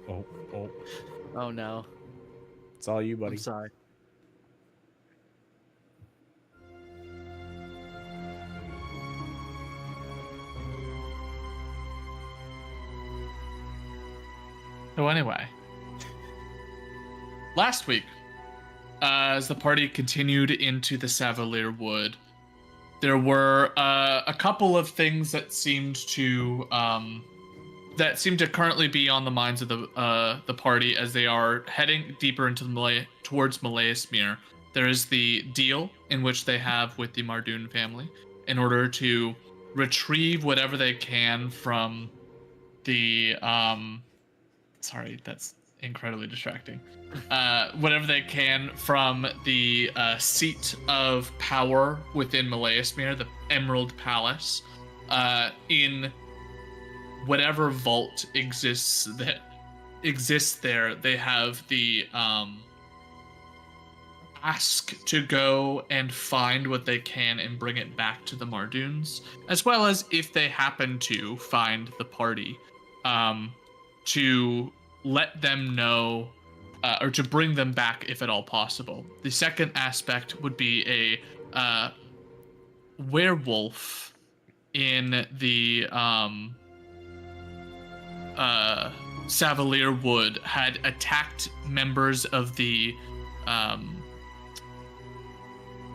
Oh, oh. Oh no. It's all you, I'm buddy. sorry. So anyway, last week, as the party continued into the Savalier Wood, there were a couple of things that seemed to currently be on the minds of the party as they are heading deeper into the towards Malaismere. There is the deal in which they have with the Mardoon family in order to retrieve whatever they can from the sorry, that's incredibly distracting. Whatever they can from the seat of power within Malaismere, the Emerald Palace, in whatever vault exists there. They have the ask to go and find what they can and bring it back to the Mardoons, as well as if they happen to find the party, to let them know or to bring them back if at all possible. The second aspect would be a werewolf in the Savalier Wood had attacked members of the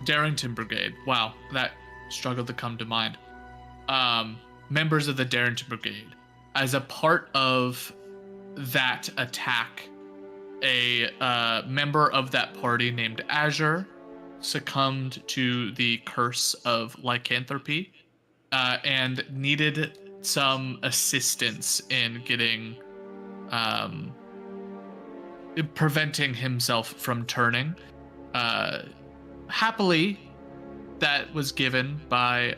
Darrington Brigade. Wow, that struggled to come to mind. Members of the Darrington Brigade. As a part of that attack, a member of that party named Azure succumbed to the curse of lycanthropy and needed some assistance in getting preventing himself from turning. Happily, that was given by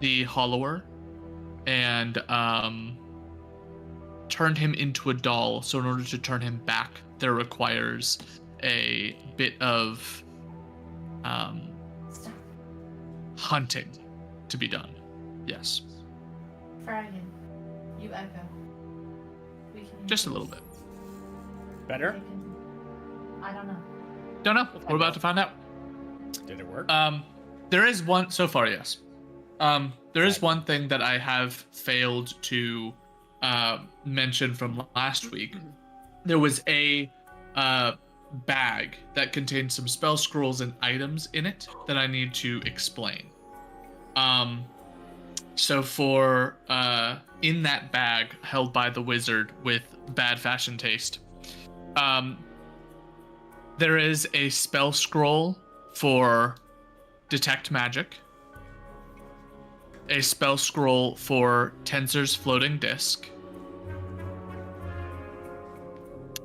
the Hollower and turned him into a doll. So in order to turn him back, there requires a bit of hunting to be done. Yes. Fragging. You echo. We can Just a little bit. Better? I don't know. Don't know. We're about to find out. Did it work? There is one so far, yes. There is one thing that I have failed to mention from last week. There was a bag that contained some spell scrolls and items in it that I need to explain. So for in that bag held by the wizard with bad fashion taste, there is a spell scroll for detect magic, a spell scroll for Tensor's floating disc,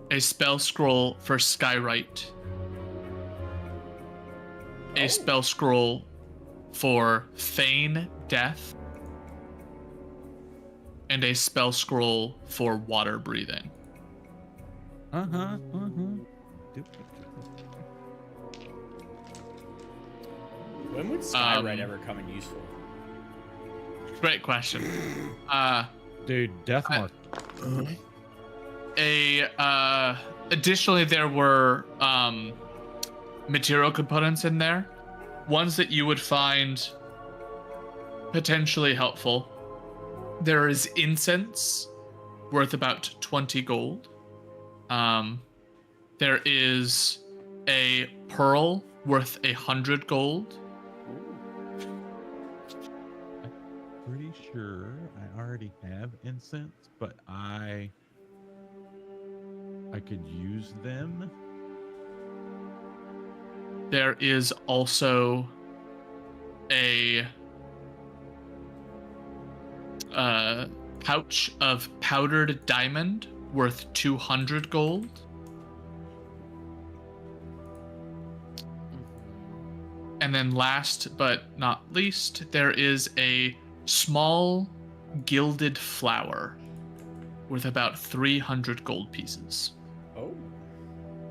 a spell scroll for Skywrite, a spell scroll for Feign Death, and a spell scroll for water breathing. When would Skywrite ever come in useful? Great question. Dude, Deathmark. Additionally, there were material components in there, ones that you would find potentially helpful. There is incense worth about 20 gold. There is a pearl worth 100 gold. Pretty sure I already have incense, but I could use them. There is also a pouch of powdered diamond worth 200 gold. And then last but not least, there is a small gilded flower worth about 300 gold pieces. Oh.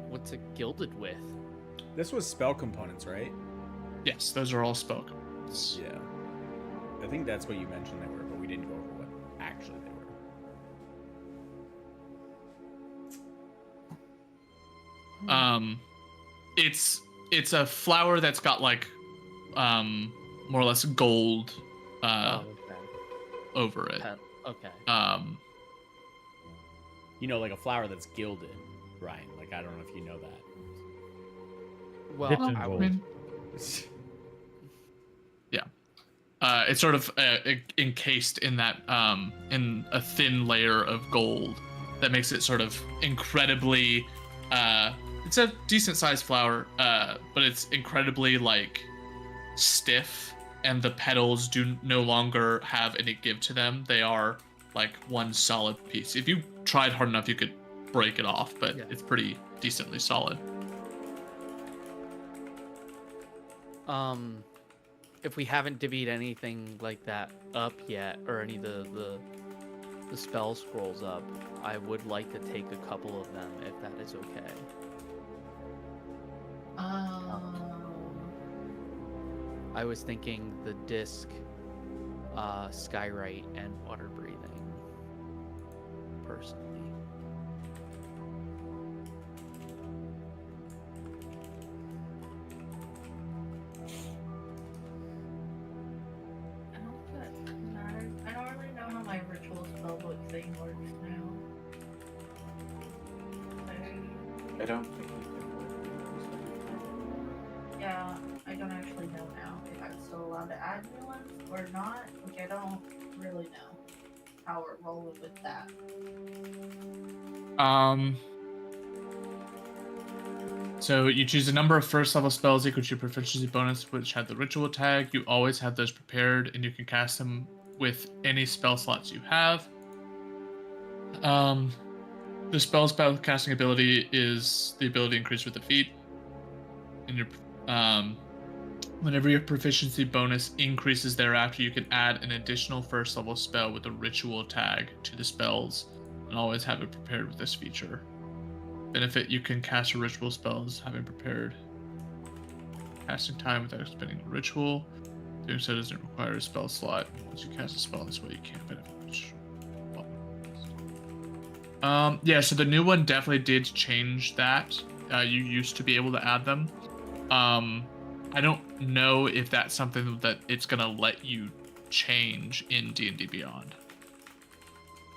What's it gilded with? This was spell components, right? Yes, those are all spell components. Yeah. I think that's what you mentioned they were, but we didn't go over what actually they were. It's a flower that's got like more or less gold Oh, okay. over it. Okay. You know, like a flower that's gilded, Ryan. Like, I don't know if you know that. Well, Dipped in I gold. would, It's sort of encased in that in a thin layer of gold that makes it sort of incredibly it's a decent sized flower, but it's incredibly like stiff, and the petals do no longer have any give to them. They are like one solid piece. If you tried hard enough, you could break it off, but Yeah. it's pretty decently solid. If we haven't divvied anything like that up yet, or any of the spell scrolls up, I would like to take a couple of them, if that is okay. I was thinking the disc, skyrite, and water breathing. Personally. I don't really know how my ritual spellbook thing works now. I don't think you can. Yeah, I don't actually know now if I'm still allowed to add new ones or not, which I don't really know how we're rolling with that. So you choose a number of first level spells equal to your proficiency bonus, which have the ritual tag. You always have those prepared, and you can cast them with any spell slots you have. The spell casting ability is the ability increased with the feat. And your whenever your proficiency bonus increases thereafter, you can add an additional first level spell with a ritual tag to the spells, and always have it prepared with this feature. Benefit: you can cast your ritual spells having prepared casting time without expending a ritual. Doing so doesn't require a spell slot. Once you cast a spell this way, you can't benefit. Yeah, so the new one definitely did change that. You used to be able to add them. I don't know if that's something that it's gonna let you change in D&D Beyond.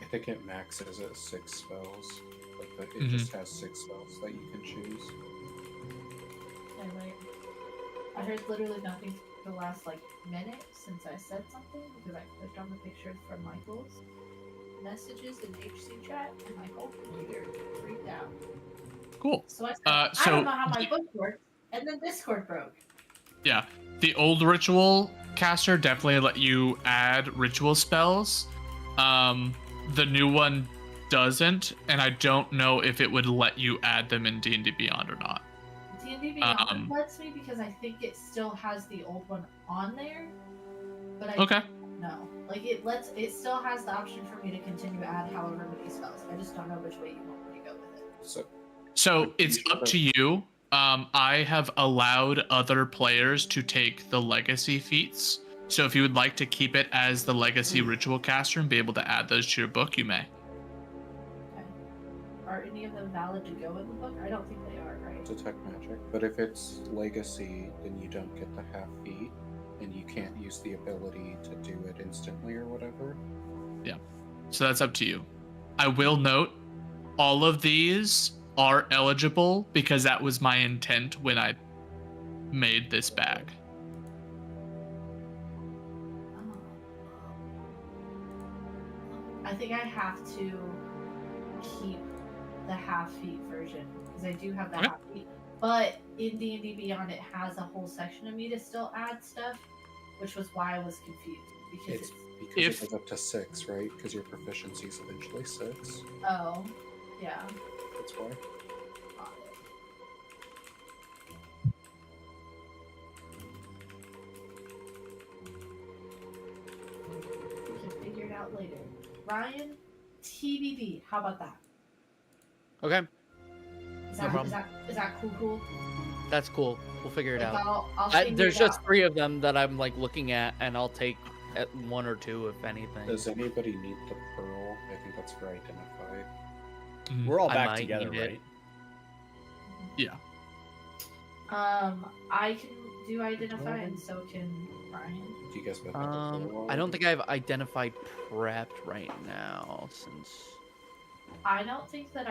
I think it maxes at 6 spells. Like it just has 6 spells that you can choose. Yeah, right. I heard literally nothing for the last like minute since I said something because I clicked on the pictures from Michael's messages in HC chat and my whole computer freaked out. Cool. So I said, Uh, I so don't know how my the- book works, and then Discord broke. Yeah, the old ritual caster definitely let you add ritual spells. The new one doesn't, and I don't know if it would let you add them in D&D Beyond or not. D&D Beyond lets me because I think it still has the old one on there, but I Okay. don't know. Like it still has the option for me to continue to add however many spells. I just don't know which way you want me to go with it. So it's up to you. I have allowed other players to take the legacy feats. So if you would like to keep it as the legacy ritual caster and be able to add those to your book, you may. Okay. Are any of them valid to go in the book? I don't think they are, right? Detect magic. But if it's legacy, then you don't get the half feat, and you can't use the ability to do it instantly or whatever. So that's up to you. I will note, all of these are eligible because that was my intent when I made this bag. I think I have to keep the half feet version because I do have the Okay. half feet. But in D&D Beyond, it has a whole section of me to still add stuff, which was why I was confused because It's because If- it goes up to 6, right? Because your proficiency is eventually 6. oh, yeah. That's why. Got it. We can figure it out later. Ryan, TBD. How about that? Okay, Is No that, problem. is that cool? that's cool. We'll figure it Like, out. I'll figure There's it just out. 3 of them that I'm like looking at, and I'll take at 1 or 2 if anything. Does anybody need the pearl? I think that's for identify. We're all I back might together, need it. right? Yeah. I can do identify, and so can Ryan. Do you guys both have the floor I don't already? think I've identified prepped right now since. I don't think that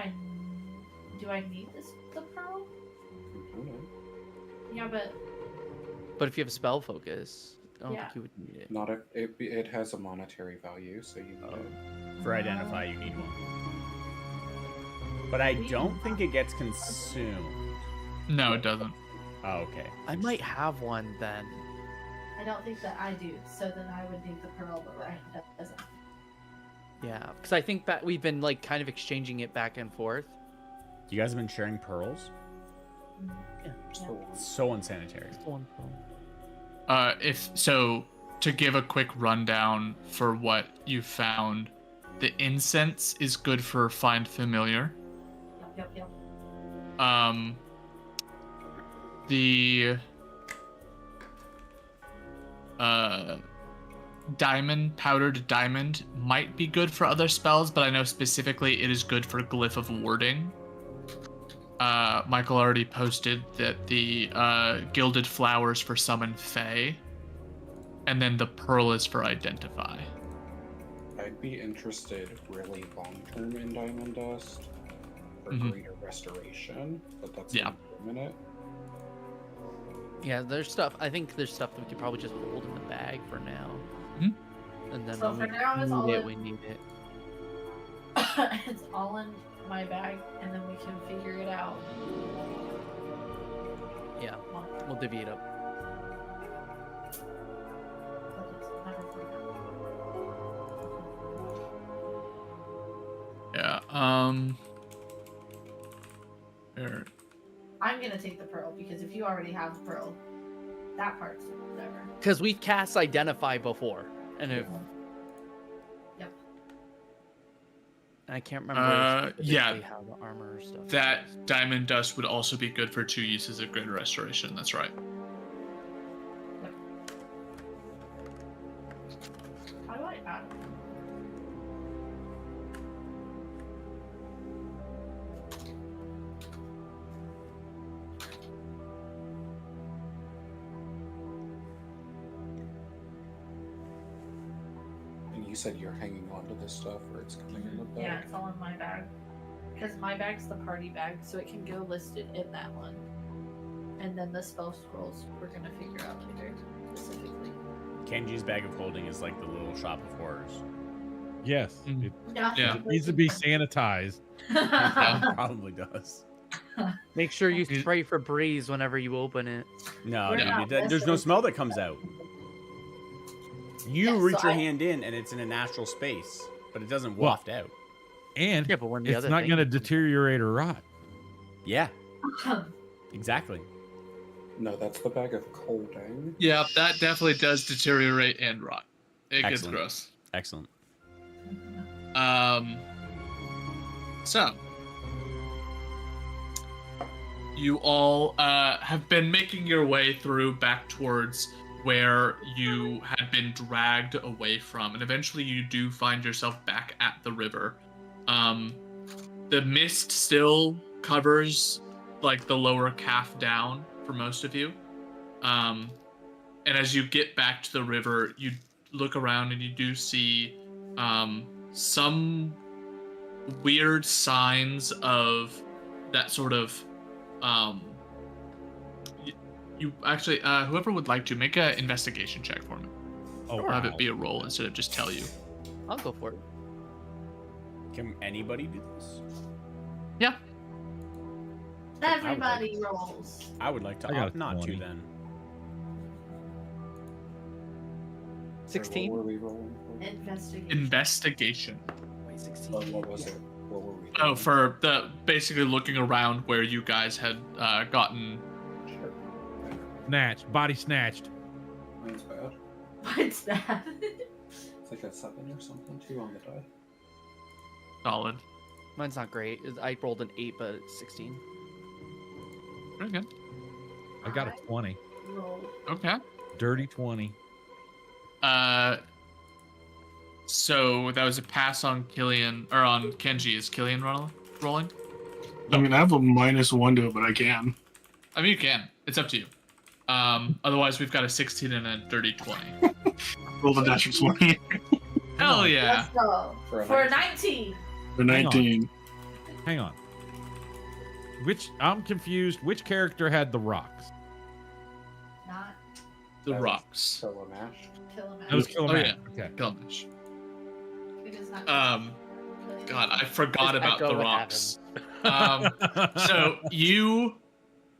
do I need the pearl? Component. Yeah, but But if you have spell focus, I don't Yeah. think you would need it. Not a, it has a monetary value, so you need it. For identify, you need one. But I don't think it gets consumed. No, it doesn't. Oh, okay. I might have one then. I don't think that I do. So then I would need the pearl, but Ryan doesn't. Yeah, because I think that we've been like kind of exchanging it back and forth. You guys have been sharing pearls? Just the one. It's so unsanitary. Just one pearl. If so, to give a quick rundown for what you found, the incense is good for find familiar. Yep. The powdered diamond might be good for other spells, but I know specifically it is good for Glyph of Warding. Michael already posted that the gilded flowers for summon Fae, and then the pearl is for identify. I'd be interested really long term in Diamond Dust for Mhm. greater restoration, but that's Yeah. in a minute. Yeah, there's stuff. I think there's stuff that we could probably just hold in the bag for now. Mhm. And then So when for we now, it's all need it, in- we need it. It's all in my bag, and then we can figure it out. Yeah, we'll divvy it up. But it's never for now. Yeah. There. I'm gonna take the pearl because if you already have the pearl, that part's whatever. Because we've cast identify before, and if Yep. I can't remember yeah. specifically how the armor stuff. That is. diamond dust would also be good for 2 uses of greater restoration. That's right. How do I add? And you said you're hanging on to this stuff, or it's coming in the bag? Yeah, it's all in my bag. Because my bag's the party bag, so it can go listed in that one. And then the spell scrolls we're gonna figure out later, specifically. Kenji's bag of holding is like the little shop of horrors. Yes, Mm. it Yeah. needs to be sanitized. It probably does. Make sure you You- spray Febreze whenever you open it. No, We're dude, not there's no listening. smell that comes out. You Yeah, reach so your I- hand in and it's in a natural space, but it doesn't Well- waft out. And Yeah, but when the it's other not thing- going to deteriorate or rot. Yeah, exactly. No, that's the bag of holding. Yeah, that definitely does deteriorate and rot. It gets Excellent. gross. Excellent. So you all have been making your way through back towards where you had been dragged away from, and eventually you do find yourself back at the river. The mist still covers like the lower calf down for most of you. And as you get back to the river, you look around and you do see some weird signs of that sort of you actually whoever would like to make an investigation check for me. Oh, Or have wow. it be a roll instead of just tell you. I'll go for it. Can anybody do this? Yeah. Everybody rolls. I would like to I got a opt not to 20. then. 16. What were we rolling for? Investigation. Investigation. Wait, 16. What was it? What were we Oh, doing? for the basically looking around where you guys had gotten. Sure. Snatched, body snatched. Mine's bad. What's that? It's like a 7 or something, 2 on the die. Solid. Mine's not great. I rolled an 8, but it's 16. Very good. I got a 20. Roll. Okay. Dirty 20. So that was a pass on Killian or on Kenji. Is Killian rolling? I mean, I have a -1 to it, but I can. I mean, you can. It's up to you. Otherwise, we've got a 16 and a dirty 20. Roll the dash for 20 Hell yeah. Let's go. For a For a 19. for 19. Hang on. I'm confused. Which character had the rocks? Not The That was rocks. Kilamash. kill him. That was Oh, Kilamash. Okay. Gilgamesh. It is not. God, I forgot Just about echo the what rocks. So you,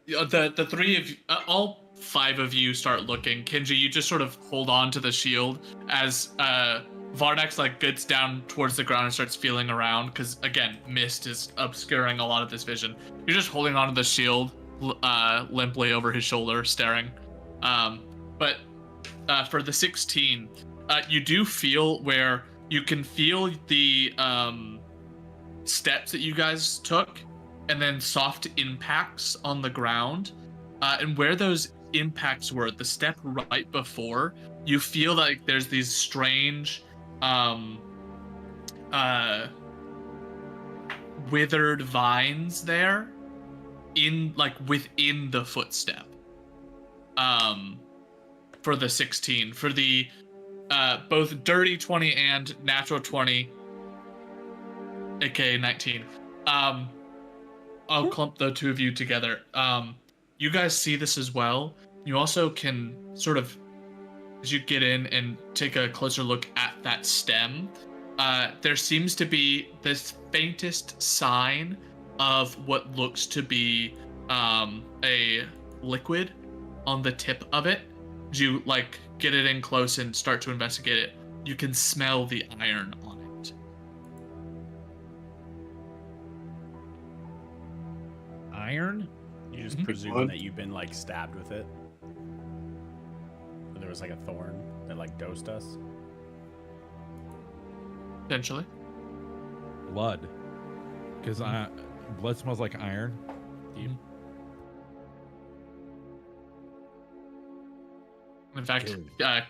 the three of you, all 5 of you start looking. Kenji, you just sort of hold on to the shield as Vardax like gets down towards the ground and starts feeling around because again, mist is obscuring a lot of this vision. You're just holding onto the shield, limply over his shoulder, staring. But for the 16, you do feel where you can feel the steps that you guys took, and then soft impacts on the ground. And where those impacts were, the step right before, you feel like there's these strange, withered vines there, within the footstep. For the 16, for the both dirty 20 and natural 20, aka 19. I'll clump the two of you together. You guys see this as well. You also can sort of, as you get in and take a closer look at that stem, there seems to be this faintest sign of what looks to be a liquid on the tip of it. As you like get it in close and start to investigate it, you can smell the iron on it. Iron? You just Mhm. presume Blood? that you've been like stabbed with it. And there was like a thorn that like dosed us. Potentially. Blood. Because blood smells like iron. In fact,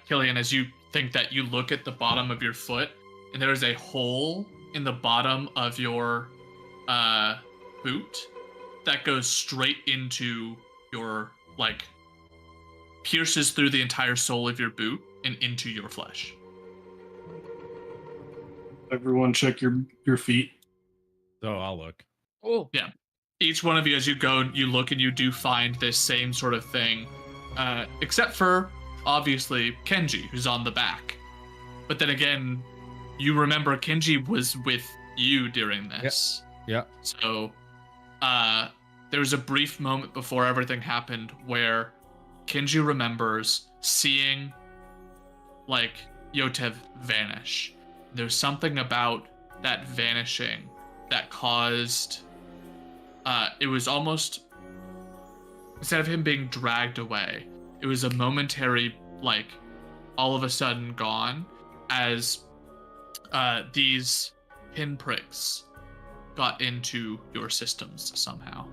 Killian, as you think that, you look at the bottom of your foot, and there is a hole in the bottom of your boot that goes straight into your, like, pierces through the entire sole of your boot and into your flesh. Everyone, check your feet. So I'll look. Oh, Each one of you, as you go, you look and you do find this same sort of thing, except for, obviously, Kenji, who's on the back. But then again, you remember Kenji was with you during this. Yeah. So, there was a brief moment before everything happened where Kenji remembers seeing, like, Yotev vanish. There's something about that vanishing that caused, it was almost, instead of him being dragged away, it was a momentary, like, all of a sudden gone, as these pinpricks got into your systems somehow.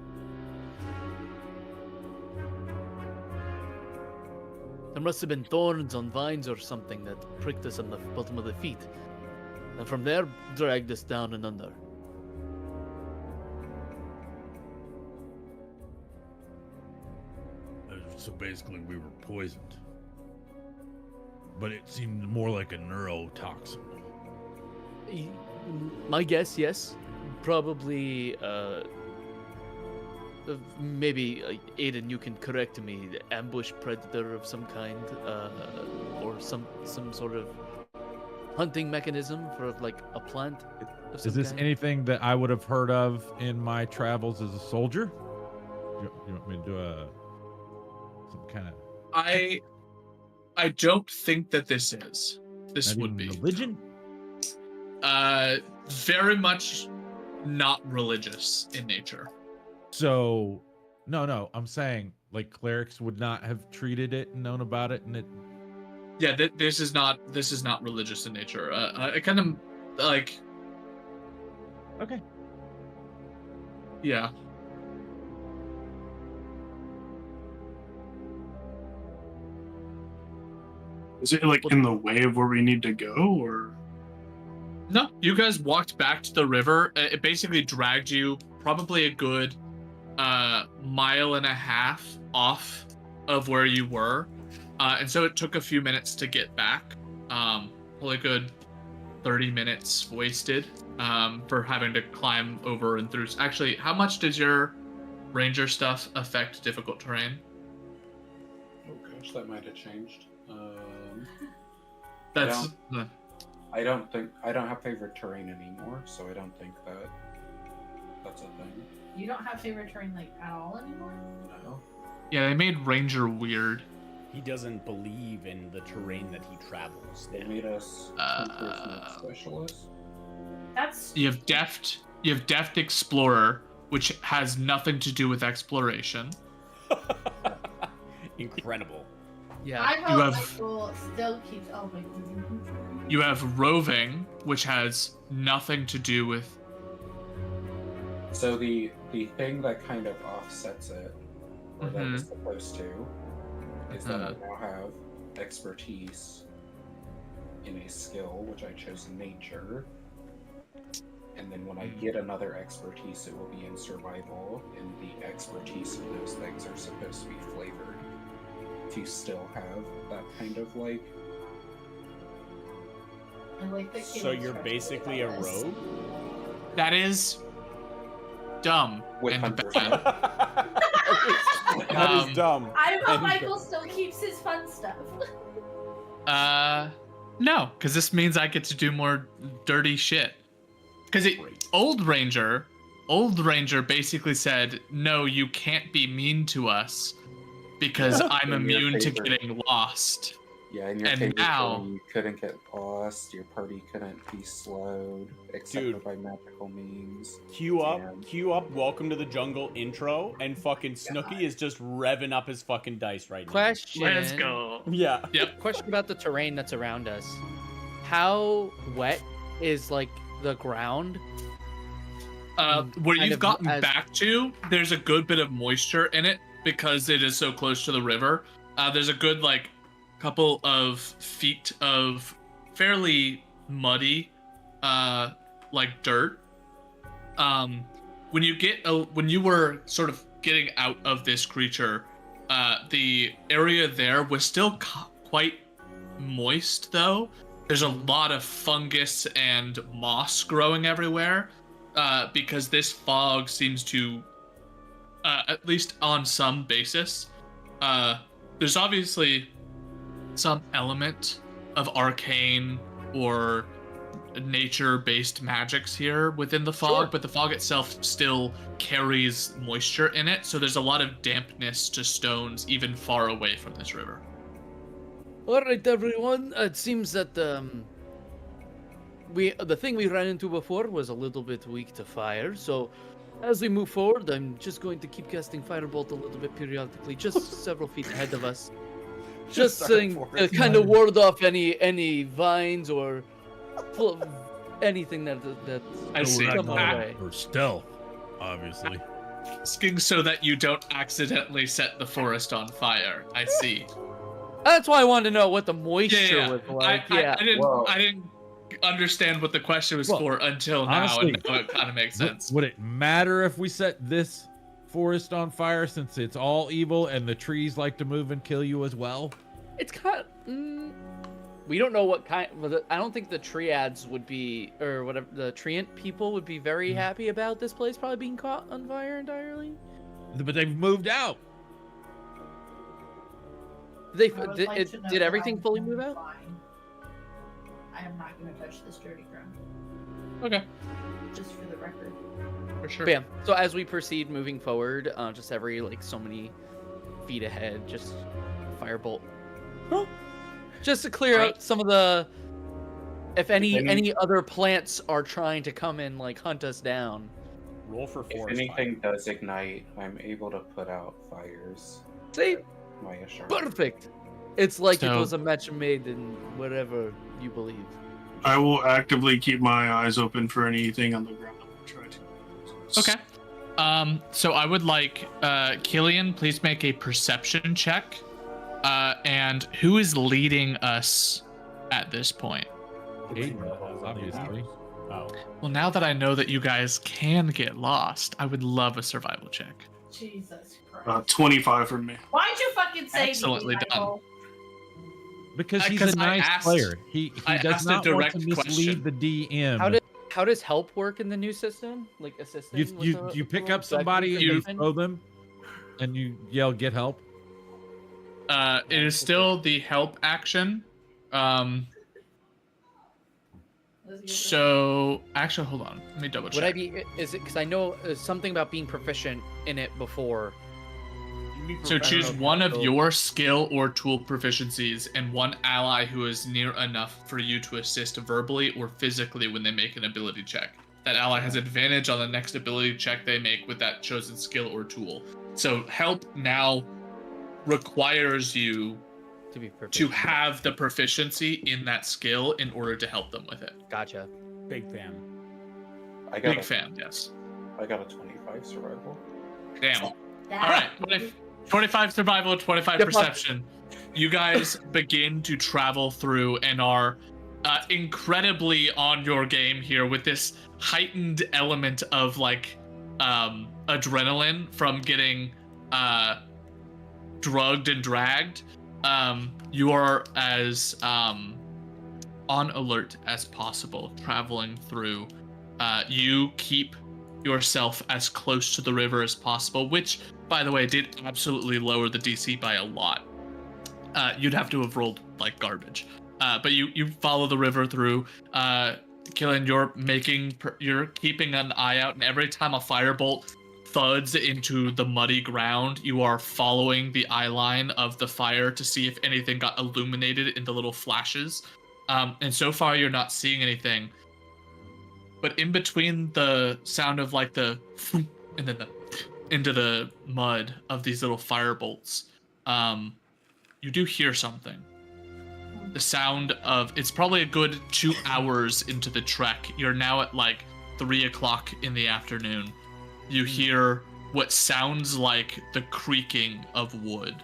there must have been thorns on vines or something that pricked us on the bottom of the feet. And from there, dragged us down and under. So basically, we were poisoned. But it seemed more like a neurotoxin. My guess, yes. Probably, maybe Aiden, you can correct me. Ambush predator of some kind, or some sort of hunting mechanism for like a plant. Of some Is this kind? anything that I would have heard of in my travels as a soldier? You want me to do some kind of I don't think that this is. This not would even be religion? very much not religious in nature. So, no, I'm saying like clerics would not have treated it and known about it, and it. Yeah, this is not religious in nature. I kind of like. Okay. Yeah. Is it like in the way of where we need to go, or? No, you guys walked back to the river. It basically dragged you probably a good mile and a half off of where you were. And so it took a few minutes to get back. Probably a good 30 minutes wasted for having to climb over and through. Actually, how much does your ranger stuff affect difficult terrain? Oh gosh, that might have changed. That's I don't have favorite terrain anymore, so I don't think that's a thing. You don't have favorite terrain like at all anymore? No. yeah, they made ranger weird. He doesn't believe in the terrain that he travels. They now. made us two-person specialists. That's You have deft explorer, which has nothing to do with exploration. Incredible. Yeah. I You hope have- Michael still keeps. Oh my god. You have roving, which has nothing to do with. So the thing that kind of offsets it, or that it's Mhm. supposed to, is that I Uh-huh. now have expertise in a skill, which I chose nature. And then when I get another expertise, it will be in survival, and the expertise in those things are supposed to be flavored to still have that kind of like. I like the So kid you're who's basically a about this. rogue? That is dumb With and Hunter's bad. That is Um, dumb. I hope And- Michael still keeps his fun stuff. No, because this means I get to do more dirty shit. Because Great. old ranger basically said, no, you can't be mean to us because I'm In your immune to favor. getting lost. Yeah, in your And favorite now- terrain, you couldn't get lost. Your party couldn't be slowed, except Dude. for by magical means. Cue Damn. up, Welcome to the Jungle intro, and fucking Snooky is just revving up his fucking dice right now. Question. Let's go. Yeah. Question about the terrain that's around us. How wet is like the ground? Where Kind you've of gotten as- back to, there's a good bit of moisture in it because it is so close to the river. There's a good like couple of feet of fairly muddy, like dirt. When you were sort of getting out of this creature, the area there was still quite moist though. There's a lot of fungus and moss growing everywhere. Because this fog seems to, at least on some basis, there's obviously some element of arcane or nature-based magics here within the fog, Sure. but the fog itself still carries moisture in it, so there's a lot of dampness to stones even far away from this river. All right, everyone. It seems that the thing we ran into before was a little bit weak to fire. So, as we move forward, I'm just going to keep casting Firebolt a little bit periodically, just several feet ahead of us. Just start saying, forest kind of ward off any vines or anything that I see. We're not come our going way. for stealth, obviously. Asking so that you don't accidentally set the forest on fire. I see. That's why I wanted to know what the moisture Yeah, was like. I didn't. Whoa. I didn't understand what the question was Well, for until now, honestly, and now it kind of makes sense. Would it matter if we set this forest on fire since it's all evil and the trees like to move and kill you as well? It's kind of. We don't know what kind. I don't think the triads would be, or whatever, the treant people would be very happy about this place probably being caught on fire entirely. But they've moved out. They I would did, like to know did that everything I'm fully move out? fine. I am not going to touch this dirty ground, Okay, just for the record. for sure. Bam. So as we proceed moving forward, just every like so many feet ahead, just firebolt. Just to clear Alright. out some of the, if any any- other plants are trying to come and like hunt us down. Roll for If forest anything does ignite, I'm able to put out fires. See, Maya Sharp. perfect. It's like it So- was a match made in whatever you believe. I will actively keep my eyes open for anything on the ground. I'll try to. Okay. So I would like Killian, please make a perception check. And who is leading us at this point? Aiden, obviously. Oh. Well, now that I know that you guys can get lost, I would love a survival check. Jesus Christ. 25 from me. Why'd you fucking say Excellently me, done. Michael? Because he's 'cause a I nice asked- player. He I does asked a not want direct to mislead question. the DM. How does help work in the new system? Like assisting? You pick up somebody and you throw them, and you yell, "Get help!" It is still the help action. So actually, hold on. Let me double check. Would I be? Is it because I know something about being proficient in it before? So choose one of your skill or tool proficiencies and one ally who is near enough for you to assist verbally or physically when they make an ability check. That ally has advantage on the next ability check they make with that chosen skill or tool. So help now requires you To be proficient. to have the proficiency in that skill in order to help them with it. Gotcha. Big fan. I got Big a, fan, yes. I got a 25 survival. Damn. All That- right, 25 survival, 25 Good luck. perception. You guys begin to travel through and are incredibly on your game here with this heightened element of like adrenaline from getting drugged and dragged. You are as on alert as possible traveling through. You keep yourself as close to the river as possible, which, by the way, did absolutely lower the DC by a lot. You'd have to have rolled like garbage. But you follow the river through. Killian, you're keeping an eye out, and every time a firebolt thuds into the muddy ground, you are following the eye line of the fire to see if anything got illuminated into little flashes. And so far, you're not seeing anything. But in between the sound of like the and then into the mud of these little fire bolts, you do hear something. The sound of, it's probably a good 2 hours into the trek. You're now at like 3 o'clock in the afternoon. You hear what sounds like the creaking of wood.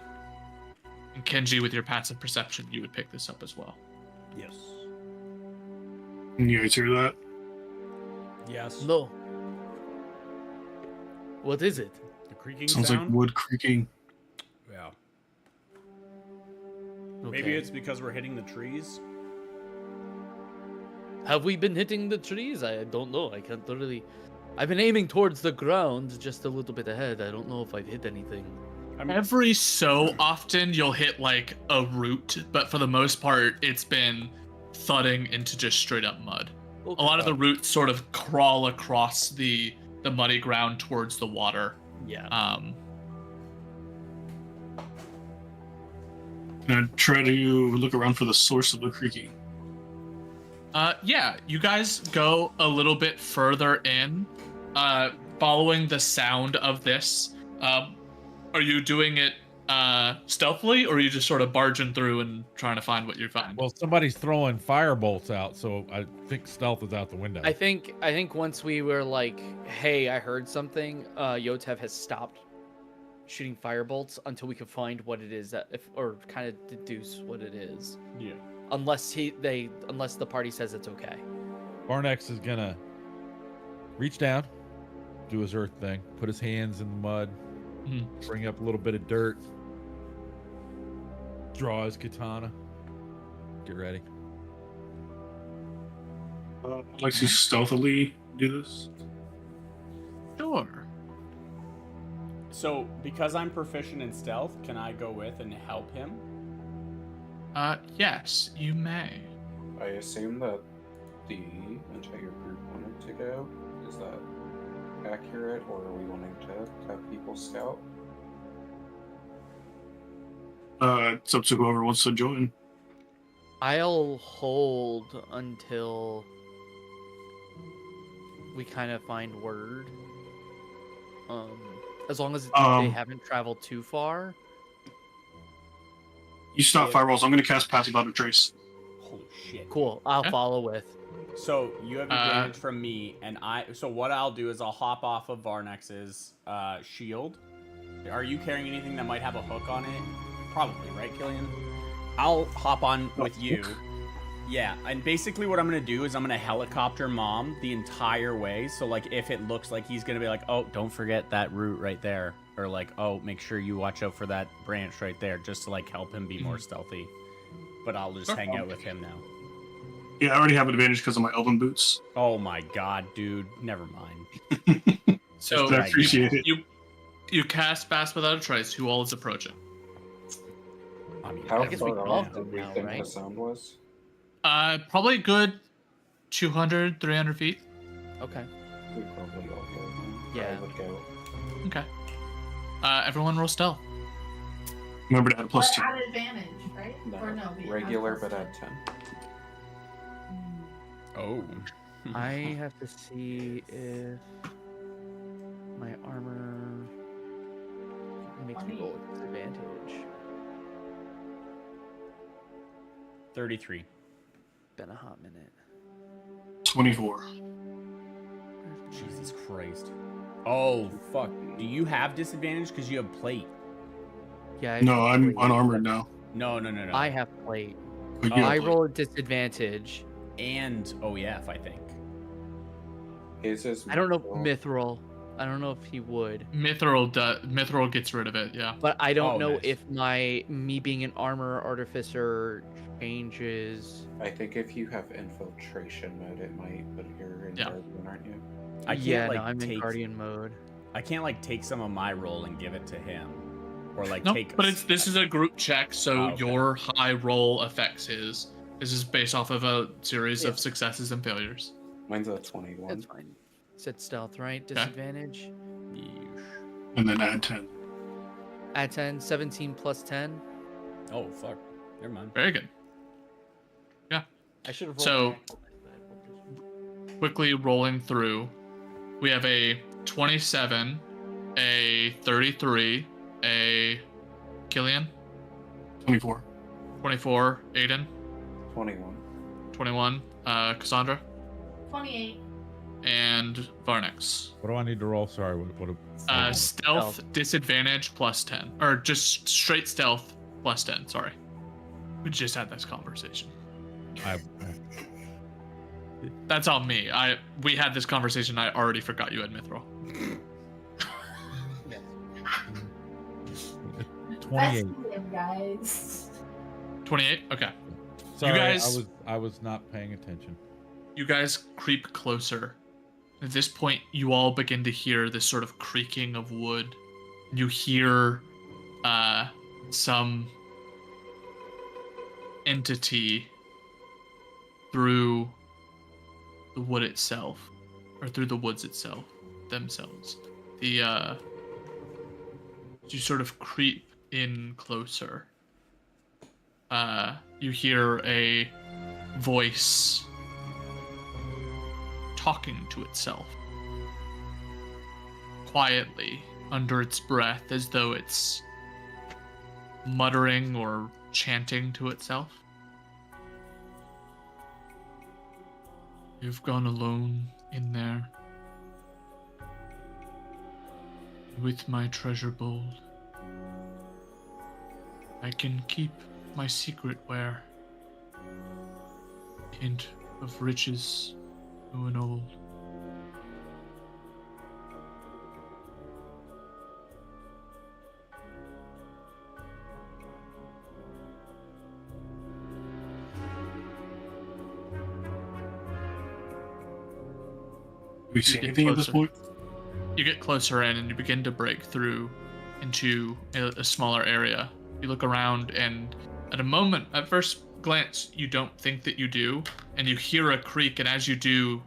And Kenji, with your passive perception, you would pick this up as well. Yes. Can you guys hear that? Yes. No. What is it? The creaking Sounds sound. like wood creaking. Yeah. Okay. Maybe it's because we're hitting the trees. Have we been hitting the trees? I don't know. I can't really. I've been aiming towards the ground, just a little bit ahead. I don't know if I've hit anything. Every so often you'll hit like a root, but for the most part it's been thudding into just straight up mud. A lot of the roots sort of crawl across the muddy ground towards the water. Yeah. Can I try to look around for the source of the creaking? Yeah, you guys go a little bit further in, following the sound of this. Are you doing it stealthily, or are you just sort of barging through and trying to find what you find? Well, somebody's throwing fire bolts out, so I think stealth is out the window. I think once we were like, hey, I heard something, Yotev has stopped shooting firebolts until we can find what it is or kind of deduce what it is. Yeah. Unless the party says it's okay. Barnex is gonna reach down, do his earth thing, put his hands in the mud, bring up a little bit of dirt, draw his katana, get ready. I'd like to stealthily do this. Sure. So, because I'm proficient in stealth, can I go with and help him? Yes, you may. I assume that the entire group wanted to go. Is that accurate, or are we wanting to have people scout? It's up to whoever wants to join. I'll hold until we kind of find word. As long as they haven't traveled too far. You stop firewalls. I'm going to cast Passive Auto Trace. Holy shit. Cool. I'll Okay. follow with. So you have advantage from me, and so what I'll do is I'll hop off of Varnex's shield. Are you carrying anything that might have a hook on it? Probably, right, Killian? I'll hop on with you, Yeah, and basically what I'm gonna do is I'm gonna helicopter Mom the entire way. So like, if it looks like he's gonna be like, oh, don't forget that root right there, or like, oh, make sure you watch out for that branch right there, just to like help him be more stealthy. But I'll just hang out with him now. Yeah, I already have an advantage because of my elven boots. Oh my god, dude, never mind. So I appreciate it. You cast Fast Without a Trace. Who all is approaching? I mean, How I guess we far all off did we now, think right? the sound was? Probably good 200, 300 feet. Okay. We probably all go. Yeah. I would go. Okay. Everyone roll stealth. Remember to add a But +2. at advantage, right? No, Or no? we regular, have but plus at 10. Oh. I have to see if my armor makes me roll a disadvantage. 33. Been a hot minute. 24. Jesus Christ. Oh, fuck. Do you have disadvantage because you have plate? Yeah. I No, have I'm plate. unarmored now. No. I have plate. But you I have plate. roll a disadvantage. And OEF, I think. His is I don't know mithril. Mithril. I don't know if he would. Mithril gets rid of it. Yeah. But I don't Oh, know nice. if me being an armor artificer changes. I think if you have infiltration mode, it might, but you're in Yeah. Guardian, aren't you? I can't, Yeah, like, no, I'm in take- Guardian mode. I can't like take some of my roll and give it to him, or like No, take. but this is a group check, so Oh, okay. your high roll affects his. This is based off of a series Yeah. of successes and failures. Mine's a 21. That's fine. Said stealth, right? Disadvantage. And then add 10. At 10, 17 plus 10. Oh fuck! Never mind. Very good. I should have rolled. So- back. Quickly rolling through, we have a 27, a 33, a Killian, 24. 24, Aiden, 21. 21, Cassandra, 28. and Varnix. What do I need to roll? Sorry, what Stealth disadvantage plus 10, or just straight stealth plus 10. Sorry, we just had this conversation. That's on me. We had this conversation. I already forgot you had Mithril. 28. That's him, guys. 28. Okay. Sorry, guys- I was not paying attention. You guys creep closer. At this point, you all begin to hear this sort of creaking of wood. You hear some entity through the wood itself, or through the woods themselves. You sort of creep in closer. You hear a voice talking to itself quietly under its breath, as though it's muttering or chanting to itself. You've gone alone in there with my treasure bowl. I can keep my secret where hint of riches new and old. Do we see You get anything at this closer. point? You get closer in and you begin to break through into a smaller area. You look around, and at first glance, you don't think that you do, and you hear a creak, and as you do,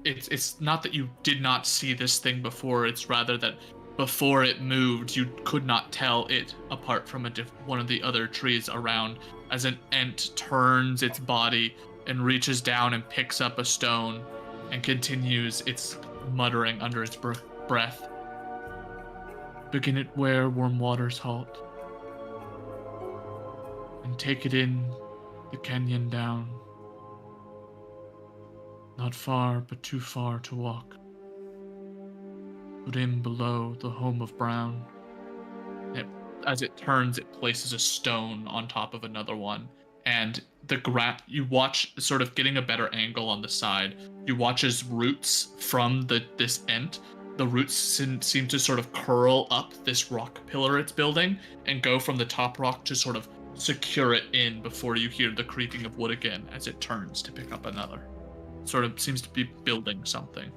it's not that you did not see this thing before, it's rather that before it moved, you could not tell it apart from one of the other trees around, as an ent turns its body and reaches down and picks up a stone and continues its muttering under its breath. Begin it where warm waters halt, and take it in the canyon down. Not far, but too far to walk. Put in below the home of Brown. As it turns, it places a stone on top of another one, and you watch, sort of getting a better angle on the side, you watch as roots from this vent, the roots seem to sort of curl up this rock pillar it's building and go from the top rock to sort of secure it in before you hear the creaking of wood again as it turns to pick up another. Sort of seems to be building something.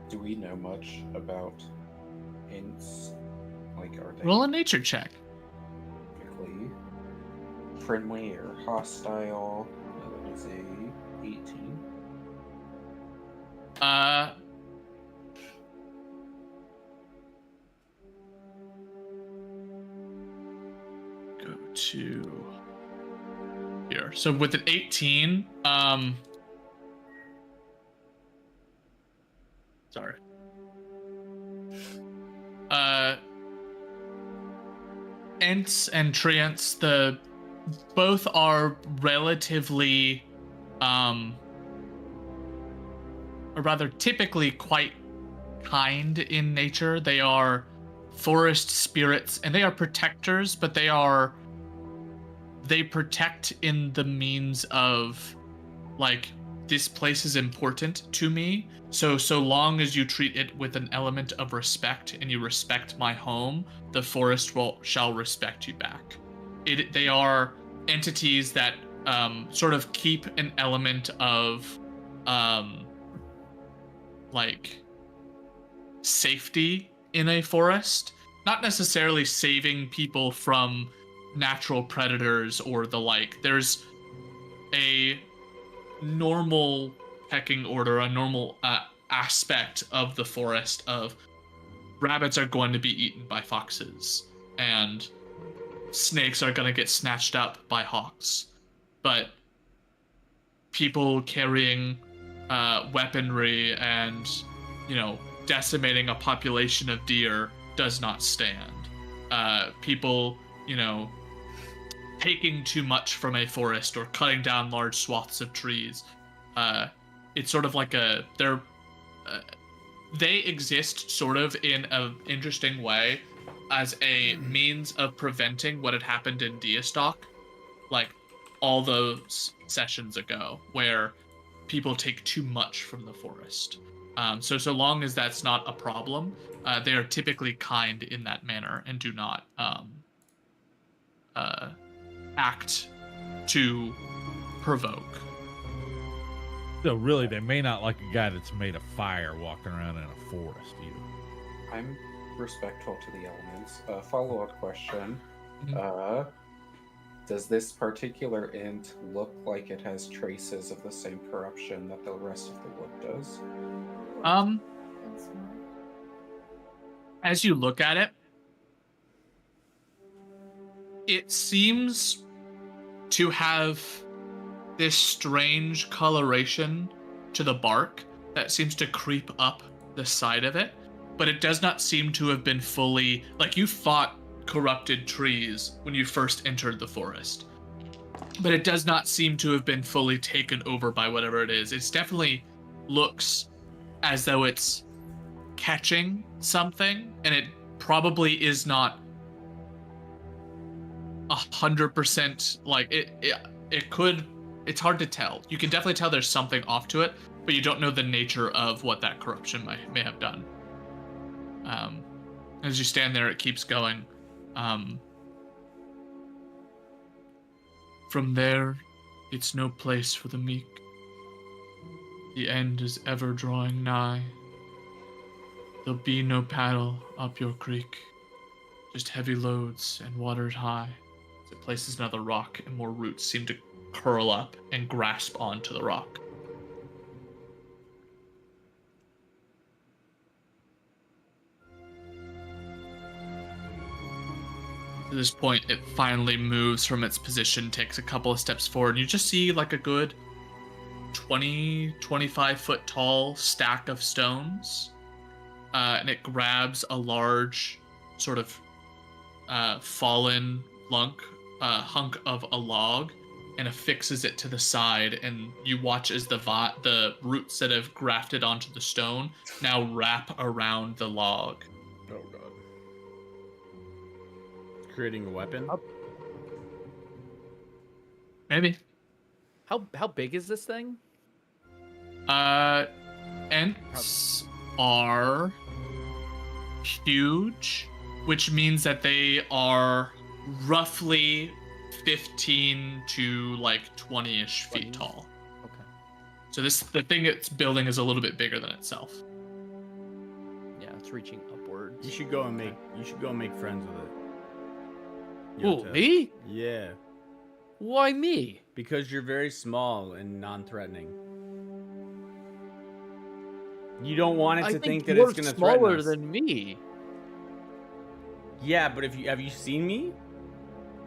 Do we know much about Ents? Like, are they Roll a nature check. typically friendly or hostile? That is a 18. Go to here. So with an 18, sorry. Ents and Treants, both are relatively, or rather typically quite kind in nature. They are forest spirits and they are protectors, but they protect in the means of, like, this place is important to me. So long as you treat it with an element of respect and you respect my home, the forest shall respect you back. They are entities that sort of keep an element of like safety in a forest, not necessarily saving people from natural predators or the like. There's a normal pecking order, a normal aspect of the forest of rabbits are going to be eaten by foxes and snakes are going to get snatched up by hawks, but people carrying weaponry and, you know, decimating a population of deer does not stand. People, you know, taking too much from a forest or cutting down large swaths of trees. It's sort of like they exist sort of in an interesting way as a means of preventing what had happened in Deastock, like all those sessions ago, where people take too much from the forest. So long as that's not a problem, they are typically kind in that manner and do not act to provoke. So really, they may not like a guy that's made of fire walking around in a forest either. I'm respectful to the elements. Follow-up question. Mhm. Does this particular int look like it has traces of the same corruption that the rest of the wood does? That's not- As you look at it, it seems to have this strange coloration to the bark that seems to creep up the side of it, but it does not seem to have been fully, like, you fought corrupted trees when you first entered the forest, but it does not seem to have been fully taken over by whatever it is. It definitely looks as though it's catching something, and it probably is not 100% like it could. It's hard to tell. You can definitely tell there's something off to it, but you don't know the nature of what that corruption may have done. As you stand there, it keeps going. From there, it's no place for the meek. The end is ever drawing nigh. There'll be no paddle up your creek, just heavy loads and waters high. As it places another rock, and more roots seem to curl up and grasp onto the rock. At this point, it finally moves from its position, takes a couple of steps forward, and you just see like a good 25 foot tall stack of stones. And it grabs a large sort of fallen hunk of a log and affixes it to the side, and you watch as the roots that have grafted onto the stone now wrap around the log. Oh god. Creating a weapon? Maybe. How big is this thing? Ents are huge, which means that they are roughly 15 to like 20-ish feet tall. Okay. So the thing it's building is a little bit bigger than itself. Yeah, it's reaching upwards. You should go and make friends with it. Who, Yotep. me? Yeah. Why me? Because you're very small and non-threatening. You don't want it to think that it's going to threaten smaller us. than me. Yeah, but have you seen me?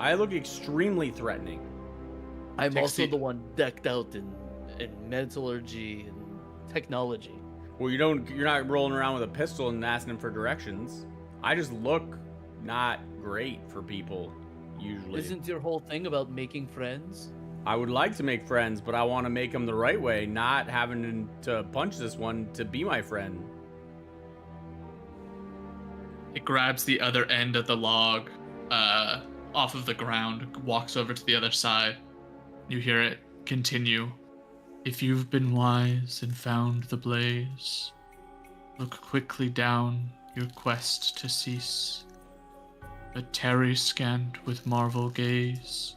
I look extremely threatening. I'm also Dixie. the one decked out in metallurgy and technology. Well, you're not rolling around with a pistol and asking them for directions. I just look not great for people usually. Isn't your whole thing about making friends? I would like to make friends, but I want to make them the right way, not having to punch this one to be my friend. It grabs the other end of the log off of the ground, walks over to the other side. You hear it continue. If you've been wise and found the blaze, look quickly down your quest to cease. But tarry scant with marvel gaze.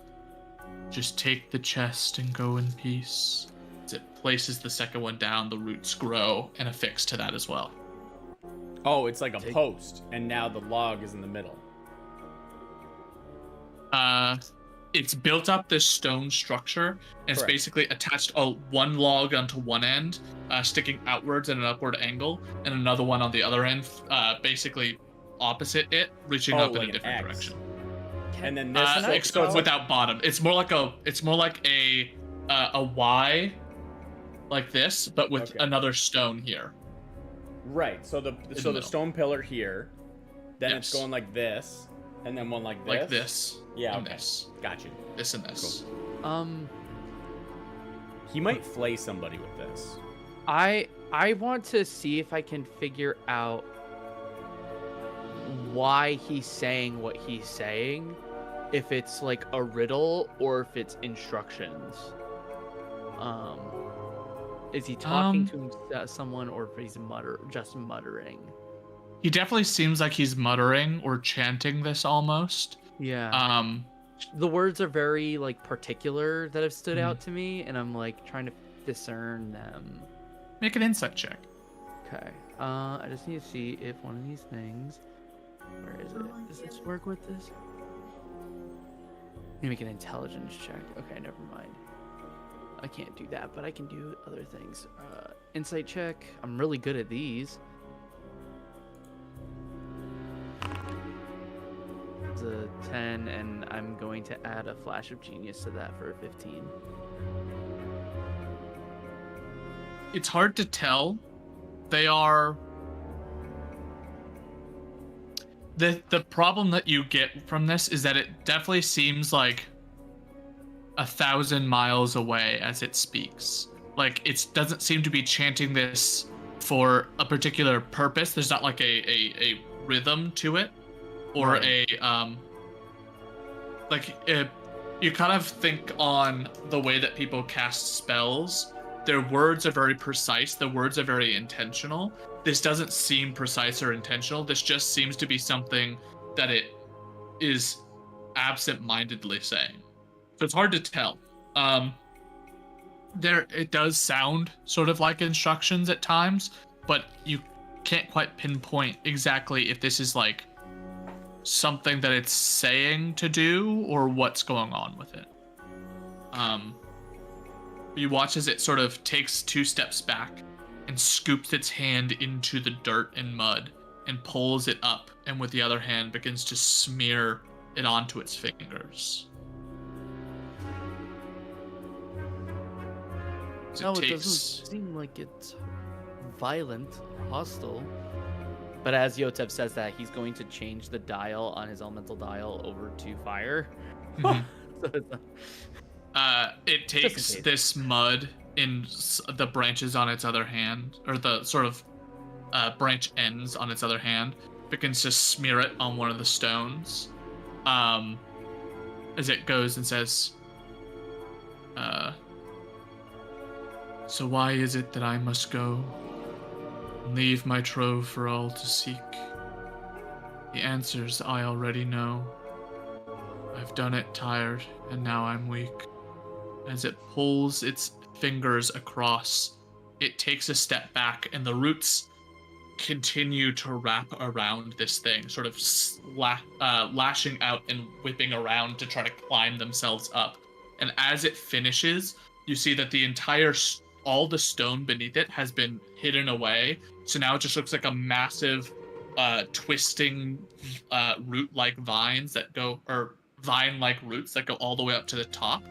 Just take the chest and go in peace. As it places the second one down, the roots grow and affix to that as well. Oh, it's like a post, and now the log is in the middle. It's built up this stone structure, and it's Correct. basically attached one log onto one end, sticking outwards at an upward angle, and another one on the other end, basically opposite it, reaching up in like a an different X. direction. And then this Except without bottom. It's more like a Y, like this, but with Okay. another stone here. Right. So the middle. stone pillar here, then it's Yes. going like this, and then one like this. Like this. Yeah. And Okay. this. Got you. This and this. He might flay somebody with this. I want to see if I can figure out why he's saying what he's saying, if it's like a riddle or if it's instructions. Is he talking to someone or if he's just muttering? He definitely seems like he's muttering or chanting this almost. Yeah. The words are very like particular that have stood out to me, and I'm like trying to discern them. Make an insight check. Okay. I just need to see if one of these things. Where is it? Does this work with this? Let me make an intelligence check. Okay, never mind. I can't do that, but I can do other things. Insight check. I'm really good at these. It's a 10, and I'm going to add a flash of genius to that for a 15. It's hard to tell. They are... The problem that you get from this is that it definitely seems like 1,000 miles away as it speaks. Like, it doesn't seem to be chanting this for a particular purpose. There's not like a rhythm to it, or Right. you kind of think on the way that people cast spells. Their words are very precise. The words are very intentional. This doesn't seem precise or intentional. This just seems to be something that it is absent-mindedly saying. So it's hard to tell. It does sound sort of like instructions at times, but you can't quite pinpoint exactly if this is like something that it's saying to do or what's going on with it. You watch as it sort of takes 2 steps back and scoops its hand into the dirt and mud and pulls it up, and with the other hand begins to smear it onto its fingers. No, it doesn't seem like it's violent or hostile. But as Yotep says that, he's going to change the dial on his elemental dial over to fire. Mhm. So it's It Just in takes case. this mud in the branches on its other hand, or the sort of branch ends on its other hand, begins to smear it on one of the stones. As it goes and says, so why is it that I must go and leave my trove for all to seek? The answers I already know. I've done it tired, and now I'm weak. As it pulls its fingers across, it takes a step back, and the roots continue to wrap around this thing, sort of lashing out and whipping around to try to climb themselves up. And as it finishes, you see that all the stone beneath it has been hidden away. So now it just looks like a massive, twisting, root-like vines that go, or vine-like roots that go all the way up to the top.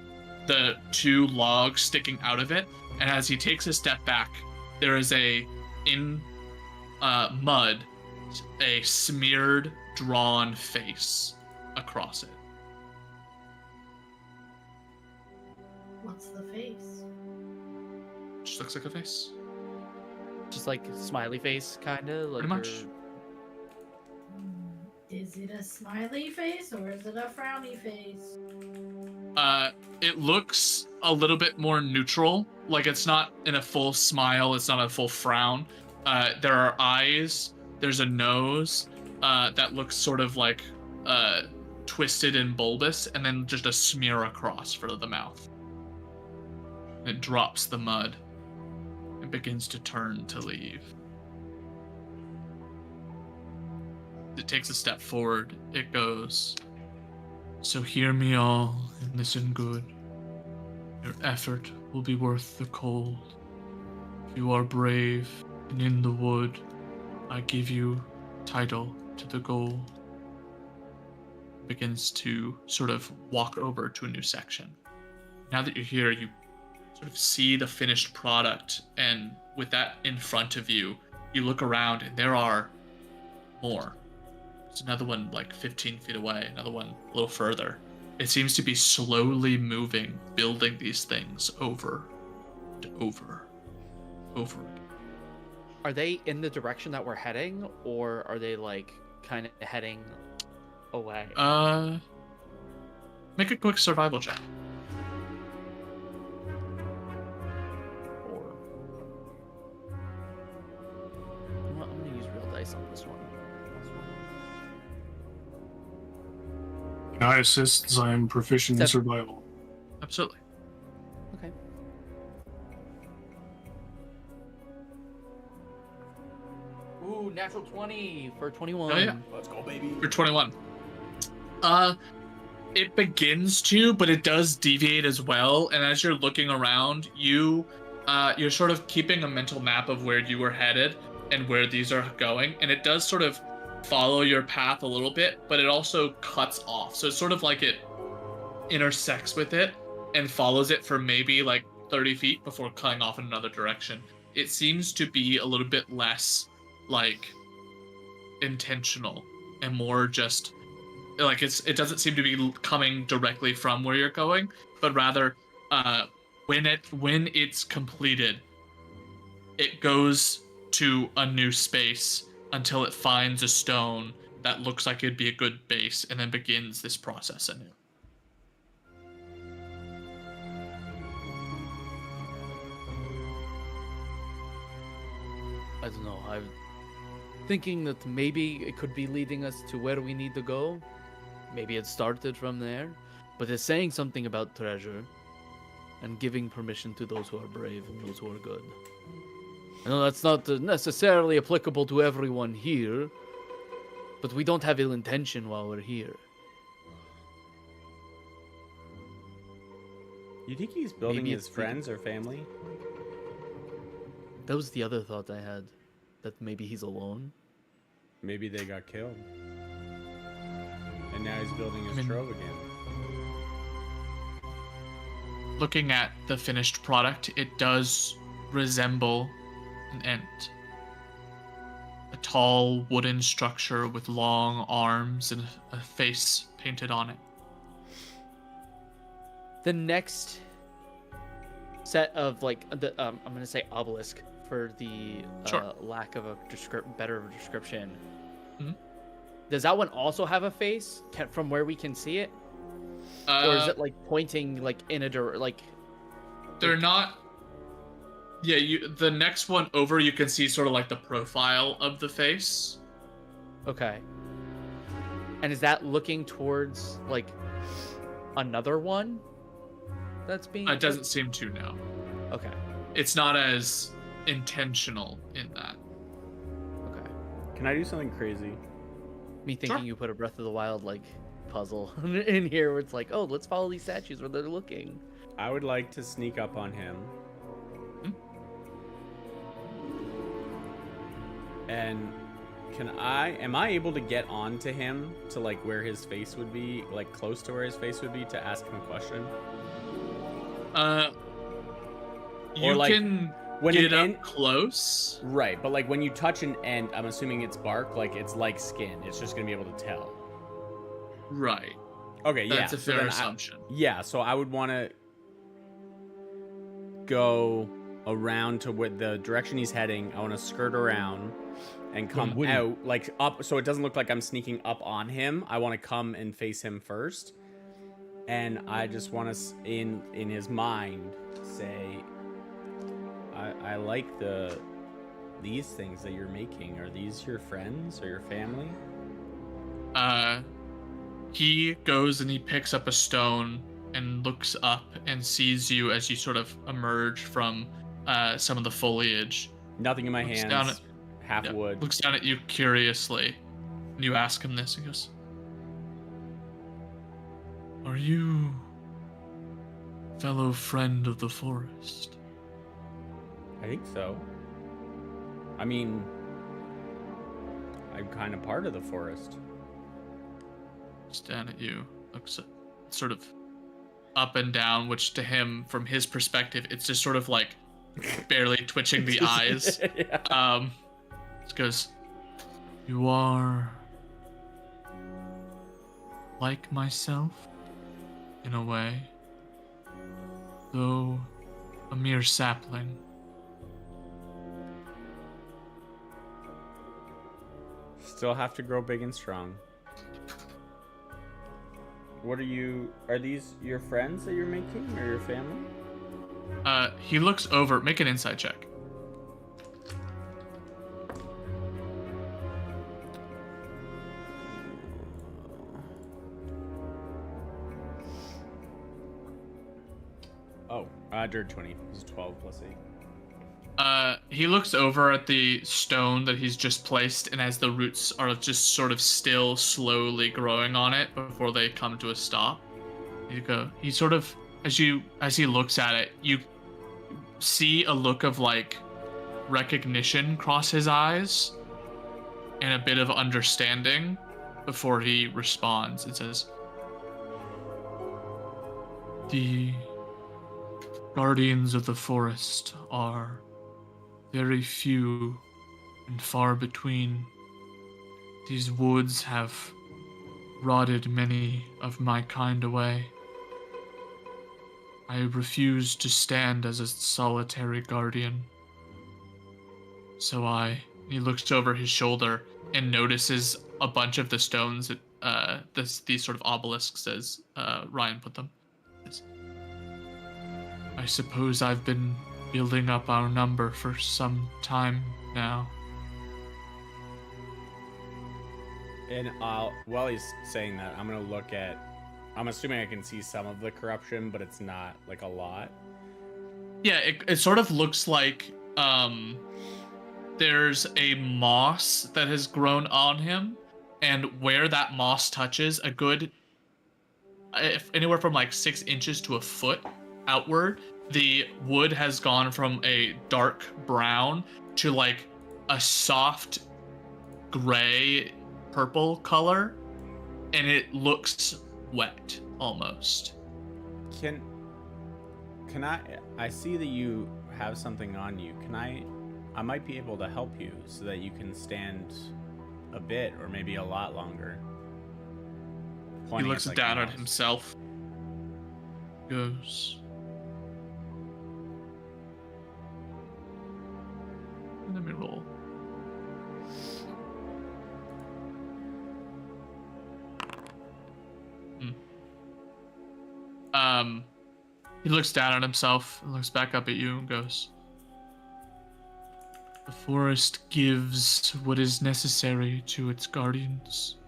The two logs sticking out of it. And as he takes a step back, there is in mud, a smeared, drawn face across it. What's the face? Just looks like a face. Just like smiley face, kind of. Like Pretty much. Is it a smiley face or is it a frowny face? It looks a little bit more neutral. Like it's not in a full smile. It's not a full frown. There are eyes. There's a nose that looks sort of like twisted and bulbous, and then just a smear across for the mouth. It drops the mud and begins to turn to leave. It takes a step forward. It goes, so hear me all and listen good. Your effort will be worth the cold. If you are brave and in the wood, I give you title to the gold. Begins to sort of walk over to a new section. Now that you're here, you sort of see the finished product, and with that in front of you, you look around and there are more. There's another one like 15 feet away, another one a little further. It seems to be slowly moving, building these things over and over again. Are they in the direction that we're heading, or are they like kind of heading away? Make a quick survival check. Or I'm gonna use real dice on this one. Can I assist as I am proficient in survival? Absolutely. Okay. Ooh, natural 20 for 21. Oh, yeah. Let's go, baby. For 21. It begins to, but it does deviate as well. And as you're looking around, you're sort of keeping a mental map of where you were headed and where these are going. And it does sort of follow your path a little bit, but it also cuts off. So it's sort of like it intersects with it and follows it for maybe like 30 feet before cutting off in another direction. It seems to be a little bit less like intentional and more just like it doesn't seem to be coming directly from where you're going, but rather when it's completed, it goes to a new space until it finds a stone that looks like it'd be a good base, and then begins this process anew. I don't know. I'm thinking that maybe it could be leading us to where we need to go. Maybe it started from there, but it's saying something about treasure and giving permission to those who are brave and those who are good. I know that's not necessarily applicable to everyone here, but we don't have ill intention while we're here. You think he's building Maybe his it's friends or family? That was the other thought I had, that maybe he's alone. Maybe they got killed. And now he's building his trove again. Looking at the finished product, it does resemble an ent. A tall wooden structure with long arms and a face painted on it. The next set of like the I'm gonna say obelisk for the Sure. lack of a better description. Mhm. Does that one also have a face from where we can see it, or is it like pointing like in a like? They're not. Yeah, the next one over, you can see sort of like the profile of the face. Okay. And is that looking towards like another one that's being? It doesn't seem to now. Okay. It's not as intentional in that. Okay. Can I do something crazy? Me thinking you put a Breath of the Wild like puzzle in here where it's like, oh, let's follow these statues where they're looking. I would like to sneak up on him. And am I able to get onto him to like where his face would be, like close to where his face would be, to ask him a question? You like, can when get an up close. Right, but like when you touch an end, I'm assuming it's bark, like it's like skin. It's just gonna be able to tell. Right. Okay, yeah. That's a fair assumption. So I would want to go around to where the direction he's heading. I want to skirt around and come out, like up, so it doesn't look like I'm sneaking up on him. I want to come and face him first, and I just want to, in his mind, say, I like these things that you're making. Are these your friends or your family? He goes and he picks up a stone and looks up and sees you as you sort of emerge from some of the foliage. Nothing in my hands. Half wood. Looks down at you curiously. And you ask him this. He goes, "Are you fellow friend of the forest?" I think so. I mean, I'm kind of part of the forest. Looks down at you. Looks sort of up and down, which to him, from his perspective, it's just sort of like barely twitching the eyes. Yeah. Just goes, "You are like myself, in a way, though a mere sapling." Still have to grow big and strong. Are these your friends that you're making, or your family? He looks over. Make an insight check. Oh, dirt 20. It was 12 plus 8. He looks over at the stone that he's just placed, and as the roots are just sort of still slowly growing on it before they come to a stop, he sort of, as he looks at it, you see a look of like recognition cross his eyes and a bit of understanding before he responds. It says, "The guardians of the forest are very few and far between. These woods have rotted many of my kind away. I refuse to stand as a solitary guardian. So he looks over his shoulder and notices a bunch of the stones that these sort of obelisks, as Ryan put them. I suppose I've been building up our number for some time now." And while he's saying that, I'm gonna look at. I'm assuming I can see some of the corruption, but it's not like a lot. Yeah, it sort of looks like there's a moss that has grown on him, and where that moss touches, a good anywhere from like 6 inches to a foot outward, the wood has gone from a dark brown to like a soft gray purple color, and it looks wet almost. Can I see that you have something on you. I might be able to help you so that you can stand a bit or maybe a lot longer. He looks down at himself. goes. Let me roll. He looks down at himself and looks back up at you and goes, "The forest gives what is necessary to its guardians."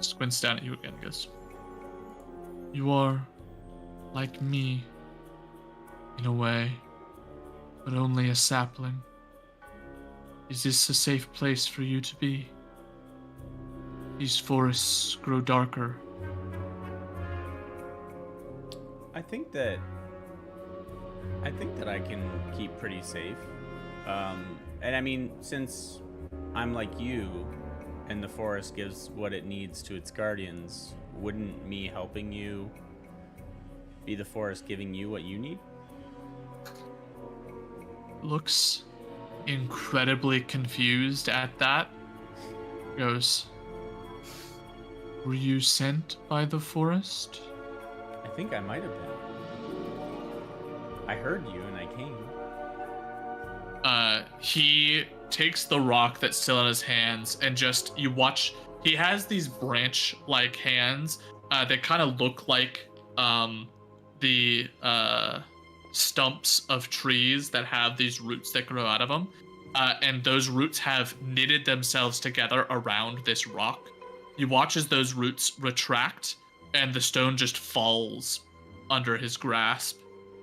Squints down at you again and goes, "You are like me, in a way, but only a sapling. Is this a safe place for you to be? These forests grow darker." I think that I can keep pretty safe. And I mean, since I'm like you, and the forest gives what it needs to its guardians, wouldn't me helping you be the forest giving you what you need? Looks incredibly confused at that. Goes, "Were you sent by the forest?" I think I might have been. I heard you and I came. He takes the rock that's still in his hands and just, you watch, he has these branch-like hands that kind of look like the stumps of trees that have these roots that grow out of them. And those roots have knitted themselves together around this rock. You watch as those roots retract and the stone just falls under his grasp.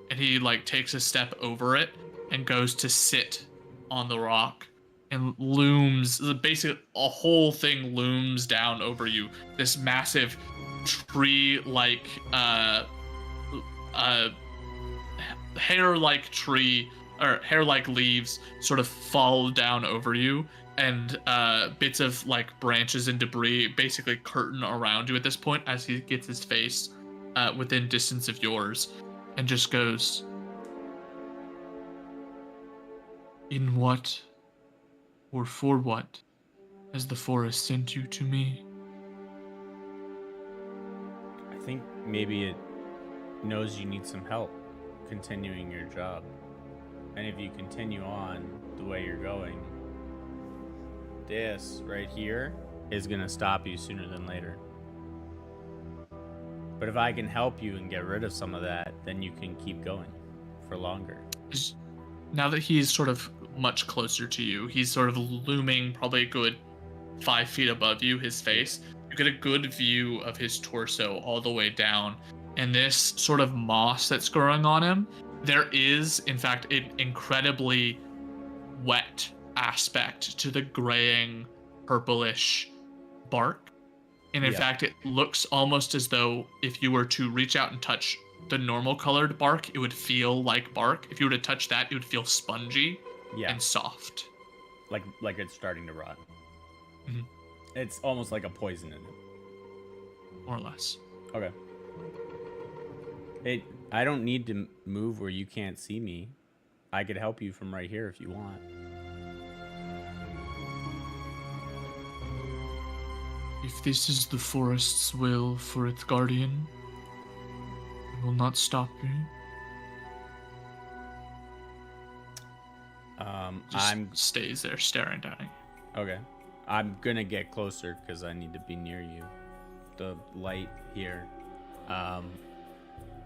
And he like takes a step over it and goes to sit on the rock and looms, basically a whole thing looms down over you. This massive tree-like, hair-like tree, or hair-like leaves sort of fall down over you, and bits of like branches and debris basically curtain around you at this point as he gets his face within distance of yours and just goes, "In what, or for what, has the forest sent you to me?" I think maybe it knows you need some help continuing your job. And if you continue on the way you're going, this right here is going to stop you sooner than later. But if I can help you and get rid of some of that, then you can keep going for longer. Now that he's sort of much closer to you, he's sort of looming probably a good 5 feet above you, his face. You get a good view of his torso all the way down. And this sort of moss that's growing on him, there is, in fact, an incredibly wet aspect to the graying, purplish bark. And in fact, it looks almost as though if you were to reach out and touch the normal colored bark, it would feel like bark. If you were to touch that, it would feel spongy and soft. Like it's starting to rot. Mm-hmm. It's almost like a poison in it. More or less. Okay. I don't need to move where you can't see me. I could help you from right here if you want. If this is the forest's will for its guardian, it will not stop you. Just stays there staring down at you. Okay. I'm gonna get closer because I need to be near you. The light here.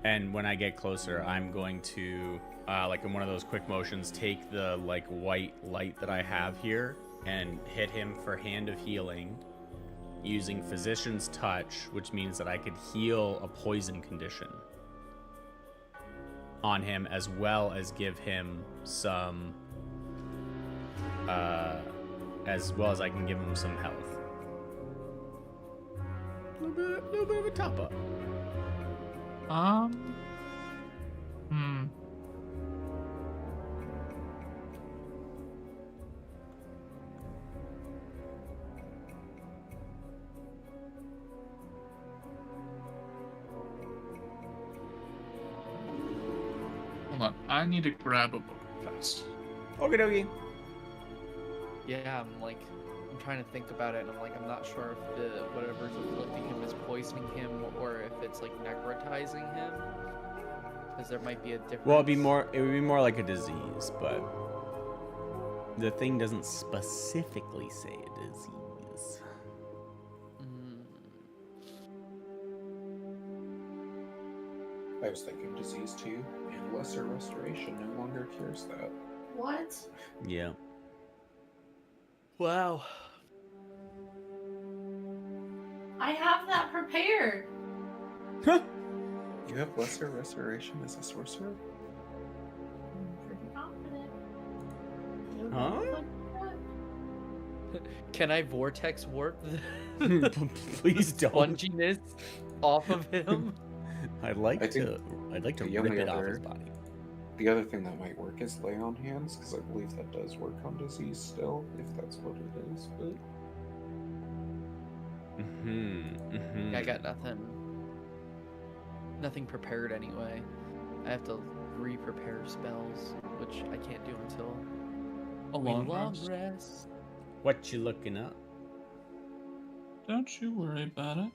And when I get closer, I'm going to, like in one of those quick motions, take the like white light that I have here and hit him for Hand of Healing using Physician's Touch, which means that I could heal a poison condition on him as well as give him some, as well as I can give him some health. A little bit of a top up. Hold on, I need to grab a book fast. Okie dokie. Yeah, I'm like I'm trying to think about it, and I'm not sure if the whatever's afflicting him is poisoning him or if it's like necrotizing him. Because there might be a difference. Well, it would be more like a disease, but the thing doesn't specifically say a disease. I was thinking disease too, and lesser restoration no longer cures that. What? Yeah. Wow. I have that prepared. You have lesser restoration as a sorcerer? I'm pretty confident. Huh? Can I vortex warp Please don't. sponginess off of him? I'd like I think to the rip only it off other- his body. The other thing that might work is lay on hands, because I believe that does work on disease still, if that's what it is. But I got nothing. Nothing prepared anyway. I have to re-prepare spells, which I can't do until A long long rest. rest. What you looking up? Don't you worry about it.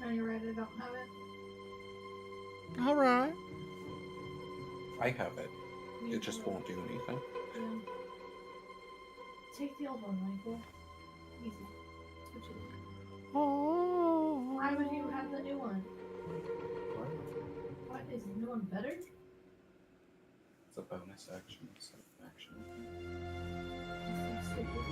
No, you're right. I don't have it. All right. I have it. It just won't do anything. Yeah. Take the old one, Michael. Easy. Switch it. Why would you have the new one? What is the new one better? It's a bonus action instead of action. That's so stupid.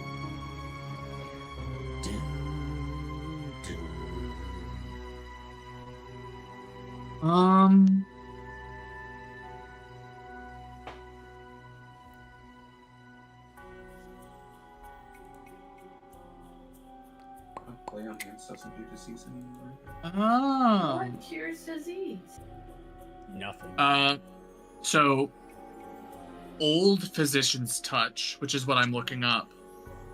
Lay on hands doesn't do disease anymore. What cures disease? Nothing. So old physician's touch, which is what I'm looking up,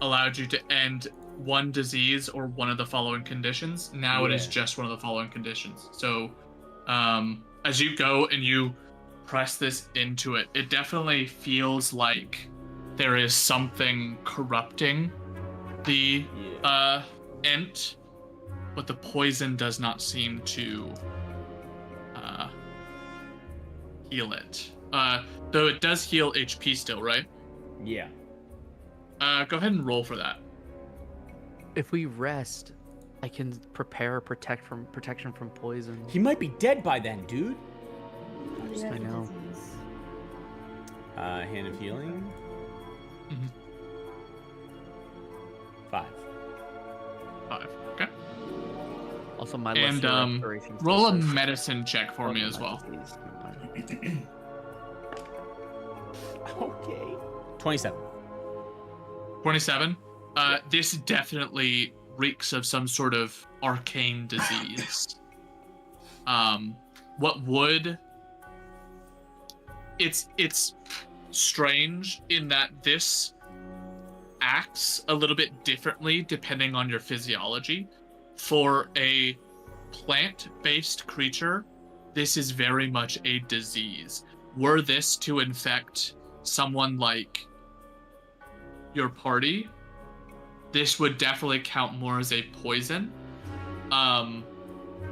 allowed you to end one disease or one of the following conditions. Now it is Yeah. just one of the following conditions. So as you go and you press this into it, it definitely feels like there is something corrupting the ent, but the poison does not seem to heal it. Though it does heal HP still, right? Yeah. Go ahead and roll for that. If we rest, I can prepare protection from poison. He might be dead by then, dude. You have I a know. disease. Hand of healing. Mhm. 5. 5. Okay. Also, my And, lesser restoration Roll a still says- medicine check for me Oh, as my well. disease, never mind. Okay. 27. 27. This definitely reeks of some sort of arcane disease. What would... It's strange in that this acts a little bit differently depending on your physiology. For a plant-based creature, this is very much a disease. Were this to infect someone like your party, this would definitely count more as a poison.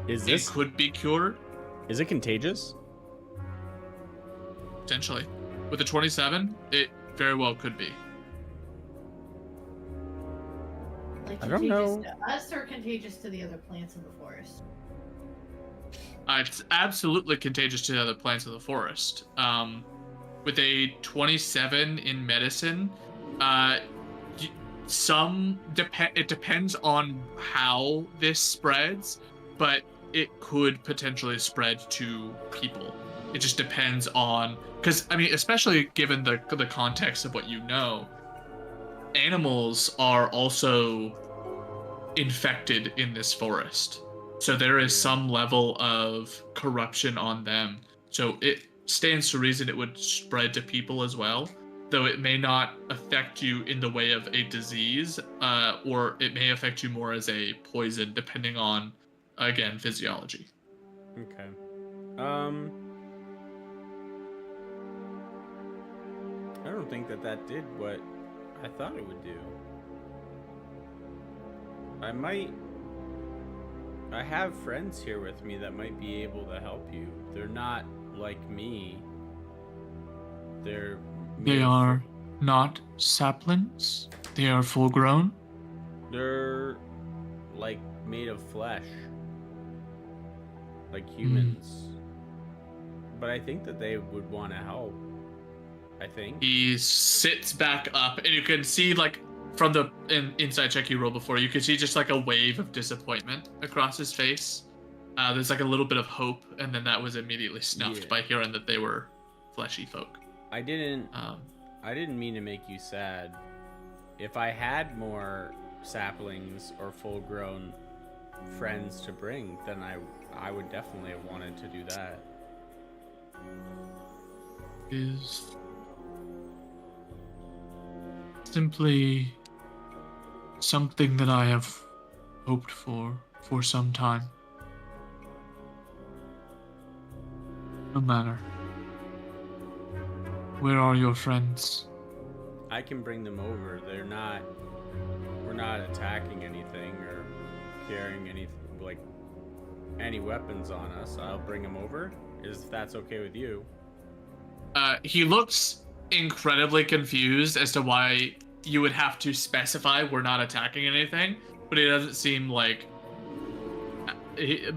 Is It this could be cured, is it contagious? potentially. With a 27, it very well could be. Like I don't contagious know. to us or contagious to the other plants in the forest? It's absolutely contagious to the other plants of the forest. With a 27 in medicine, it depends on how this spreads, but it could potentially spread to people. It just depends on, because I mean, especially given the context of what you know, animals are also infected in this forest. So there is some level of corruption on them. So it stands to reason it would spread to people as well, though it may not affect you in the way of a disease, or it may affect you more as a poison, depending on, again, physiology. Okay. I don't think that did what I thought it would do. I have friends here with me that might be able to help you. They're not like me. They made are not saplings. They are full grown. They're like made of flesh. Like humans. But I think that they would want to help. I think. He sits back up, and you can see, like, from the inside check you rolled before, you can see just like a wave of disappointment across his face. There's like a little bit of hope, and then that was immediately snuffed by hearing that they were fleshy folk. I didn't mean to make you sad. If I had more saplings or full-grown friends to bring, then I would definitely have wanted to do that. Is simply something that I have hoped for some time. No matter. Where are your friends? I can bring them over. We're not attacking anything or carrying any weapons on us. I'll bring them over, if that's okay with you. He looks incredibly confused as to why you would have to specify we're not attacking anything, but it doesn't seem like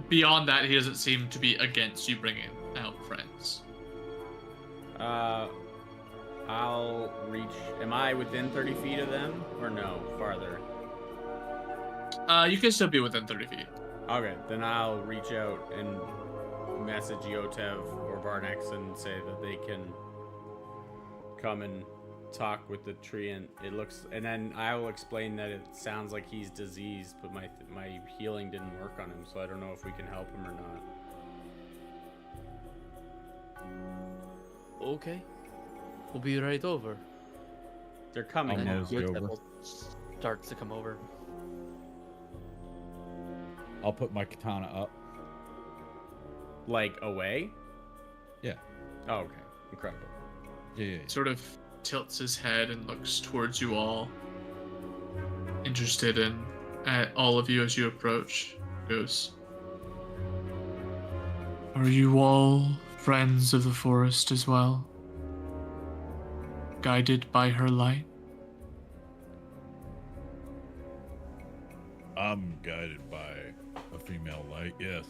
beyond that, he doesn't seem to be against you bringing out friends. I'll reach. Am I within 30 feet of them, or no, farther? You can still be within 30 feet. Okay, then I'll reach out and message Yotev or Varnex and say that they can come and talk with the tree, and then I will explain that it sounds like he's diseased, but my healing didn't work on him, so I don't know if we can help him or not. Okay. We'll be right over. They're coming. I'll now. mosey over. Starts to come over. I'll put my katana up. Like away? Yeah. Oh, okay. Incredible. Yeah. Sort of tilts his head and looks towards you all, interested in at all of you as you approach. Goes, are you all friends of the forest as well? Guided by her light? I'm guided by a female light, yes.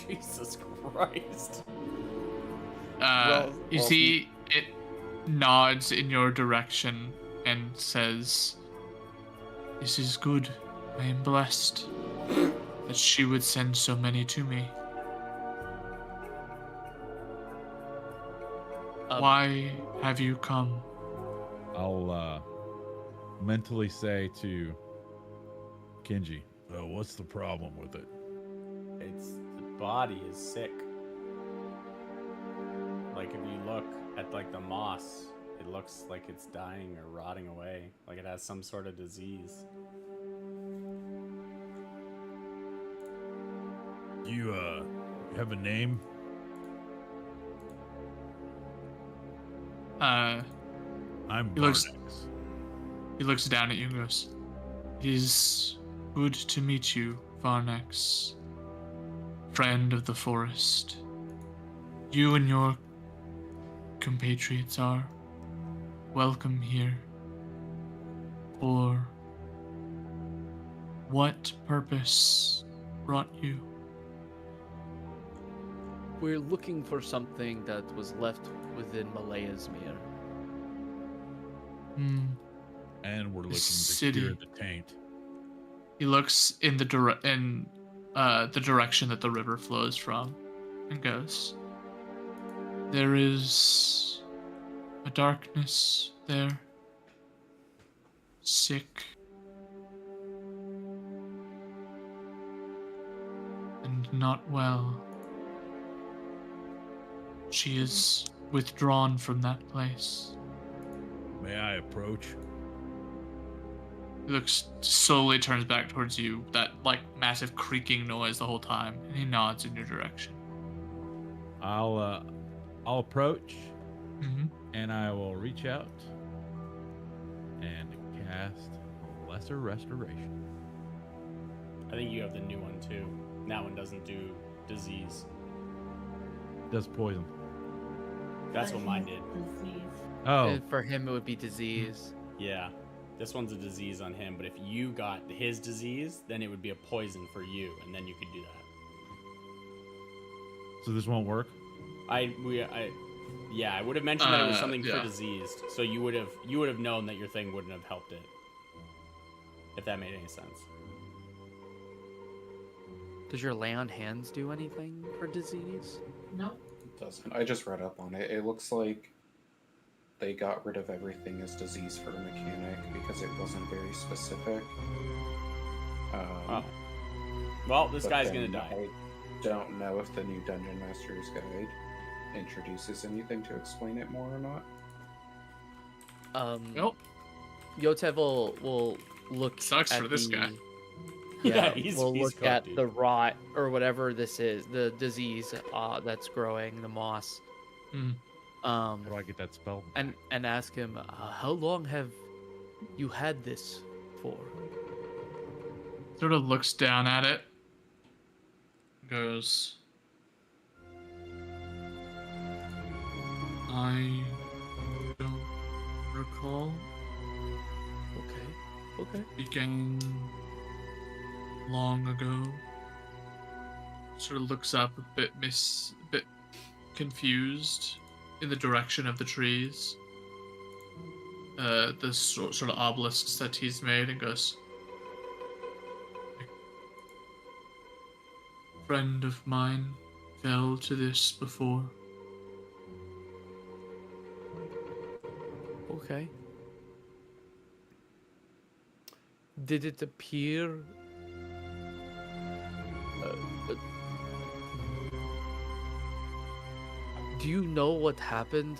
Jesus Christ. You see, it nods in your direction and says, this is good. I am blessed that she would send so many to me. Why have you come? I'll mentally say to Kenji, What's the problem with it? The body is sick. Like if you look at like the moss, it looks like it's dying or rotting away. Like it has some sort of disease. You have a name? I'm He looks- Varnex. He looks down at you and goes, it is good to meet you, Varnex, friend of the forest. You and your compatriots are welcome here. For what purpose brought you? We're looking for something that was left within Malaya's Mere. and we're looking to City. cure the taint. He looks in the direction that the river flows from, and goes, there is a darkness there, sick, and not well. She is withdrawn from that place. May I approach? He slowly turns back towards you, that like massive creaking noise the whole time, and he nods in your direction. I'll approach, Mm-hmm. and I will reach out and cast lesser restoration. I think you have the new one too. And that one doesn't do disease. Does poison. That's what mine did. Disease. Oh, And for him, it would be disease. Yeah. This one's a disease on him, but if you got his disease, then it would be a poison for you, and then you could do that. so this won't work? I would have mentioned that it was something for yeah. diseased, so you would have known that your thing wouldn't have helped it. If that made any sense. Does your lay on hands do anything for disease? Nope. It doesn't. I just read up on it. It looks like they got rid of everything as disease for a mechanic because it wasn't very specific. Oh. Well, this but guy's then gonna die. I don't know if the new Dungeon Master's Guide introduces anything to explain it more or not. Nope. Yotev will look. Sucks at for this guy. Yeah, he's we'll look cooked, at dude. the rot or whatever this is, the disease that's growing, the moss. How do I get that spell? And ask him, how long have you had this for? Sort of looks down at it. Goes. I don't recall. Okay. Began long ago. Sort of looks up a bit confused in the direction of the trees. The sort of obelisks that he's made, and goes, "A friend of mine fell to this before." Okay. Did it appear? Do you know what happened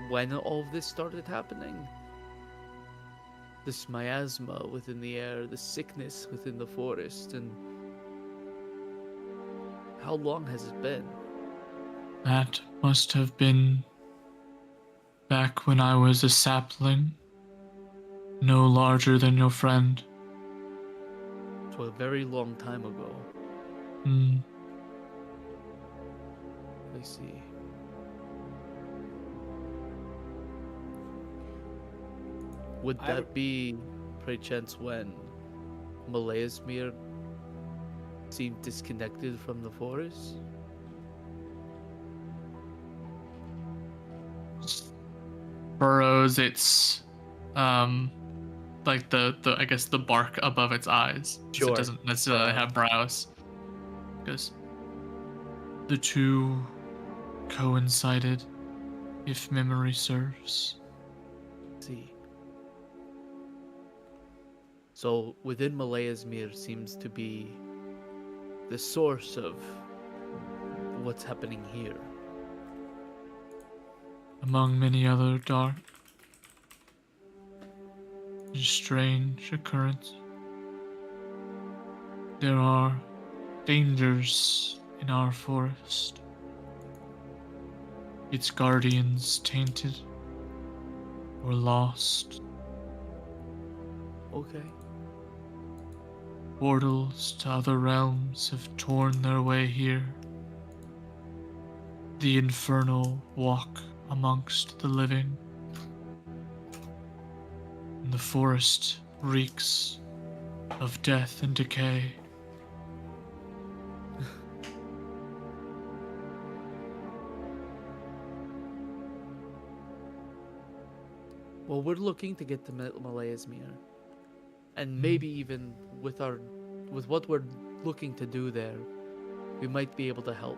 when all of this started happening? This miasma within the air, the sickness within the forest, and how long has it been? That must have been back when I was a sapling, no larger than your friend. To a very long time ago. Hmm. I see. Would I that would- be, perchance, when Malaismir seemed disconnected from the forest? Burrows its like the I guess the bark above its eyes. 'Cause Sure. It doesn't necessarily have brows. Because the two coincided, if memory serves. See. So within Malaismir seems to be the source of what's happening here. Among many other dark and strange occurrences. There are dangers in our forest. Its guardians tainted or lost. Okay. Portals to other realms have torn their way here. The infernal walk amongst the living. And the forest reeks of death and decay. Well, we're looking to get to Malaismir, and maybe even with what we're looking to do there, we might be able to help.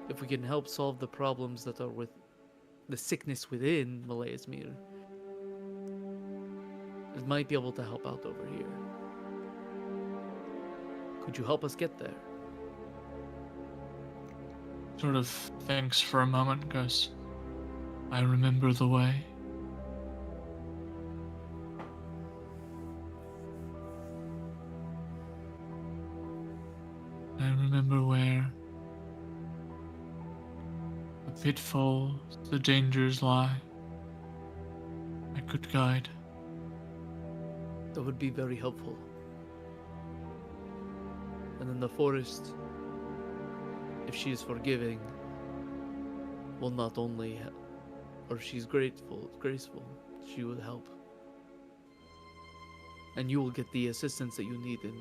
If we can help solve the problems that are with the sickness within Malaismir, it might be able to help out over here. Could you help us get there? Sort of thinks for a moment, goes, I remember the way. I remember where the pitfalls, the dangers lie. good guide. That would be very helpful. And then the forest, if she is forgiving, will not only, or if she's graceful, she will help. And you will get the assistance that you need, and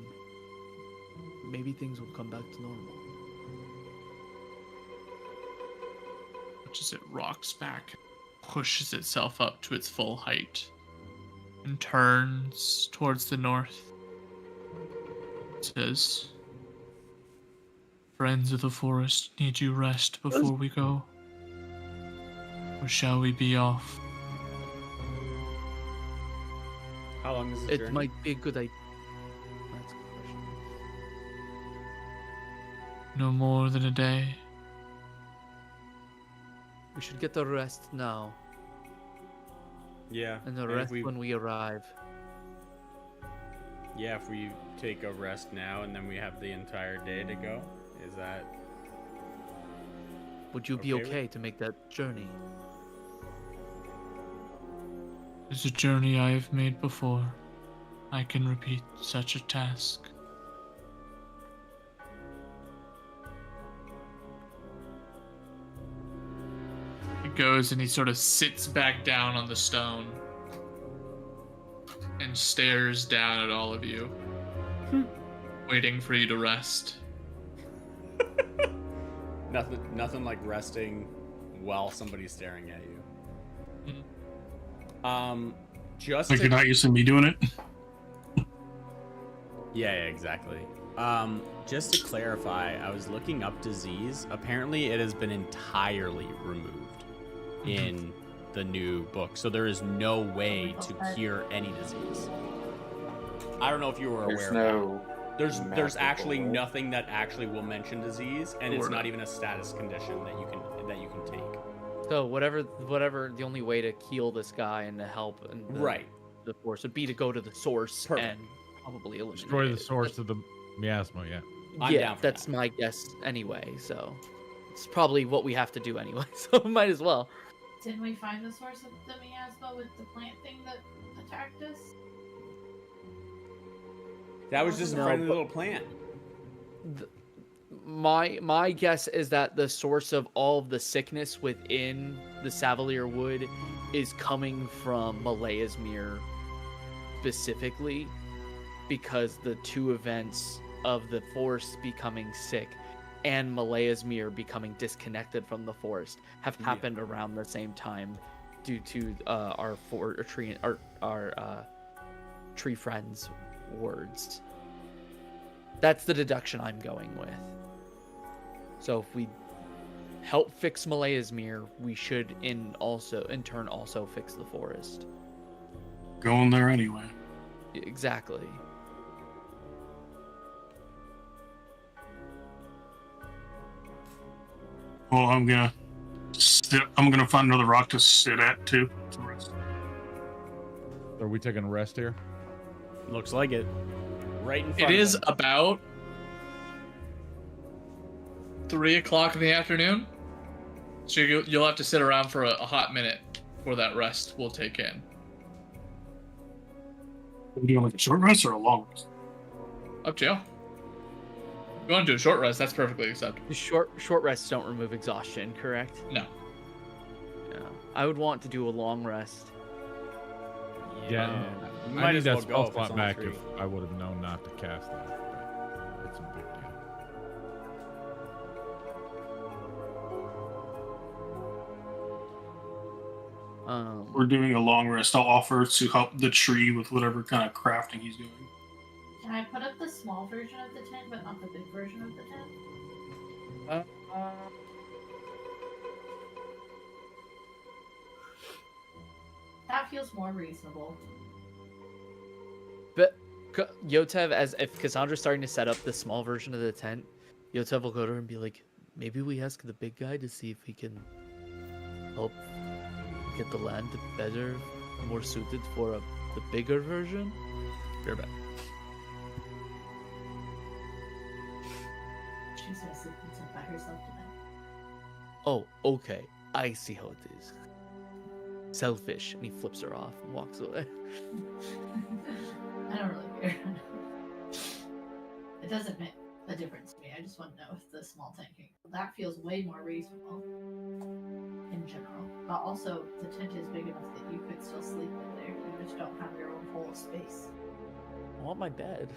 maybe things will come back to normal. Which as it rocks back, pushes itself up to its full height, and turns towards the north. It says, "Friends of the forest, need you rest before we go? Or shall we be off?" How long is the It journey? might be a good idea. That's a good question. No more than a day. We should get the rest now, Yeah. and the if rest we, when we arrive. yeah, if we take a rest now and then we have the entire day to go, is that Would you be Okay with- okay to make that journey? It's a journey I have made before. I can repeat such a task. He goes and he sort of sits back down on the stone and stares down at all of you, waiting for you to rest. nothing like resting while somebody's staring at you? Just Like to you're not used to me doing it. Yeah, exactly. Just to clarify, I was looking up disease. Apparently, it has been entirely removed in the new book, so there is no way to cure any disease. I don't know if you were aware There's of no. that. There's actually magical- nothing that actually will mention disease, and it's Or not not. even a status condition that you can take. So whatever, the only way to heal this guy and to help and Right. the force would be to go to the source Perfect. and probably eliminate Destroy the it. source of the miasma, yeah. I'm Yeah, down for that's that. my guess anyway. So it's probably what we have to do anyway. So might as well. Didn't we find the source of the miasma with the plant thing that attacked us? That was just a No, friendly but- little plant. My guess is that the source of all of the sickness within the Savalier Wood is coming from Malaya's Mirror specifically, because the two events of the forest becoming sick and Malaya's Mirror becoming disconnected from the forest have Yeah. happened around the same time due to our tree friends' words. That's the deduction I'm going with. So if we help fix Malaya's Mirror, we should in turn also fix the forest. Going there anyway. Exactly. Well, I'm gonna find another rock to sit at too. To rest. Are we taking a rest here? Looks like it. Right in front It of is them. about 3 o'clock in the afternoon, so you'll have to sit around for a hot minute before that rest will take in. Are we doing like a short rest or a long rest? Up to you. If you want to do a short rest, that's perfectly acceptable. The short rests don't remove exhaustion, correct? No. Yeah. I would want to do a long rest. Yeah. You I might need as that well spell go if it's slot only back 3. if I would have known not to cast that. But it's a big deal. We're doing a long rest. I'll offer to help the tree with whatever kind of crafting he's doing. Can I put up the small version of the tent, but not the big version of the tent? That feels more reasonable. But Yotev, as if Cassandra's starting to set up the small version of the tent, Yotev will go to her and be like, maybe we ask the big guy to see if he can help get the land better, more suited for the bigger version. Fair bet. She's gonna sleep in the tent by herself tonight. Oh, okay. I see how it is. selfish, and he flips her off and walks away. I don't really care. It doesn't make a difference to me. I just want to know if the small tent can. That feels way more reasonable in general. But also, the tent is big enough that you could still sleep in there. You just don't have your own whole space. I want my bed.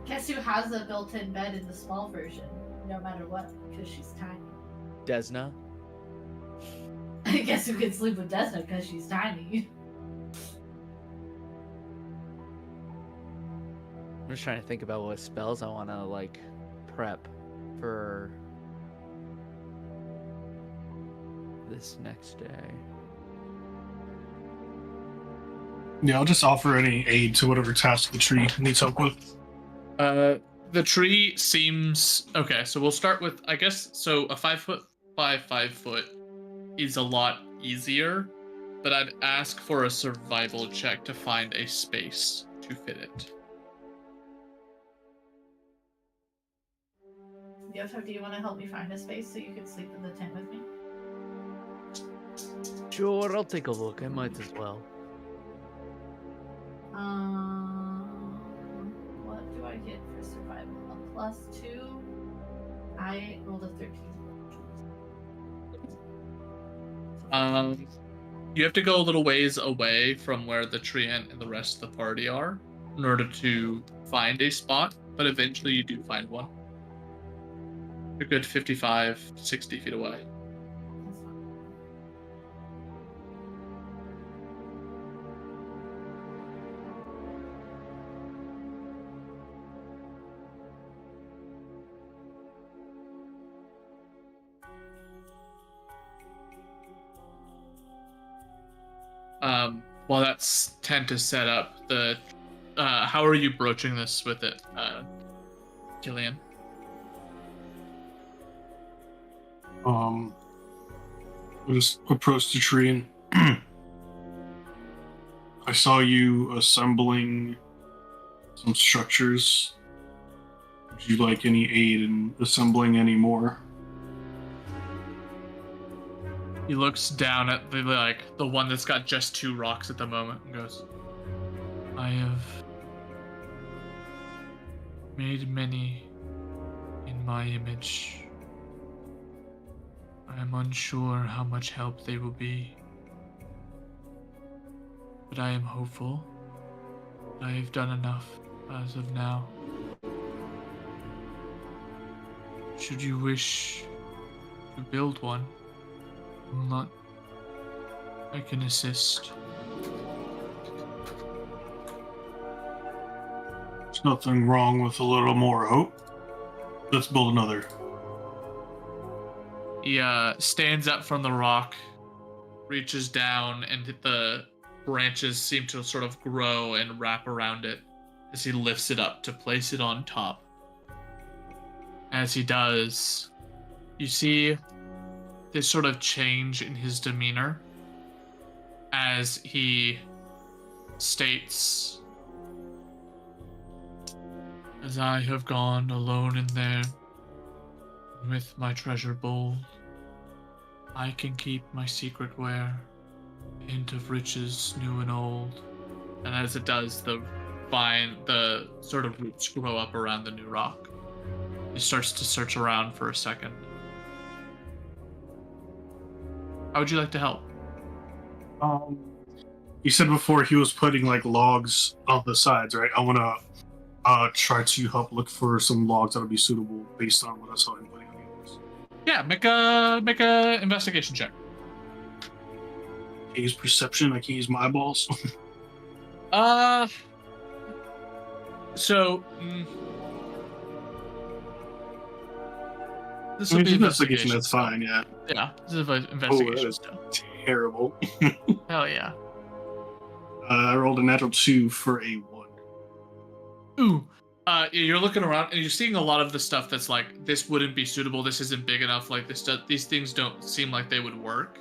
Guess who has a built-in bed in the small version, no matter what, because she's tiny. Desna. I guess who can sleep with Desna because she's tiny. I'm just trying to think about what spells I want to like prep for this next day. Yeah, I'll just offer any aid to whatever task the tree needs help with. The tree seems okay. So we'll start with, I guess. So a 5 foot by 5 foot is a lot easier, but I'd ask for a survival check to find a space to fit it. Yoto, do you want to help me find a space so you can sleep in the tent with me? Sure, I'll take a look. I might as well. What do I get for survival? A +2. I rolled a 13. You have to go a little ways away from where the treant and the rest of the party are in order to find a spot, but eventually you do find one. A good 55, 60 feet away. That's fine. While that tent is set up, how are you broaching this with it, Killian? I just approached the tree and I saw you assembling some structures. Would you like any aid in assembling any more? He looks down at the one that's got just 2 rocks at the moment and goes, I have made many in my image. I am unsure how much help they will be, but I am hopeful that I have done enough as of now. Should you wish to build one, I can assist. There's nothing wrong with a little more hope. Let's build another. He stands up from the rock, reaches down, and the branches seem to sort of grow and wrap around it as he lifts it up to place it on top. As he does, you see this sort of change in his demeanor as he states, as I have gone alone in there with my treasure bowl, I can keep my secret where, a hint of riches new and old. And as it does, the sort of roots grow up around the new rock. He starts to search around for a second. How would you like to help? You said before he was putting like logs on the sides, right? I want to try to help look for some logs that'll be suitable based on what I saw him putting on these. Yeah, make a investigation check. Can I use perception? I can use my eyeballs. This will be investigation. That's fine. Yeah. Yeah, this is investigation stuff. Terrible. Hell yeah. I rolled a natural 2 for a 1. Ooh. You're looking around and you're seeing a lot of the stuff that's like, this wouldn't be suitable, this isn't big enough, like these things don't seem like they would work.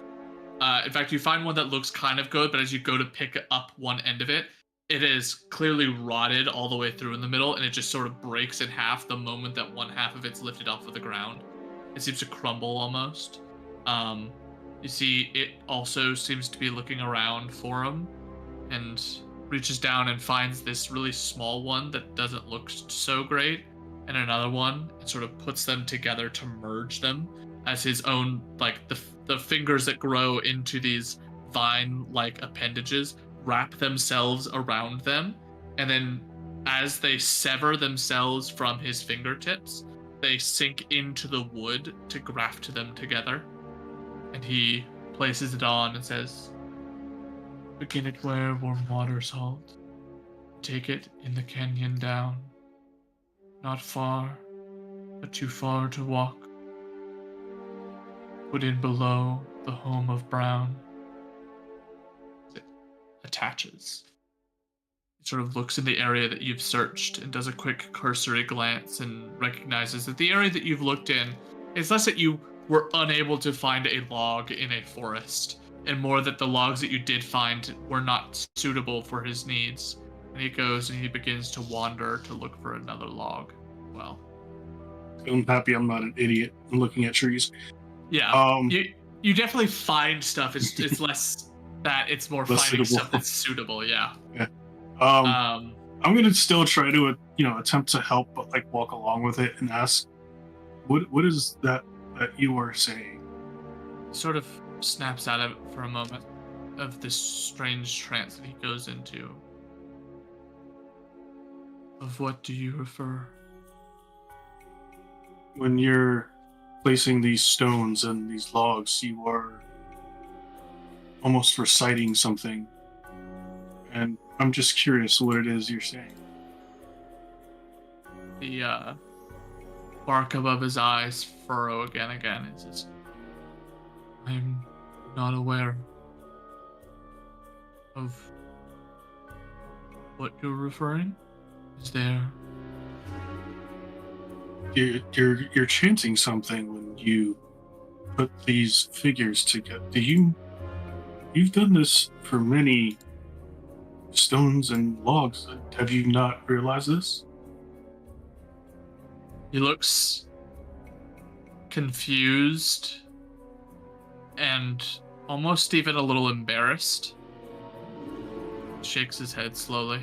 In fact, you find one that looks kind of good, but as you go to pick up one end of it, it is clearly rotted all the way through in the middle, and it just sort of breaks in half the moment that one half of it's lifted off of the ground. It seems to crumble almost. You see, it also seems to be looking around for him, and reaches down and finds this really small one that doesn't look so great, and another one, and sort of puts them together to merge them as his own, like the fingers that grow into these vine-like appendages wrap themselves around them, and then as they sever themselves from his fingertips, they sink into the wood to graft them together. And he places it on and says, "Begin it where warm waters halt. Take it in the canyon down. Not far, but too far to walk. Put in below the home of Brown." It attaches. It sort of looks in the area that you've searched and does a quick cursory glance and recognizes that the area that you've looked in is less that you were unable to find a log in a forest, and more that the logs that you did find were not suitable for his needs. And he goes and he begins to wander to look for another log. Well, I'm happy I'm not an idiot. I'm looking at trees. yeah, you definitely find stuff. It's less that, it's more Less finding suitable. stuff that's suitable. Yeah. I'm gonna still try to attempt to help, but like walk along with it and ask, what is that you were saying? Sort of snaps out of it for a moment of this strange trance that he goes into. Of what do you refer? When you're placing these stones and these logs, you are almost reciting something, and I'm just curious what it is you're saying. The bark above his eyes furrow again. It says, "I'm not aware of what you're referring. Is there?" You're chanting something when you put these figures together. You've done this for many stones and logs. Have you not realized this? He looks confused and almost even a little embarrassed. Shakes his head slowly.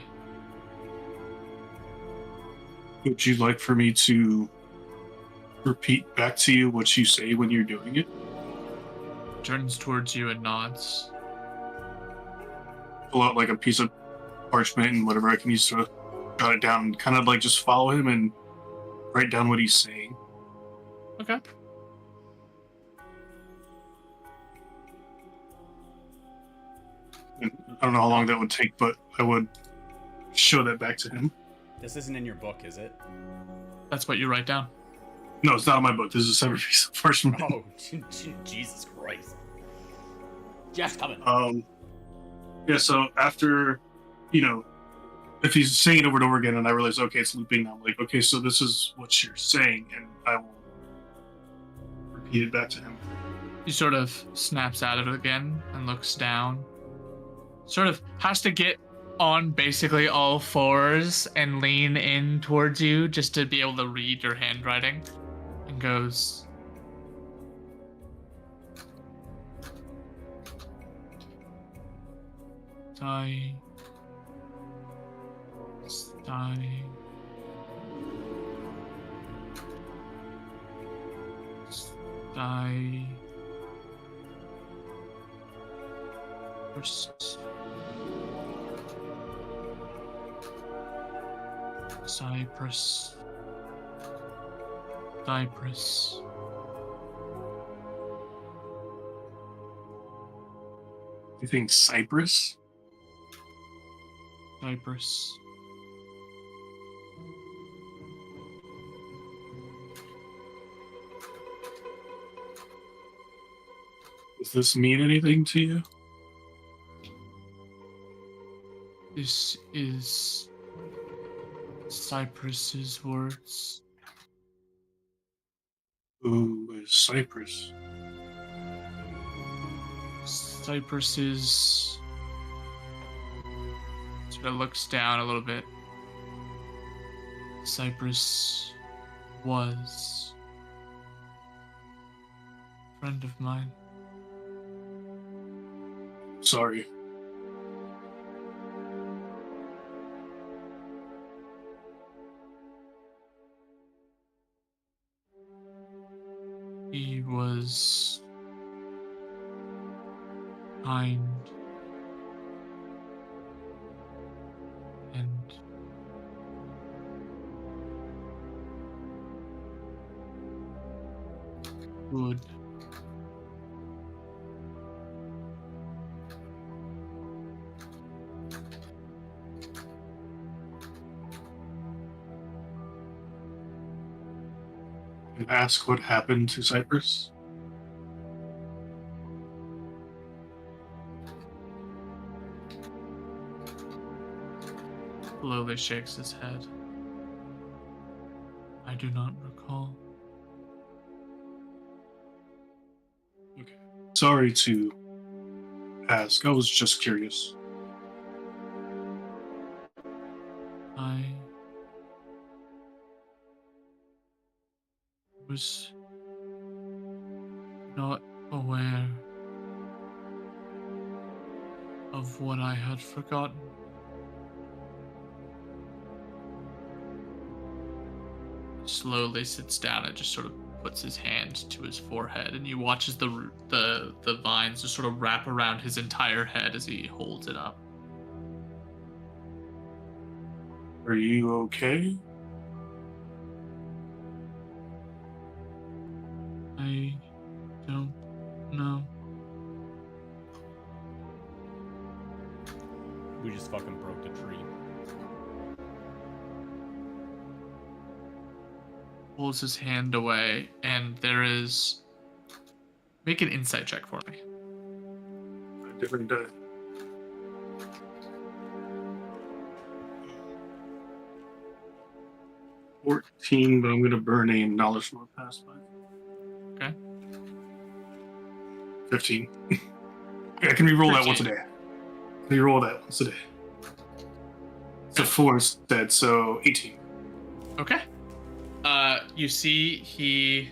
Would you like for me to repeat back to you what you say when you're doing it? Turns towards you and nods. Pull out like a piece of parchment and whatever I can use to jot it down, and kind of like just follow him and write down what he's saying. Okay. And I don't know how long that would take, but I would show that back to him. This isn't in your book, is it? That's what you write down. No, it's not in my book. This is a separate piece of parchment. Oh, Jesus Christ. Jeff's coming. Yeah, so after, if he's saying it over and over again and I realize, okay, it's looping now, I'm like, okay, so this is what you're saying, and I will repeat it back to him. He sort of snaps out of it again and looks down. Sort of has to get on basically all fours and lean in towards you just to be able to read your handwriting, and goes, "Stay. Stay. Stay. Cypress. Cypress. You think Cyprus? Cypress. Does this mean anything to you? This is Cypress's words. Who is Cyprus? Cypress's sort of looks down a little bit. Cypress was a friend of mine. sorry. He was kind and good. And ask what happened to Cyprus. Slowly shakes his head. I do not recall. Sorry to ask. I was just curious. I was not aware of what I had forgotten. Slowly sits down and just sort of puts his hand to his forehead, and you watch as the vines just sort of wrap around his entire head as he holds it up. Are you okay? I don't know. We just fucking broke the tree. Pulls his hand away, and there is. Make an insight check for me. A different day. $14, but I'm gonna burn a knowledge from a past life. Okay. 15. I can re-roll that once a 15. day. Re-roll that once a day. It's a 4 instead, so 18. Okay. You see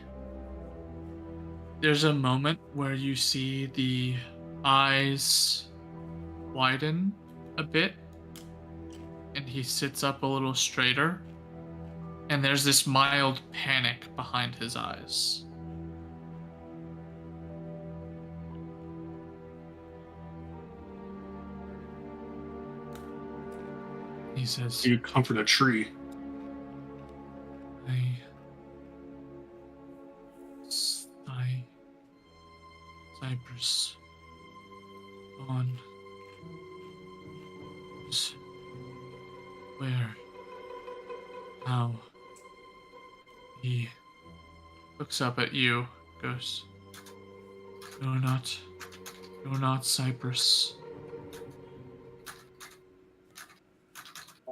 there's a moment where you see the eyes widen a bit, and he sits up a little straighter, and there's this mild panic behind his eyes. He says, You comfort a tree. Cyprus on where, how. He looks up at you, goes, You're not Cyprus.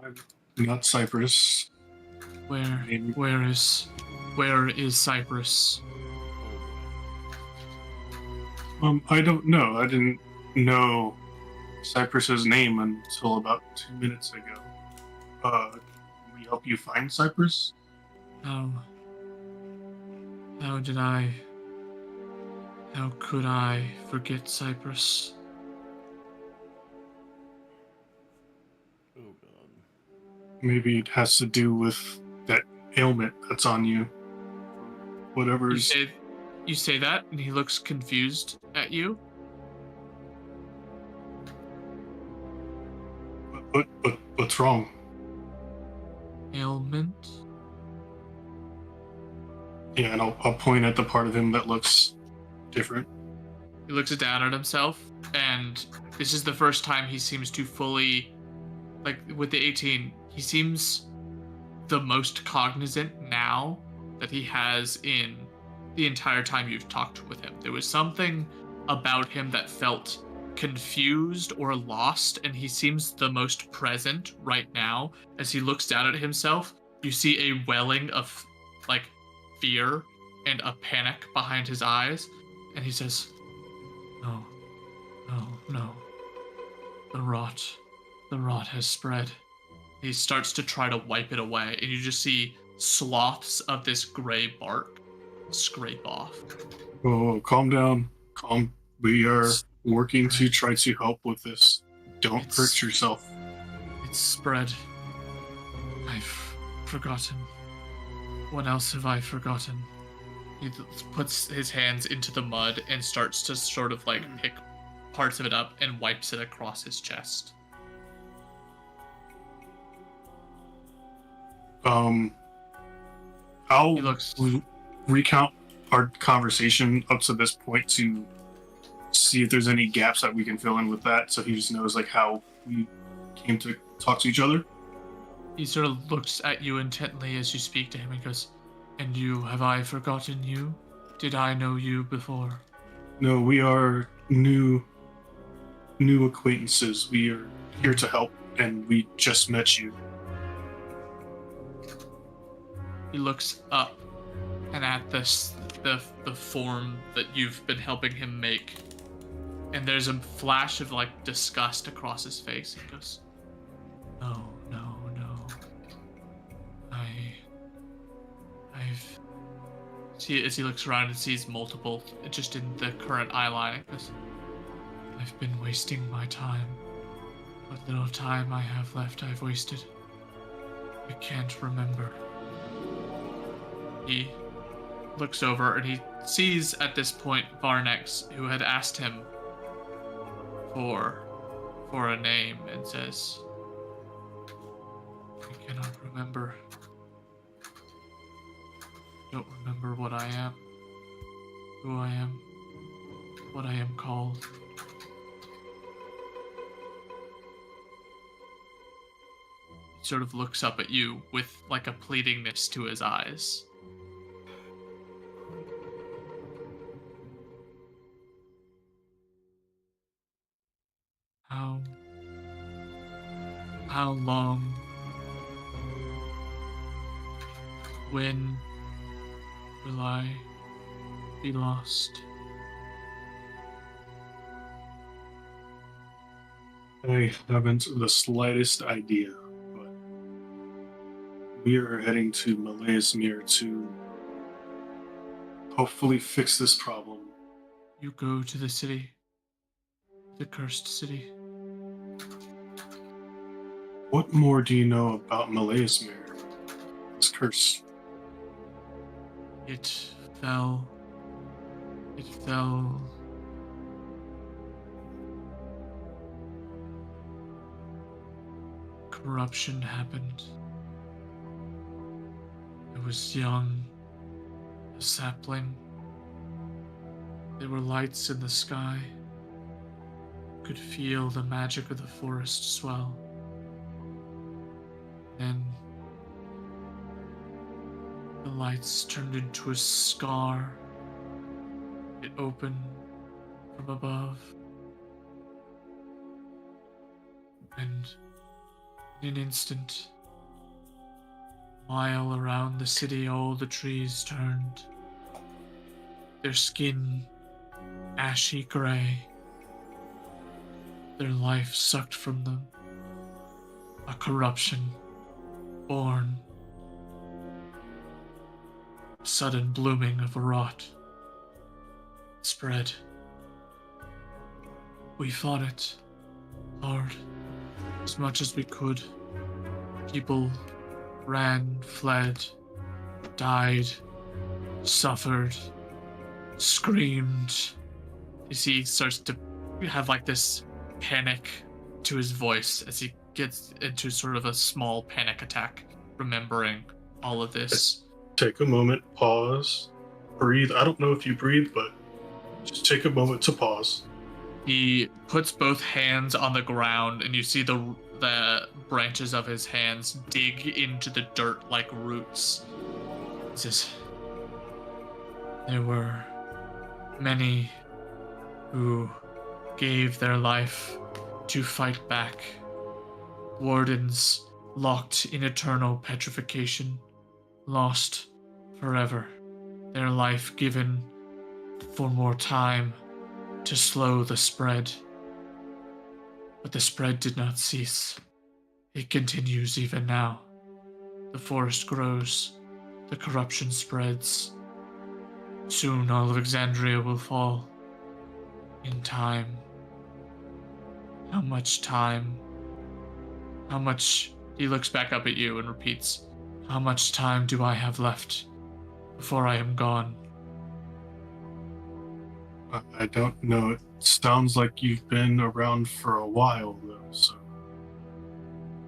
I'm not Cyprus. Where is Cyprus? I don't know. I didn't know Cyprus's name until about 2 minutes ago. Can we help you find Cyprus? How could I forget Cyprus? Oh god. Maybe it has to do with that ailment that's on you. Whatever's. You say that, and he looks confused at you. What's wrong? Ailment? Yeah, and I'll point at the part of him that looks different. He looks down at himself, and this is the first time he seems to fully, like with the 18, he seems the most cognizant now that he has in the entire time you've talked with him. There was something about him that felt confused or lost, and he seems the most present right now. As he looks down at himself, you see a welling of like fear and a panic behind his eyes, and he says, No. The rot has spread. He starts to try to wipe it away, and you just see swaths of this gray bark scrape off. Oh, calm down. We're working to try to help with this. Don't It's- hurt yourself. It's spread. I've forgotten. What else have I forgotten? He puts his hands into the mud and starts to sort of like pick parts of it up and wipes it across his chest. I'll He looks. recount our conversation up to this point to see if there's any gaps that we can fill in with that, so he just knows like how we came to talk to each other. He sort of looks at you intently as you speak to him and goes, "And you, have I forgotten you? Did I know you before?" No, we are new acquaintances. We are here to help, and we just met you. He looks up and at the form that you've been helping him make. And there's a flash of like disgust across his face. He goes, No. As he looks around and sees multiple just in the current eye line, he goes, I've been wasting my time. What little time I have left I've wasted. I can't remember. He looks over and he sees at this point Varnex, who had asked him for a name, and says, I cannot remember. Don't remember what I am, who I am, what I am called. He sort of looks up at you with like a pleadingness to his eyes. How long? When will I be lost? I haven't the slightest idea, but we are heading to Malaismir to hopefully fix this problem. You go to the city, the cursed city. What more do you know about Malaismir? This curse. It fell. Corruption happened. I was young, a sapling. There were lights in the sky. Could feel the magic of the forest swell. Then the lights turned into a scar. It opened from above. And in an instant, a mile around the city, all the trees turned. Their skin ashy gray. Their life sucked from them. A corruption born. Sudden blooming of a rot. Spread. We fought it hard, as much as we could. People ran, fled, died, suffered, screamed. You see, he starts to have like this panic to his voice as he gets into sort of a small panic attack, remembering all of this. Take a moment, pause, breathe. I don't know if you breathe, but just take a moment to pause. He puts both hands on the ground, and you see the branches of his hands dig into the dirt like roots. He says, there were many who gave their life to fight back. Wardens locked in eternal petrification, lost forever. Their life given for more time to slow the spread. But the spread did not cease. It continues even now. The forest grows. The corruption spreads. Soon all of Exandria will fall. In time, How much time? How much? He looks back up at you and repeats, how much time do I have left before I am gone? I don't know. It sounds like you've been around for a while, though, so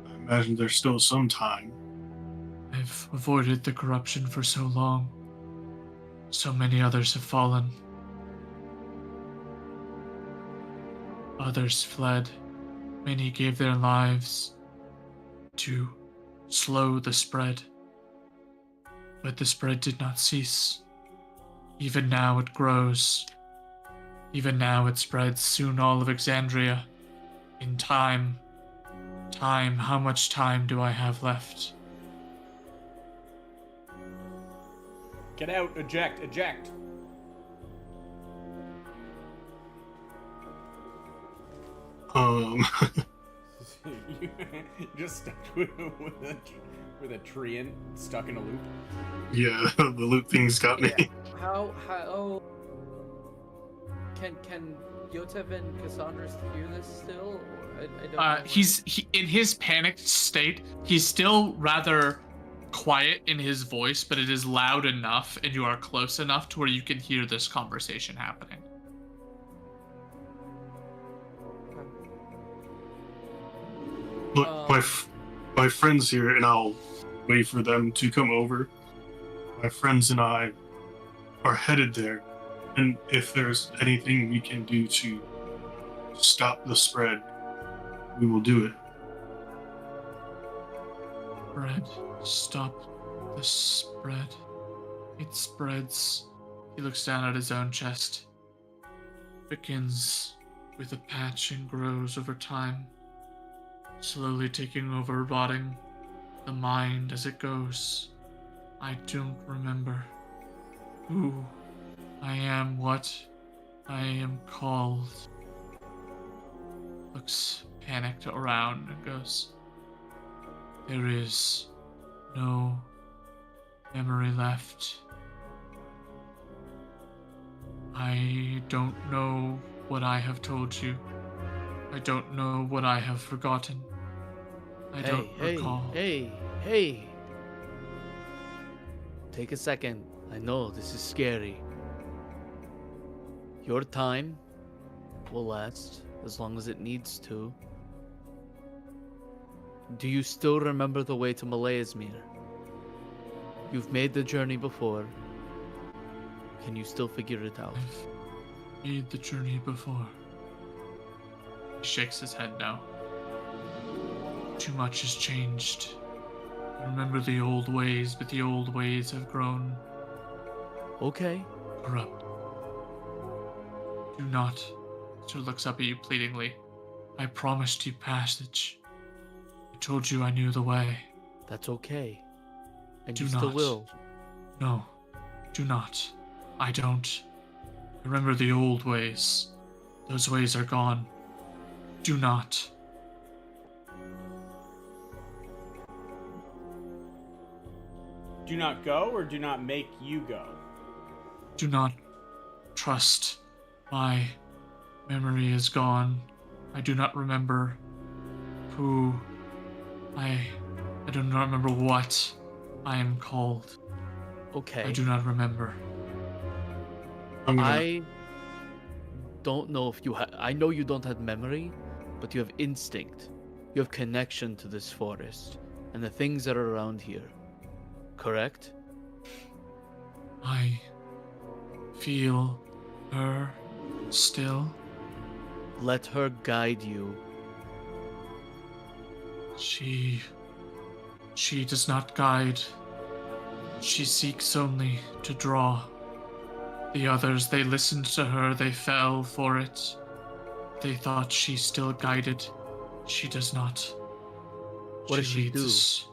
I imagine there's still some time. I've avoided the corruption for so long. So many others have fallen. Others fled. Many gave their lives to slow the spread. But the spread did not cease. Even now it grows. Even now it spreads, soon all of Exandria. In time, how much time do I have left? Get out, eject, eject. You just stuck with a tree and stuck in a loop. Yeah, the loop thing's got me. Yeah. How can Yotev and Cassandra hear this still? Or I don't know. He in his panicked state, he's still rather quiet in his voice, but it is loud enough and you are close enough to where you can hear this conversation happening. Look, my friends here, and I'll wait for them to come over. My friends and I are headed there, and if there's anything we can do to stop the spread, we will do it. Spread. Stop the spread. It spreads. He looks down at his own chest. Begins with a patch and grows over time, slowly taking over, rotting the mind as it goes. I don't remember who I am, what I am called. Looks panicked around and goes, there is no memory left. I don't know what I have told you. I don't know what I have forgotten. I don't recall. Hey. Take a second. I know this is scary. Your time will last as long as it needs to. Do you still remember the way to Malayasmir? You've made the journey before. Can you still figure it out? I've made the journey before. He shakes his head now. Too much has changed. I remember the old ways, but the old ways have grown Okay. corrupt. Do not. Sir looks up at you pleadingly. I promised you passage. I told you I knew the way. That's okay. And Do you still not. will. No, do not. I don't. I remember the old ways. Those ways are gone. Do not. Do not go or do not make you go? Do not trust. My memory is gone. I do not remember who I do not remember what I am called. Okay. I do not remember. I'm gonna, I don't know if you I know you don't have memory, but you have instinct. You have connection to this forest and the things that are around here. Correct? I feel her still. Let her guide you. She does not guide. She seeks only to draw. The others, they listened to her, they fell for it. They thought she still guided. She does not. What does she do? leads.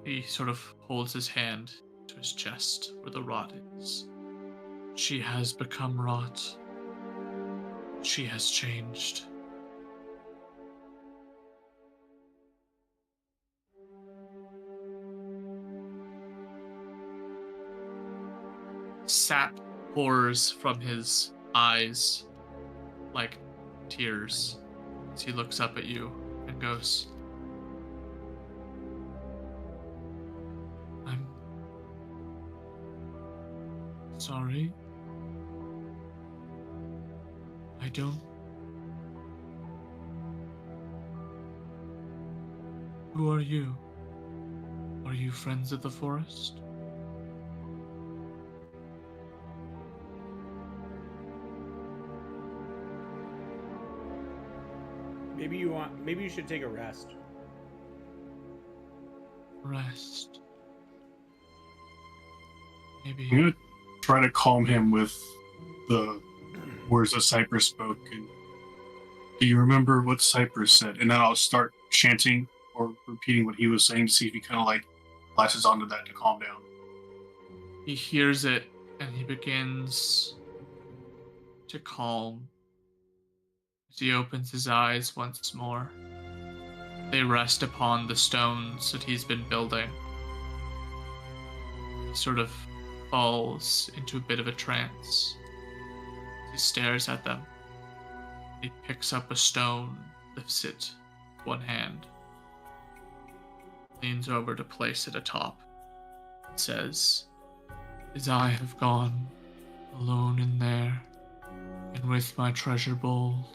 He sort of holds his hand to his chest where the rot is. She has become rot. She has changed. Sap pours from his eyes like tears. as he looks up at you and goes, I'm sorry. I don't. Who are you? Are you friends of the forest? Maybe you should take a rest. Rest. Maybe. I'm gonna try to calm him with the words that Cypress spoke. And do you remember what Cypress said? And then I'll start chanting or repeating what he was saying to see if he kind of like latches onto that to calm down. He hears it and he begins to calm. As he opens his eyes once more, they rest upon the stones that he's been building. He sort of falls into a bit of a trance. He stares at them. He picks up a stone, lifts it with one hand, leans over to place it atop, and says, as I have gone alone in there, and with my treasure bowls,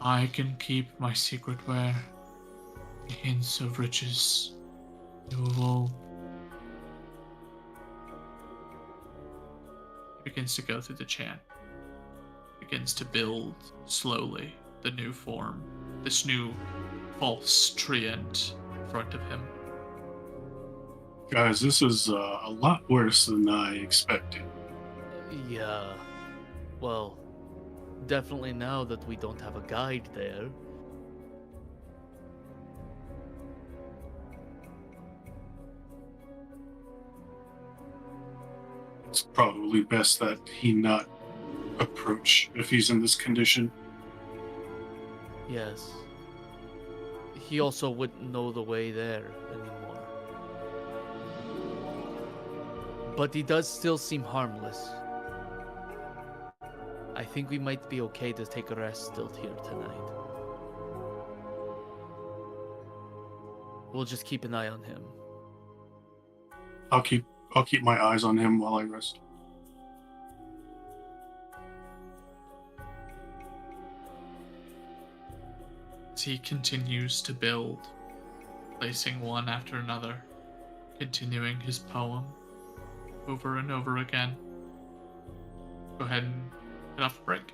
I can keep my secret where the hints of riches you of old. He begins to go through the chant. Begins to build slowly the new form, this new false treant in front of him. Guys, this is a lot worse than I expected. Yeah. Well, definitely now that we don't have a guide there. It's probably best that he not approach if he's in this condition. Yes. He also wouldn't know the way there anymore. But he does still seem harmless. I think we might be okay to take a rest still here tonight. We'll just keep an eye on him. I'll keep my eyes on him while I rest. As he continues to build, placing one after another, continuing his poem over and over again. Go ahead and get off a break.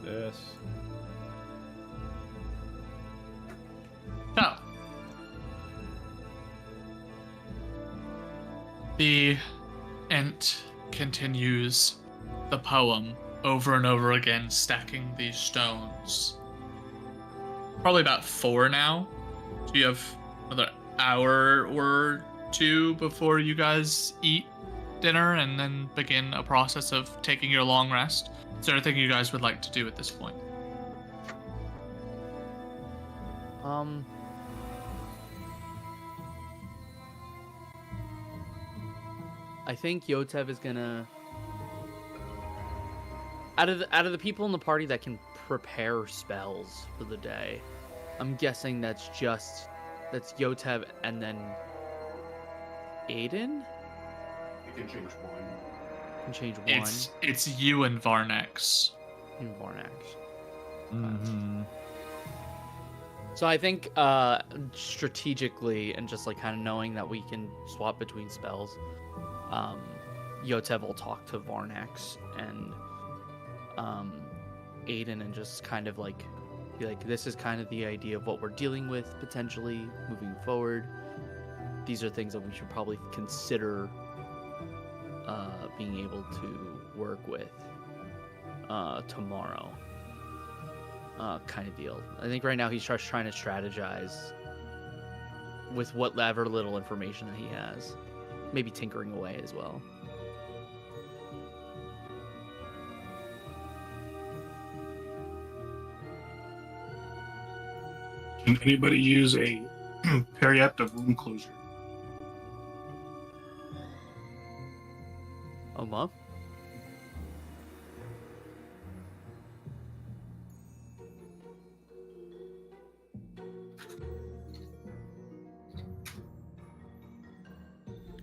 this. So, the Ent continues the poem over and over again, stacking these stones. Probably about 4 now. So you have another hour or 2 before you guys eat dinner and then begin a process of taking your long rest. Is there anything you guys would like to do at this point? I think Yotev is gonna out of the people in the party that can prepare spells for the day. I'm guessing that's Yotev and then Aiden You can change one. can change one It's you and Varnex. in Varnax. Mm-hmm. So I think strategically and just like kind of knowing that we can swap between spells, Yotev will talk to Varnax and Aiden and just kind of like be like, this is kind of the idea of what we're dealing with potentially moving forward. These are things that we should probably consider being able to work with tomorrow. Kind of deal. I think right now he's just trying to strategize with whatever little information that he has. Maybe tinkering away as well. Can anybody use a periapta wound closure? Oh, Mom?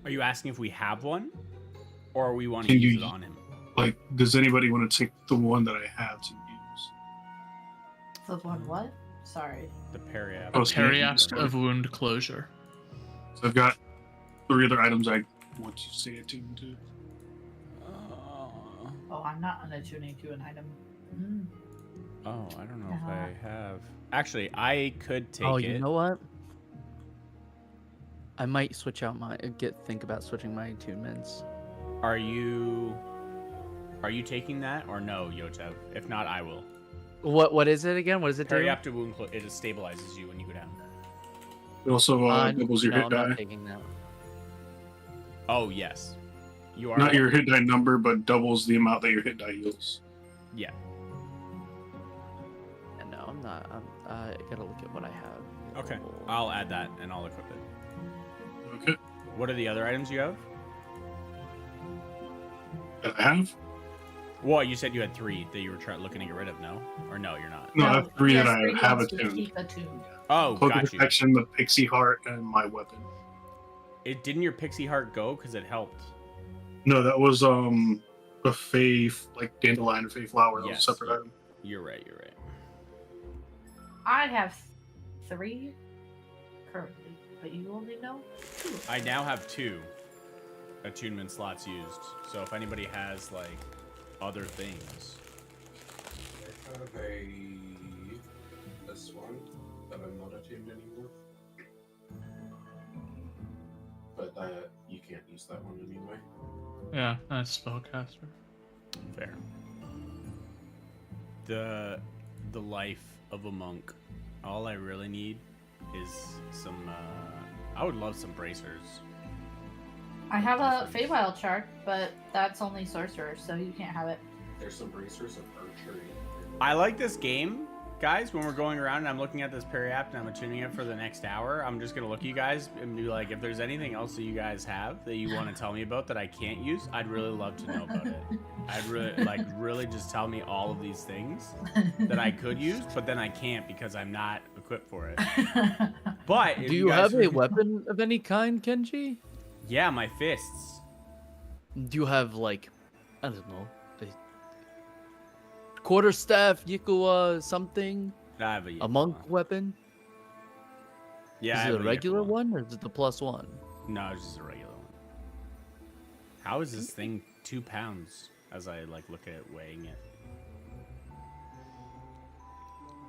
Are you asking if we have one, or we want to Can you use it on him? Like, does anybody want to take the one that I have to use? The one what? Sorry. The periapt. Oh, so you can use Periapt of wound closure. So I've got 3 other items I want to say attuned to. Oh, I'm not unattuning to an item. Mm. Oh, I don't know if Uh-huh. I have. Actually, I could take Oh, it. you know what? I might switch out think about switching my attunements. Are you taking that or no, Yotev? If not, I will. What is it again? What does it do? Periapta wound it just stabilizes you when you go down. It also doubles your no, hit I'm die. not taking that. Oh yes, you are. Not your hit die number, but doubles the amount that your hit die heals. Yeah. Yeah, no, I'm not. I gotta look at what I have. Okay. Oh. I'll add that and I'll equip it. Okay. What are the other items you have? That I have? Well, you said you had 3 that you were looking to get rid of. No, or no, you're not. No, I have 3 that yes, I 3 have ones we attuned. keep attuned. Oh, Cloak of got you. Protection, the Pixie Heart, and my weapon. Didn't your pixie heart go because it helped? No, that was a Fey, like Dandelion Fey flower. That Yes. was a separate item. You're right. You're right. I have 3 currently, but you only know 2. I now have 2 attunement slots used. So if anybody has like other things, I have this one that I'm not attuned anymore. But you can't use that one anyway. Yeah, that's spellcaster. fair. The life of a monk. All I really need is some. I would love some bracers. I have a Feywild chart, but that's only sorcerer, so you can't have it. There's some bracers of archery. I like this game, guys. When we're going around and I'm looking at this periapt and I'm attuning it for the next hour, I'm just gonna look at you guys and be like, if there's anything else that you guys have that you want to tell me about that I can't use, I'd really love to know about it. I'd really just tell me all of these things that I could use, but then I can't because I'm not equipped for it. But if Do you guys have a weapon of any kind, Kenji? Yeah, my fists. Do you have like, I don't know, a quarterstaff, Yikuwa, something? I have A monk weapon? Yeah, I Is have it a regular Yikuwa. one or is it the +1? No, it's just a regular one. How is this thing 2 pounds? As I like look at it weighing it.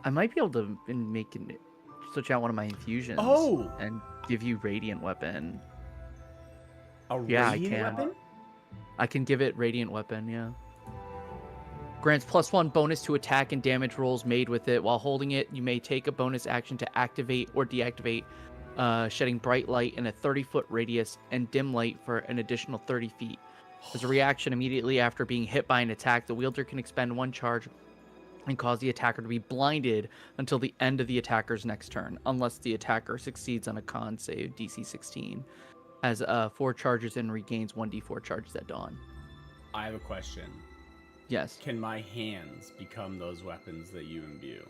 I might be able to switch out one of my infusions. Oh! And give you radiant weapon. A Yeah, I radiant can. weapon? I can give it radiant weapon. Yeah. Grants +1 bonus to attack and damage rolls made with it. While holding it, you may take a bonus action to activate or deactivate, shedding bright light in a 30-foot radius and dim light for an additional 30 feet. As a reaction, immediately after being hit by an attack, the wielder can expend 1 charge and cause the attacker to be blinded until the end of the attacker's next turn, unless the attacker succeeds on a con save DC 16, as 4 charges and regains 1d4 charges at dawn. I have a question. Yes. Can my hands become those weapons that you imbue?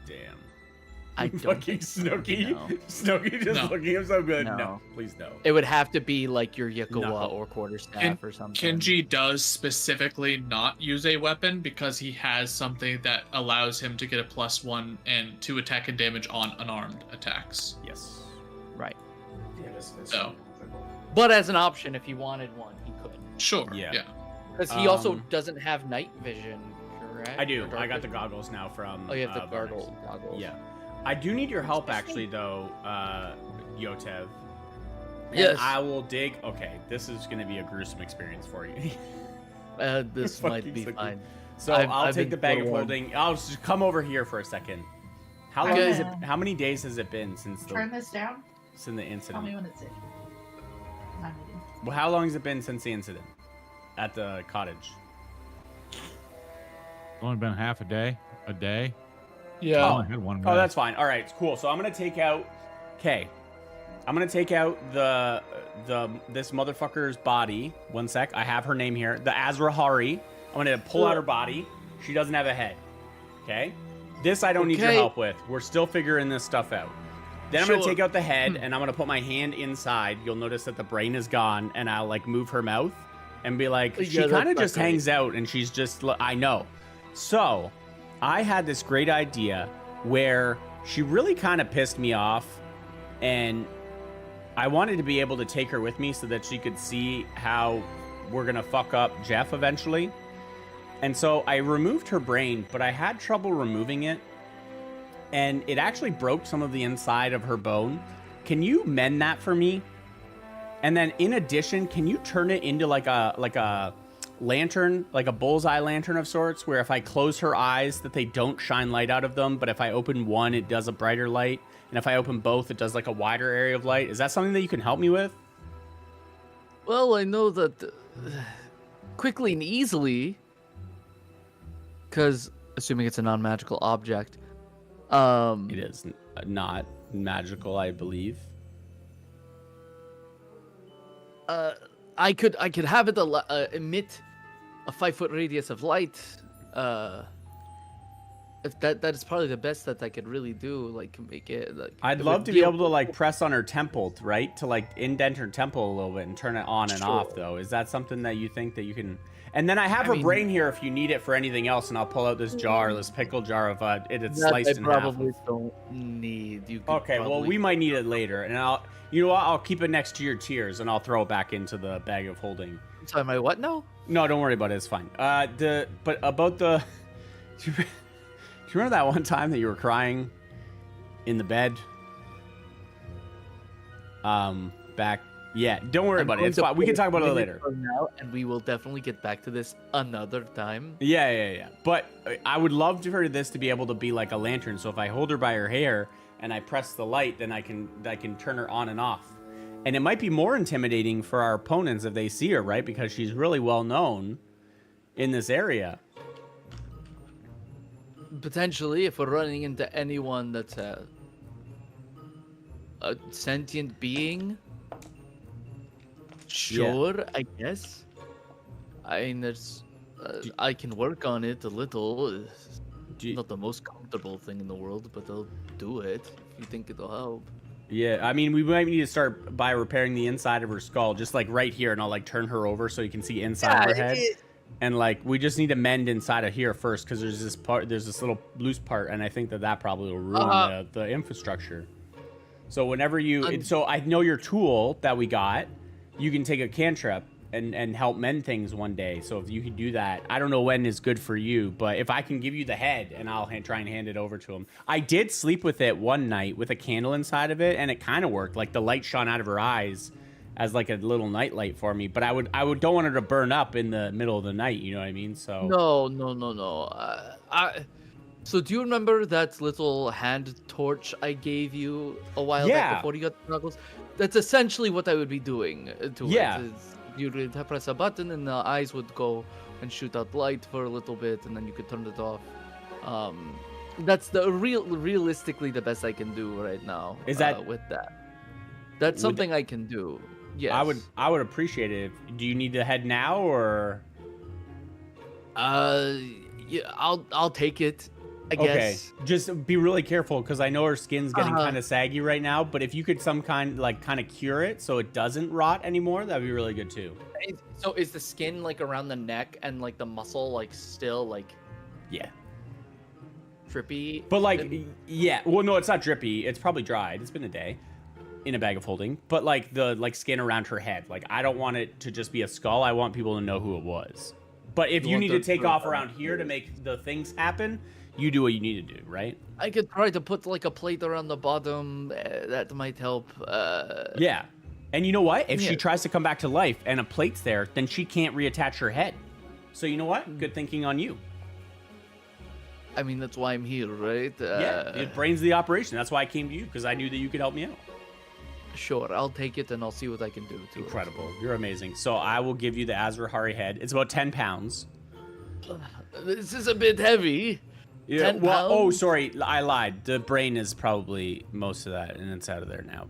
Damn. I don't Fucking think so, Snooky. no. Snooky just No. looking him so good. No. No. Please no. It would have to be like your Yakuwa No. or quarterstaff or something. Kenji does specifically not use a weapon because he has something that allows him to get a +1 and to attack and damage on unarmed attacks. Yes. Right. Yeah, this is So. But as an option, if he wanted one, he could. Sure. Yeah. Yeah. Because he also Um, doesn't have night vision, correct? I do. Or dark I got the vision? goggles now from. Oh, you have the Varnix. goggles. Yeah. I do need your help actually though, Yotev. And Yes. I will dig. Okay, this is going to be a gruesome experience for you. This might Fucking be Snooki. fine. So I've I'll take been the bag of forewarned. holding. I'll just come over here for a second. How long Okay. is it? How many days has it been since Turn this down. since the Tell me incident? when it's in. I'm ready. Well, how long has it been since the incident at the cottage? Only been half a day. A day. Yeah. I only had one. Oh, rest. that's fine. All right, cool. So I'm gonna take out. Okay, I'm gonna take out the this motherfucker's body. One sec. I have her name here. The Azrahari. I'm gonna pull out her body. She doesn't have a head. Okay. This I don't need your Okay. help with. We're still figuring this stuff out. Then I'm gonna Sure. take out the head and I'm gonna put my hand inside. You'll notice that the brain is gone, and I'll like move her mouth and be like, Yeah, she that's kind of not just great. hangs out, and she's just. I know. So, I had this great idea where she really kind of pissed me off, and I wanted to be able to take her with me so that she could see how we're gonna fuck up Jeff eventually. And so I removed her brain, but I had trouble removing it, and it actually broke some of the inside of her bone. Can you mend that for me? And then in addition, can you turn it into like a lantern, like a bullseye lantern of sorts, where if I close her eyes that they don't shine light out of them, but if I open one it does a brighter light, and if I open both it does like a wider area of light? Is that something that you can help me with? Well, I know that quickly and easily, because assuming it's a non-magical object, It is not magical, I believe. I could have it emit a 5-foot radius of light. If that is probably the best that I could really do, like make it like. I'd it love would to be able to like press on her temple, right? To like indent her temple a little bit and turn it on and off, though. Is that something that you think that you can? And then I have I her mean- brain here if you need it for anything else, and I'll pull out this jar, this pickle jar of it's That sliced I in half. probably don't need. You could Okay, well probably- we might need it later, and you know what? I'll keep it next to your tears, and I'll throw it back into the bag of holding. Sorry, my what now? No, don't worry about it. It's fine. But about the. Do you remember that one time that you were crying in the bed? Back. Yeah, don't worry about it. It's fine. We can talk about it later. From now, and we will definitely get back to this another time. Yeah. But I would love for this to be able to be like a lantern. So if I hold her by her hair and I press the light, then I can turn her on and off. And it might be more intimidating for our opponents if they see her, right? Because she's really well known in this area. Potentially, if we're running into anyone that's a sentient being, sure, I guess. I mean, there's, I can work on it a little. It's Do you- not the most comfortable thing in the world, but I'll do it if you think it'll help. Yeah, I mean, we might need to start by repairing the inside of her skull, just like right here, and I'll like turn her over so you can see inside of her head. And like, we just need to mend inside of here first, because there's this little loose part, and I think that probably will ruin the infrastructure. So whenever so I know your tool that we got, you can take a cantrip and help mend things one day. So if you could do that, I don't know when is good for you, but if I can give you the head and I'll try and hand it over to him. I did sleep with it one night with a candle inside of it, and it kind of worked. Like the light shone out of her eyes as like a little night light for me. But I would don't want her to burn up in the middle of the night. You know what I mean? So No. So do you remember that little hand torch I gave you a while Yeah. back before you got the knuckles? That's essentially what I would be doing to Yeah. it. You would press a button and the eyes would go and shoot out light for a little bit, and then you could turn it off. That's realistically the best I can do right now. Is that- with that? That's something I can do. Yes. I would appreciate it. Do you need the head now or? Yeah, I'll take it. I Okay, guess. just be really careful because I know her skin's getting Uh-huh. kind of saggy right now. But if you could kind of cure it so it doesn't rot anymore, that'd be really good too. So is the skin like around the neck and like the muscle like still like Yeah, trippy? but like, And- yeah. Well, no, it's not drippy. It's probably dried. It's been a day in a bag of holding. But like the skin around her head, like I don't want it to just be a skull. I want people to know who it was. But if You you want need to the- take off around here to make the things happen, you do what you need to do, right? I could try to put like a plate around the bottom. That might help. Yeah. And you know what? If she Yeah. tries to come back to life and a plate's there, then she can't reattach her head. So you know what? Good thinking on you. I mean, that's why I'm here, right? Yeah, it brains the operation. That's why I came to you, because I knew that you could help me out. Sure, I'll take it and I'll see what I can do to Incredible. You're amazing. So I will give you the Azrahari head. It's about 10 pounds. it. This is a bit heavy. Yeah. 10 Well, oh, pounds? sorry. I lied. The brain is probably most of that, and it's out of there now.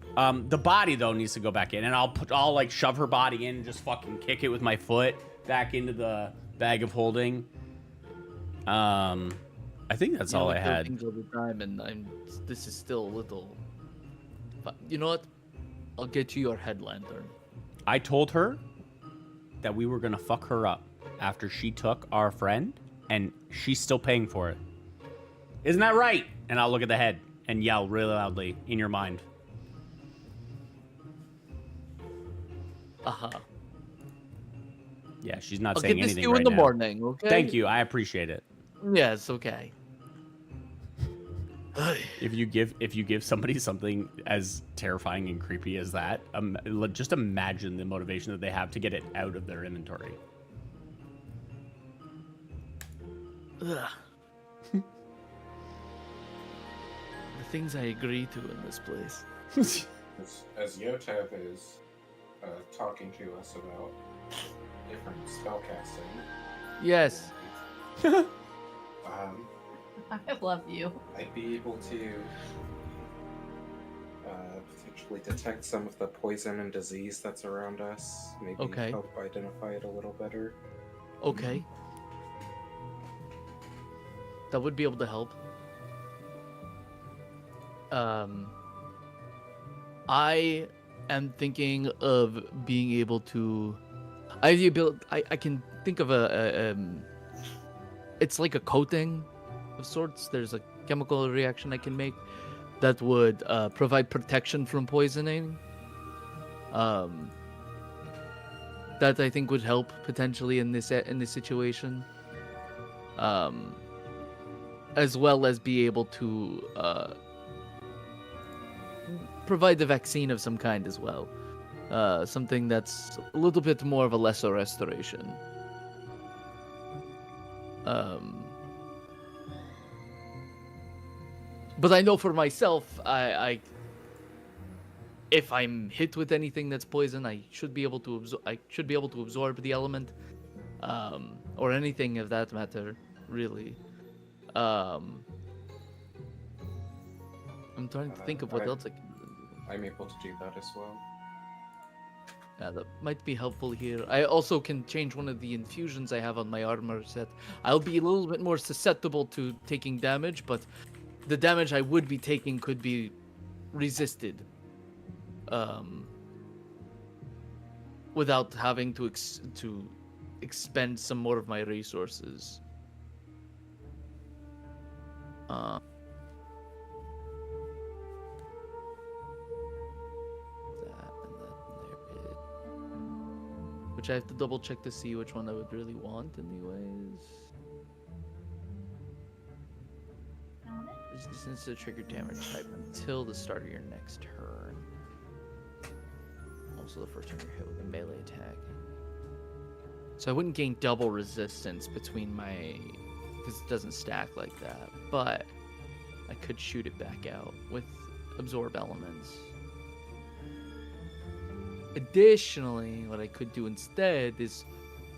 The body, though, needs to go back in, and I'll like shove her body in and just fucking kick it with my foot back into the bag of holding. I think that's all I had. Things all the time, and this is still a little. But you know what? I'll get you your head lantern. I told her that we were gonna fuck her up after she took our friend, and she's still paying for it. Isn't that right? And I'll look at the head and yell really loudly in your mind. Uh-huh. Yeah, she's not I'll saying get this anything to you right in the now. morning, okay? Thank you. I appreciate it. Yes, okay. If you give somebody something as terrifying and creepy as that, just imagine the motivation that they have to get it out of their inventory. Ugh. The things I agree to in this place. As Yotev is talking to us about different spellcasting. Yes. I love you. I'd be able to potentially detect some of the poison and disease that's around us. Maybe Okay. help identify it a little better. Okay. That would be able to help. I am thinking of being able to. I can think of it's like a coating of sorts. There's a chemical reaction I can make that would provide protection from poisoning. That I think would help potentially in this situation. As well as be able to provide the vaccine of some kind as well. Something that's a little bit more of a lesser restoration. But I know for myself, I if I'm hit with anything that's poison, I should be able to absorb the element, or anything of that matter, really. I'm trying to think of what else I can do. I'm able to do that as well. Yeah, that might be helpful here. I also can change one of the infusions I have on my armor set. I'll be a little bit more susceptible to taking damage, but the damage I would be taking could be resisted. Without having to expend some more of my resources. That and that there. which I have to double check to see which one I would really want anyways. Resistance to trigger damage type until the start of your next turn. Also the first time you're hit with a melee attack. So I wouldn't gain double resistance between my... because it doesn't stack like that. But I could shoot it back out with absorb elements. Additionally, what I could do instead is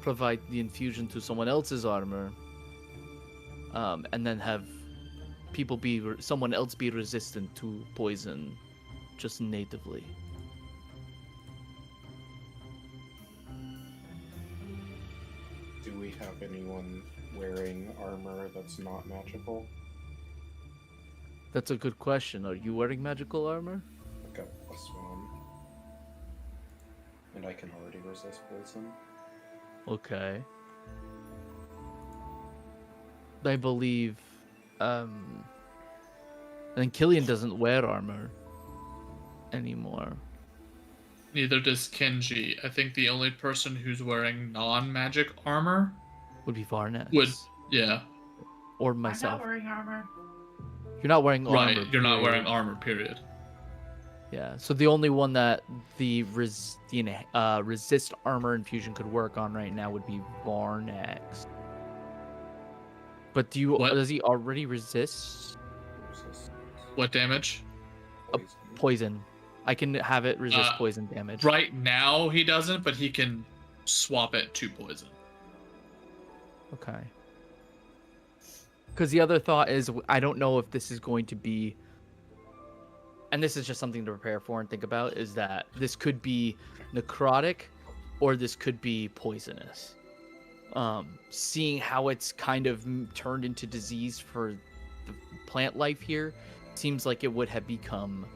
provide the infusion to someone else's armor, and then have someone else be resistant to poison, just natively. Do we have anyone wearing armor that's not magical? That's a good question. Are you wearing magical armor? I've got +1. And I can already resist poison. Okay. I believe, and Killian doesn't wear armor anymore. Neither does Kenji. I think the only person who's wearing non-magic armor Would be Varnes. yeah. Or I'm myself. not wearing armor. You're not wearing armor. Right, you're not period. wearing armor, period. Yeah, so the only one that the resist armor infusion could work on right now would be Varnex. But does he already resist Resist What damage? poison. poison? I can have it resist poison damage. Right now he doesn't, but he can swap it to poison. Okay. Because the other thought is, I don't know if this is going to be, and this is just something to prepare for and think about, is that this could be necrotic or this could be poisonous. Seeing how it's kind of turned into disease for the plant life here, seems like it would have become,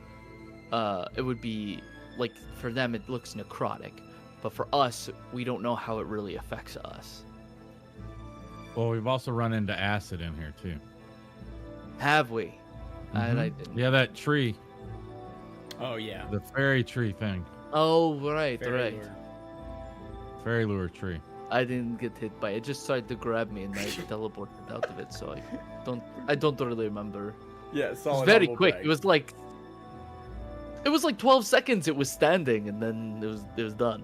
it would be, like, for them it looks necrotic, but for us, we don't know how it really affects us. Well, we've also run into acid in here too. Have we? And I Mhm. didn't. Yeah, that tree, Oh yeah. the fairy tree thing, Oh, right, Very right. lure. fairy lure tree. I didn't get hit by it. It just tried to grab me and I teleported out of it, so I don't really remember. Yeah, It was very quick. It was like 12 seconds it was standing and then it was done.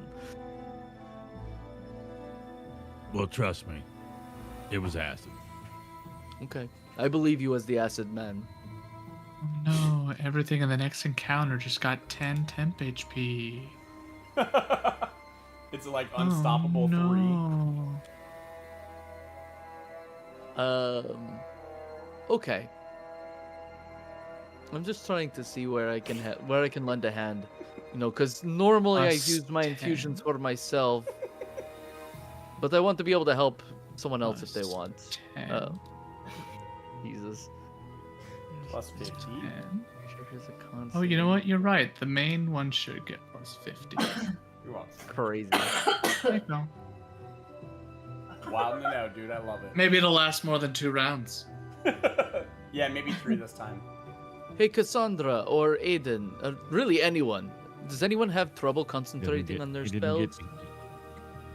Well, trust me, it was acid. Okay. I believe you as the acid man. No, everything in the next encounter just got 10 temp HP. It's like unstoppable 3. Okay. I'm just trying to see where I can lend a hand, because normally I Plus use my 10. infusions for myself, but I want to be able to help someone else if they Plus want. 10. Jesus. Plus 50. 10. Triggers a constant. Oh, you know what? You're right. The main one should get plus 50. You're welcome. Crazy. There you go. Wilding it out, dude. I love it. Maybe it'll last more than 2 rounds. Yeah, maybe 3 this time. Hey, Cassandra or Aiden, really anyone. Does anyone have trouble concentrating on their He didn't get spells?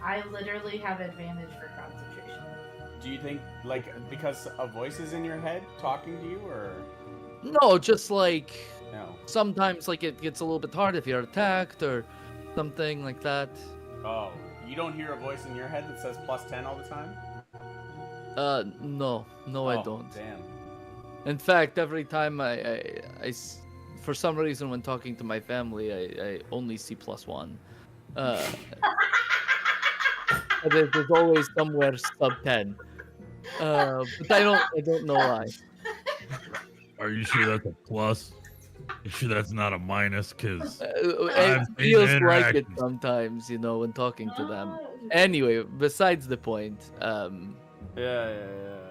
I literally have advantage for concentration. Do you think, like, because a voice is in your head talking to you, or No, just like no? sometimes like it gets a little bit hard if you're attacked or something like that. Oh, you don't hear a voice in your head that says plus 10 all the time? No, I Oh, don't. Damn. In fact, every time for some reason when talking to my family, I only see +1. There's always somewhere sub 10. But I don't know why. Are you sure that's a plus? You sure that's not a minus? Because It I've seen feels like it interactions. sometimes, when talking to them. Anyway, besides the point, Yeah.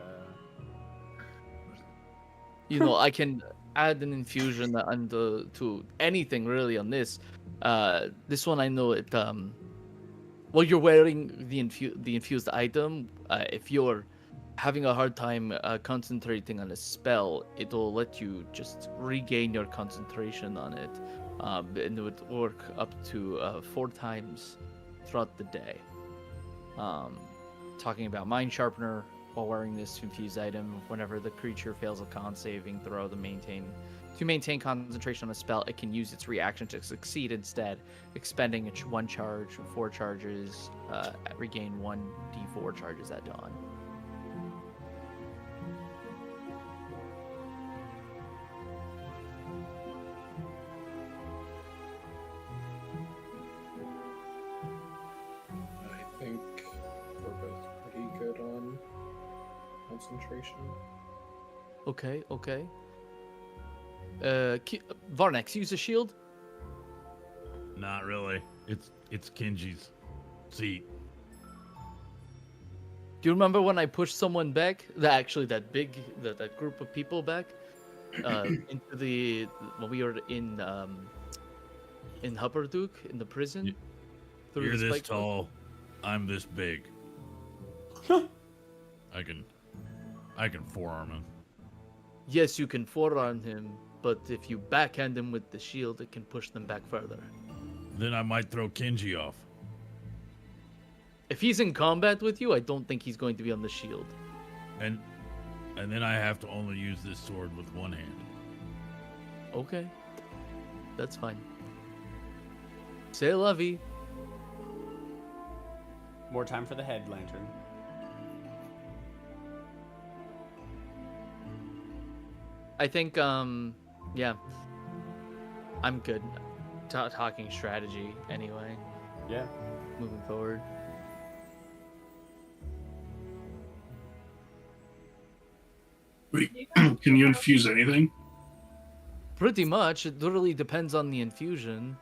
I can add an infusion to anything really on this. This one I know it. While you're wearing the infused item, if you're having a hard time concentrating on a spell, it'll let you just regain your concentration on it, and it would work up to 4 times throughout the day. Talking about Mind Sharpener while wearing this infused item. Whenever the creature fails a con saving throw, to maintain concentration on a spell, it can use its reaction to succeed instead, expending one charge, 4 charges, regain 1d4 charges at dawn. I think we're both pretty good on concentration. Okay. Varnex, use a shield. Not really. It's Kenji's seat. Do you remember when I pushed someone back? That group of people back into when we were in Hupperduke in the prison. through You're the this spike bug? tall. I'm this big. I can forearm him. Yes, you can forearm him, but if you backhand him with the shield, it can push them back further. Then I might throw Kenji off. If he's in combat with you, I don't think he's going to be on the shield. And then I have to only use this sword with one hand. Okay. That's fine. C'est la vie. More time for the head lantern. I think, yeah. I'm good. Talking strategy, anyway. Yeah. Moving forward. Wait, can you infuse anything? Pretty much. It literally depends on the infusion.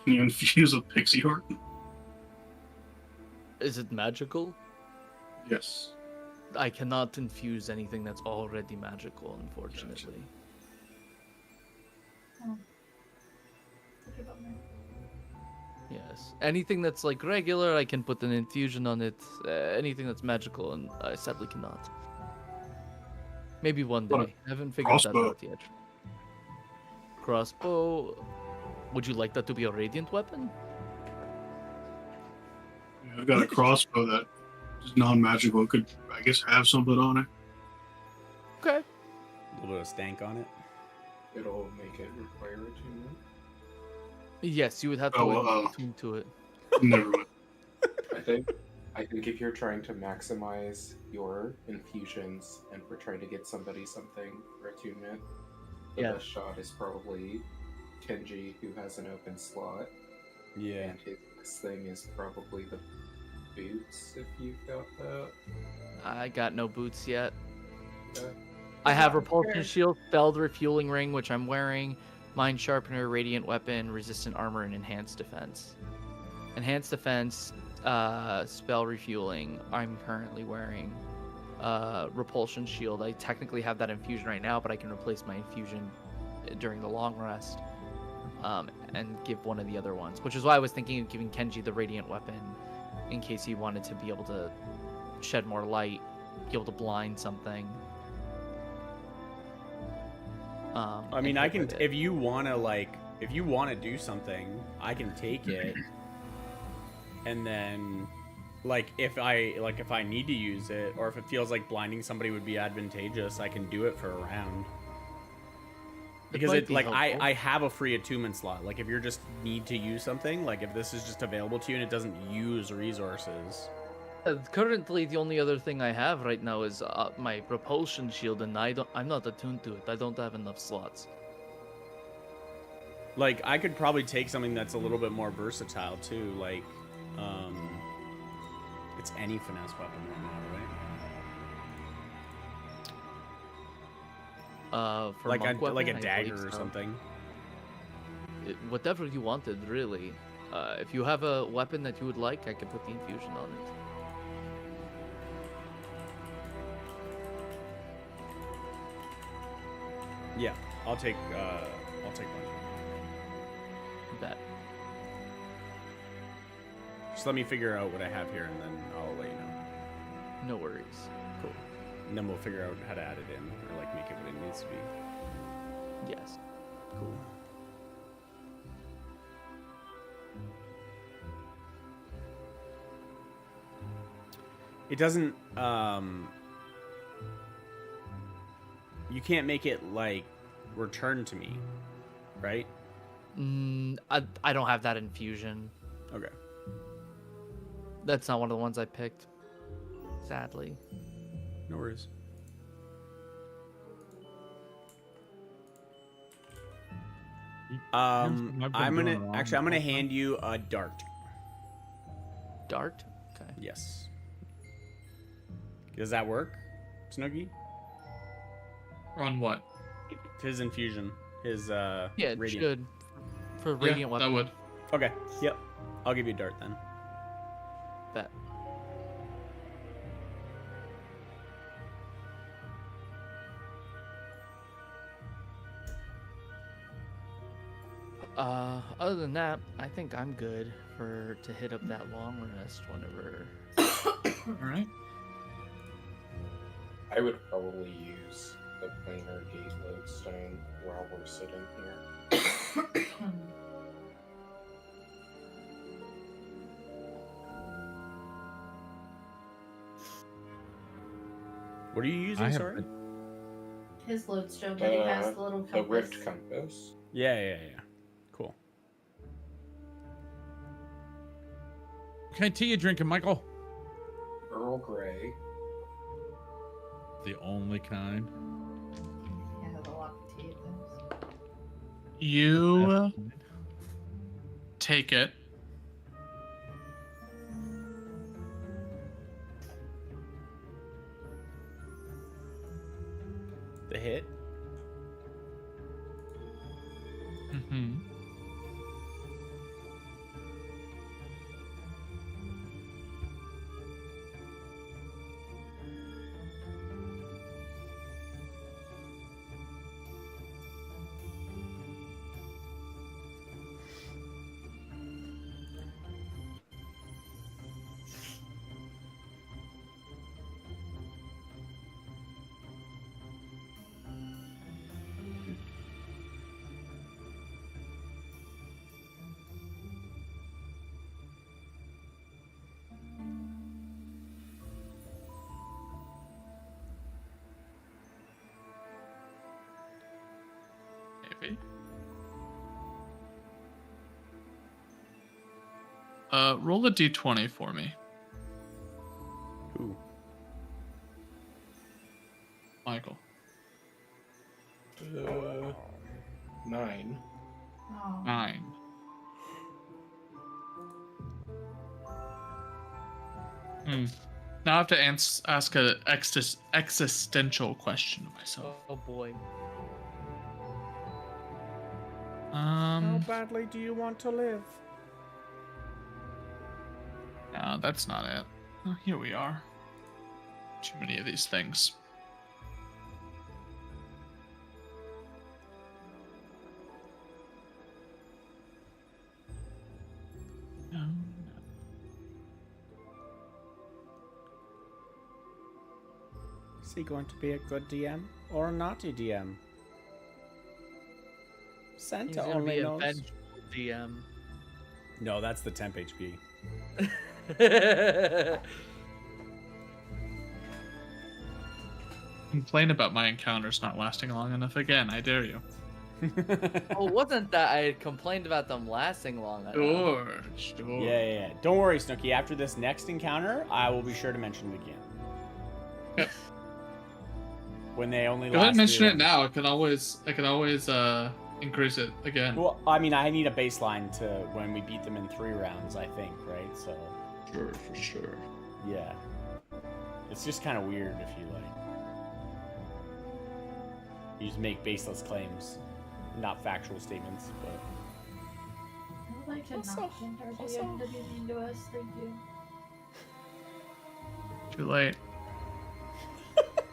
Can you infuse a pixie heart? Is it magical? Yes. I cannot infuse anything that's already magical, unfortunately. Such a bummer. Yes. Anything that's like regular, I can put an infusion on it. Anything that's magical, and I sadly cannot. Maybe one What a day. I haven't figured that crossbow. out yet. Crossbow. Would you like that to be a radiant weapon? Yeah, I've got a crossbow that is non-magical. It could, I guess, have something on it. Okay. A little bit of stank on it. It'll make it require attunement. Yes, you would have to Oh, attune to it. Never mind. I think if you're trying to maximize your infusions and we're trying to get somebody something for attunement, the Yeah. best shot is probably Kenji, who has an open slot, Yeah. and his next thing is probably the boots, if you've got that. I got no boots yet. Okay. I have Yeah, repulsion sure. shield, spelled refueling ring, which I'm wearing, mind sharpener, radiant weapon, resistant armor, and enhanced defense. Enhanced defense, spell refueling. I'm currently wearing repulsion shield. I technically have that infusion right now, but I can replace my infusion during the long rest, and give one of the other ones. Which is why I was thinking of giving Kenji the radiant weapon, in case he wanted to be able to shed more light, be able to blind something. I mean, I can. If you wanna do something, I can take it, and then, if I need to use it, or if it feels like blinding somebody would be advantageous, I can do it for a round. Because might it's be helpful. I have a free attunement slot. Like if you just need to use something, if this is just available to you and it doesn't use resources. Currently, the only other thing I have right now is my repulsion shield, and I'm not attuned to it. I don't have enough slots. I could probably take something that's a little bit more versatile too. It's any finesse weapon right now, right? For Like monk a weapon, I dagger believe or so. something. Whatever you wanted, really. If you have a weapon that you would like, I can put the infusion on it. Yeah, I'll take one. Bet. Just let me figure out what I have here, and then I'll let you know. No worries. Cool. And then we'll figure out how to add it in, or make it what it needs to be. Yes. Cool. It doesn't. You can't make it like return to me, right? I don't have that infusion. Okay. That's not one of the ones I picked. Sadly. No worries. I'm gonna hand you a dart. Dart? Okay. Yes. Does that work, Snoogie? On what? His infusion. His Yeah, it radiant. should. For radiant That weapon. would. Okay. Yep. I'll give you a dart then. Bet. Other than that, I think I'm good to hit up that long rest whenever. All right. I would probably use the planar gate lodestone while we're sitting here. What are you using? Sorry. His lodestone that he has the little The compass. rift compass. Yeah. Cool. What kind of tea you drinking, Michael? Earl Grey. The only kind. Yeah, the lock of tea things. You take it. The hit. Mm-hmm. Maybe. Roll a d20 for me, Ooh. Michael. 9. Oh. 9. Now I have to ask a existential question to myself. Oh boy. How badly do you want to live? No, that's not it. Oh, here we are. Too many of these things. No. Is he going to be a good DM or a naughty DM? He's Santa gonna only be a knows. vengeful DM. No, that's the temp HP. Complain about my encounters not lasting long enough again. I dare you. Oh, wasn't that I had complained about them lasting long enough? Sure. Yeah. Don't worry, Snooky. After this next encounter, I will be sure to mention it again. Yep. When they only Go last. ahead and mention 3 it now. I can always increase it again. Well, I mean, I need a baseline to when we beat them in 3 rounds, I think, right? So. Sure, for sure. Yeah. It's just kind of weird if you you just make baseless claims, not factual statements, but. I would like to Also- not send our DM to be mean to us. Thank you. Too late.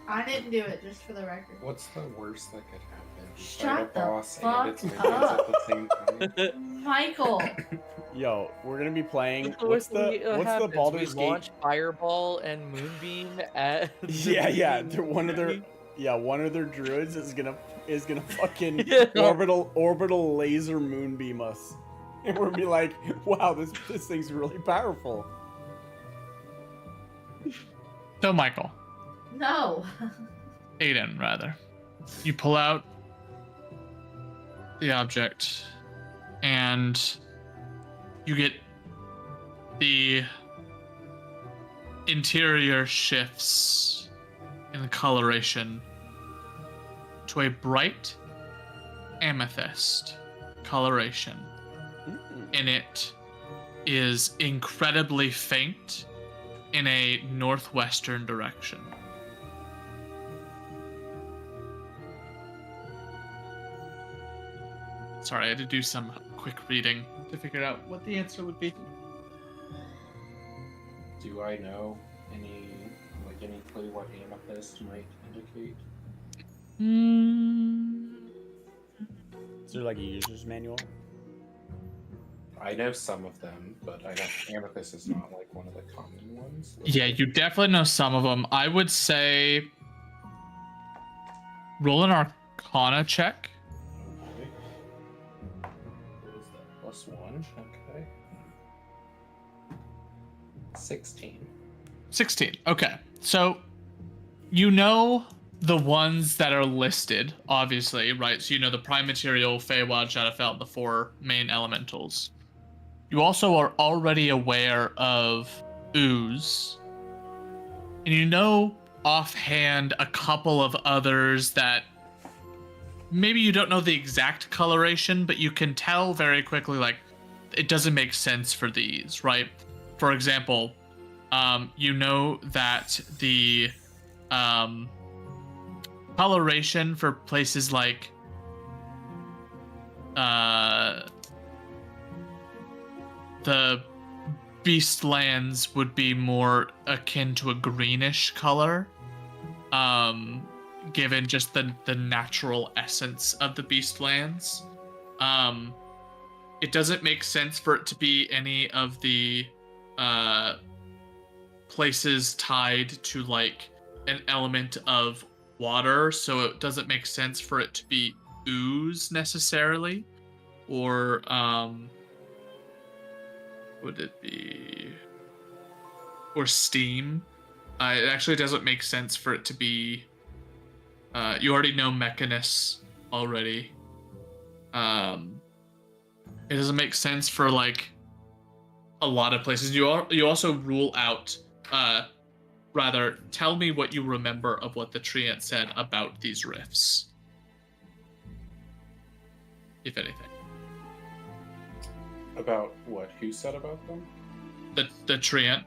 I didn't do it, just for the record. What's the worst that could happen? You Shut fight a the boss fuck and it's minions at the same time. Michael! Yo, we're gonna be playing. So What's what the happens? Baldur's We Gate? launch Fireball and Moonbeam at. the Yeah. Moonbeam One of their party? one of their druids is gonna fucking Yeah. orbital laser moonbeam us, and we'll be like, wow, this thing's really powerful. So, Michael, No. Aiden, rather, you pull out the object, and you get the interior shifts in the coloration to a bright amethyst coloration, and it is incredibly faint in a northwestern direction. Sorry, I had to do some quick reading to figure out what the answer would be. Do I know any clue what amethyst might indicate? Is there like a user's manual? I know some of them, but I know amethyst is not like one of the common ones. Yeah, you definitely know some of them. I would say roll an Arcana check. Okay. What is that? +1. Okay. 16. 16. Okay. So you know the ones that are listed, obviously, right? So you know the Prime Material, Feywild, Shadowfell, the 4 main elementals. You also are already aware of Ooze. And you know offhand a couple of others that maybe you don't know the exact coloration, but you can tell very quickly, like, it doesn't make sense for these, right? For example, you know that the coloration for places like the Beastlands would be more akin to a greenish color, given just the natural essence of the Beastlands. It doesn't make sense for it to be any of the places tied to like an element of water, so it doesn't make sense for it to be ooze necessarily, or would it be, or steam? It actually doesn't make sense for it to be. You already know Mechanus already. It doesn't make sense for like a lot of places. You also rule out. Rather, tell me what you remember of what the Treant said about these rifts, if anything. About what? Who said about them? The Treant.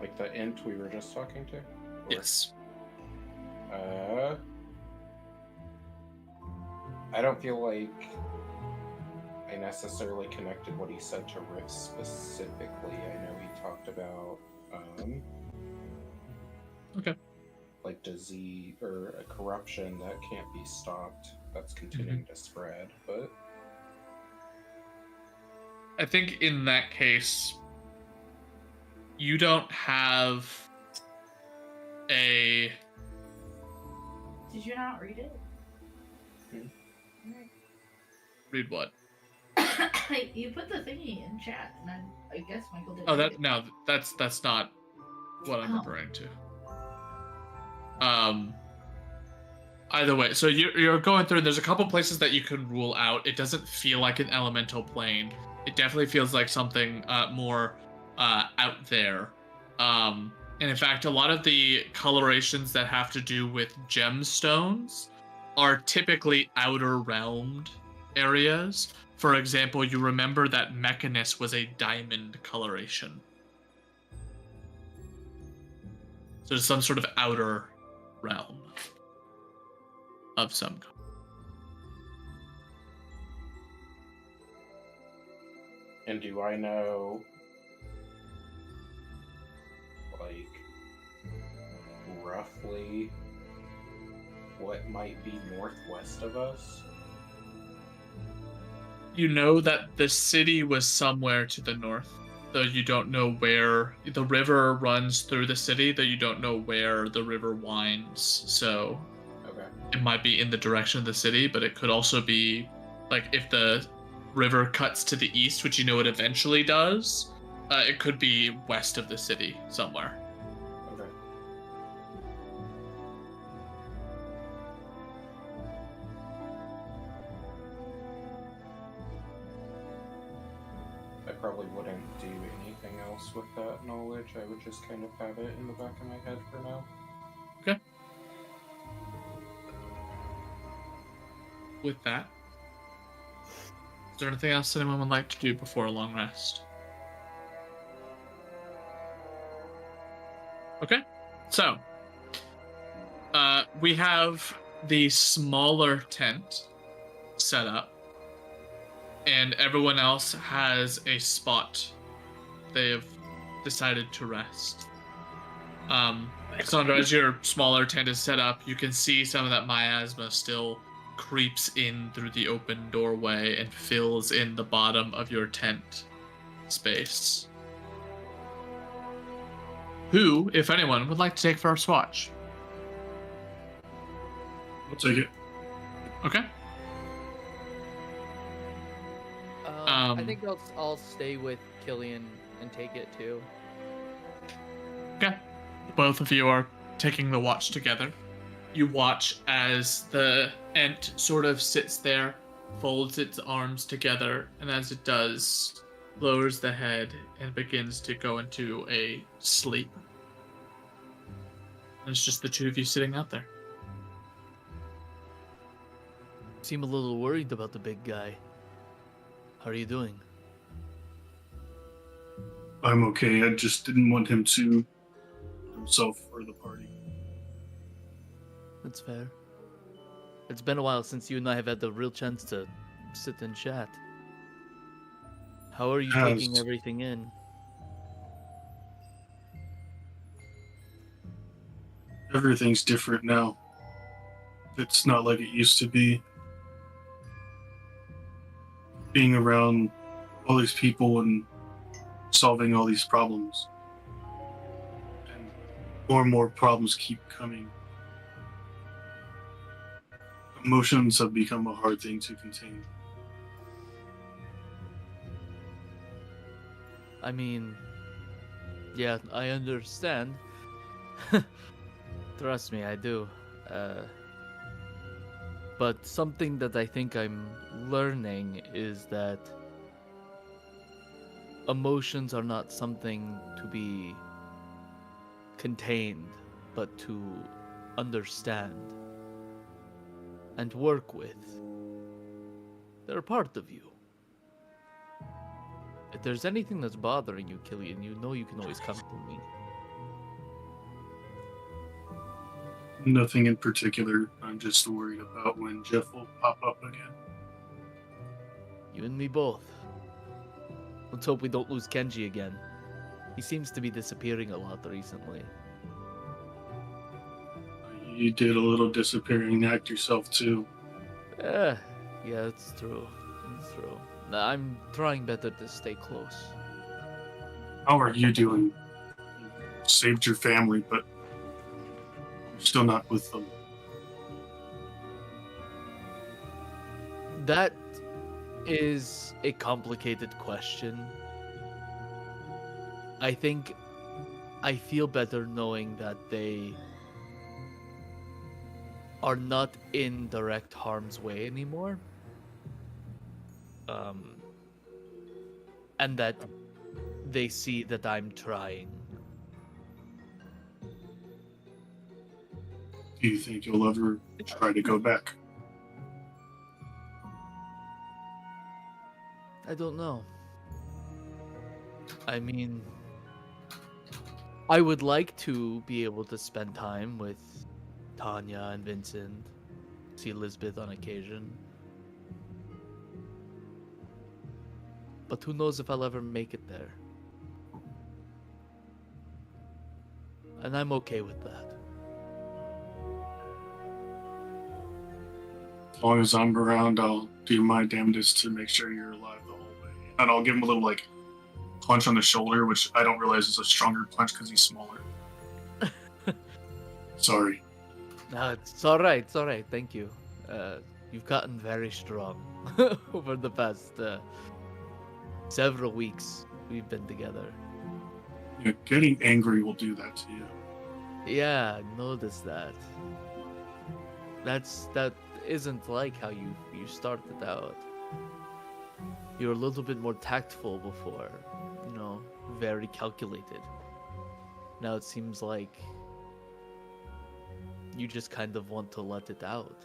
Like the int we were just talking to? Or- Yes. I don't feel like I necessarily connected what he said to Rift specifically. I know he talked about Okay. like disease or a corruption that can't be stopped that's continuing to spread, but I think in that case, you don't have a. Did you not read it? Read what? You put the thingy in chat, and I guess Michael didn't. Oh, read that it. no, that's not what I'm Oh. referring to. Either way, so you're going through. There's a couple places that you can rule out. It doesn't feel like an elemental plane. It definitely feels like something more out there. And in fact, a lot of the colorations that have to do with gemstones are typically outer realmed areas. For example, you remember that Mechanus was a diamond coloration. So there's some sort of outer realm of some kind. and do I know like roughly what might be northwest of us? You know that the city was somewhere to the north, though you don't know where. The river runs through the city, though you don't know where the river winds. So Okay. it might be in the direction of the city, but it could also be like if the river cuts to the east, which you know it eventually does. It could be west of the city somewhere. Okay. I probably wouldn't do anything else with that knowledge. I would just kind of have it in the back of my head for now. Okay. With that, is there anything else anyone would like to do before a long rest? Okay, so we have the smaller tent set up, and everyone else has a spot they have decided to rest. Cassandra, as your smaller tent is set up, you can see some of that miasma still creeps in through the open doorway and fills in the bottom of your tent space. Who, if anyone, would like to take first watch? I'll take it. Okay. I think I'll stay with Killian and take it too. Okay. Both of you are taking the watch together. You watch as the ent sort of sits there, folds its arms together, and as it does, lowers the head and begins to go into a sleep. And it's just the two of you sitting out there. Seem a little worried about the big guy. How are you doing? I'm okay. I just didn't want him to himself for the party. That's fair. It's been a while since you and I have had the real chance to sit and chat. How are you taking everything in? Everything's different now. It's not like it used to be. Being around all these people and solving all these problems. And more problems keep coming. Emotions have become a hard thing to contain. I mean, yeah, I understand. Trust me, I do. But something that I think I'm learning is that emotions are not something to be contained, but to understand and work with. They're a part of you. If there's anything that's bothering you, Killian, you know you can always come to me. Nothing in particular. I'm just worried about when Jeff will pop up again. You and me both. Let's hope we don't lose Kenji again. He seems to be disappearing a lot recently. You did a little disappearing act yourself too. Yeah, it's true. It's true. Nah, I'm trying better to stay close. How are you doing? You saved your family, but you're still not with them. That is a complicated question. I think I feel better knowing that they are not in direct harm's way anymore. And that they see that I'm trying. Do you think you'll ever try to go back? I don't know. I mean, I would like to be able to spend time with Tanya and Vincent, see Elizabeth on occasion. But who knows if I'll ever make it there. And I'm okay with that. As long as I'm around, I'll do my damnedest to make sure you're alive the whole way. And I'll give him a little, punch on the shoulder, which I don't realize is a stronger punch because he's smaller. Sorry. No, it's alright, thank you. You've gotten very strong over the past several weeks we've been together. Yeah, getting angry will do that to you. Yeah, I noticed that. That isn't like how you started out. You were a little bit more tactful before, very calculated. Now it seems like you just kind of want to let it out.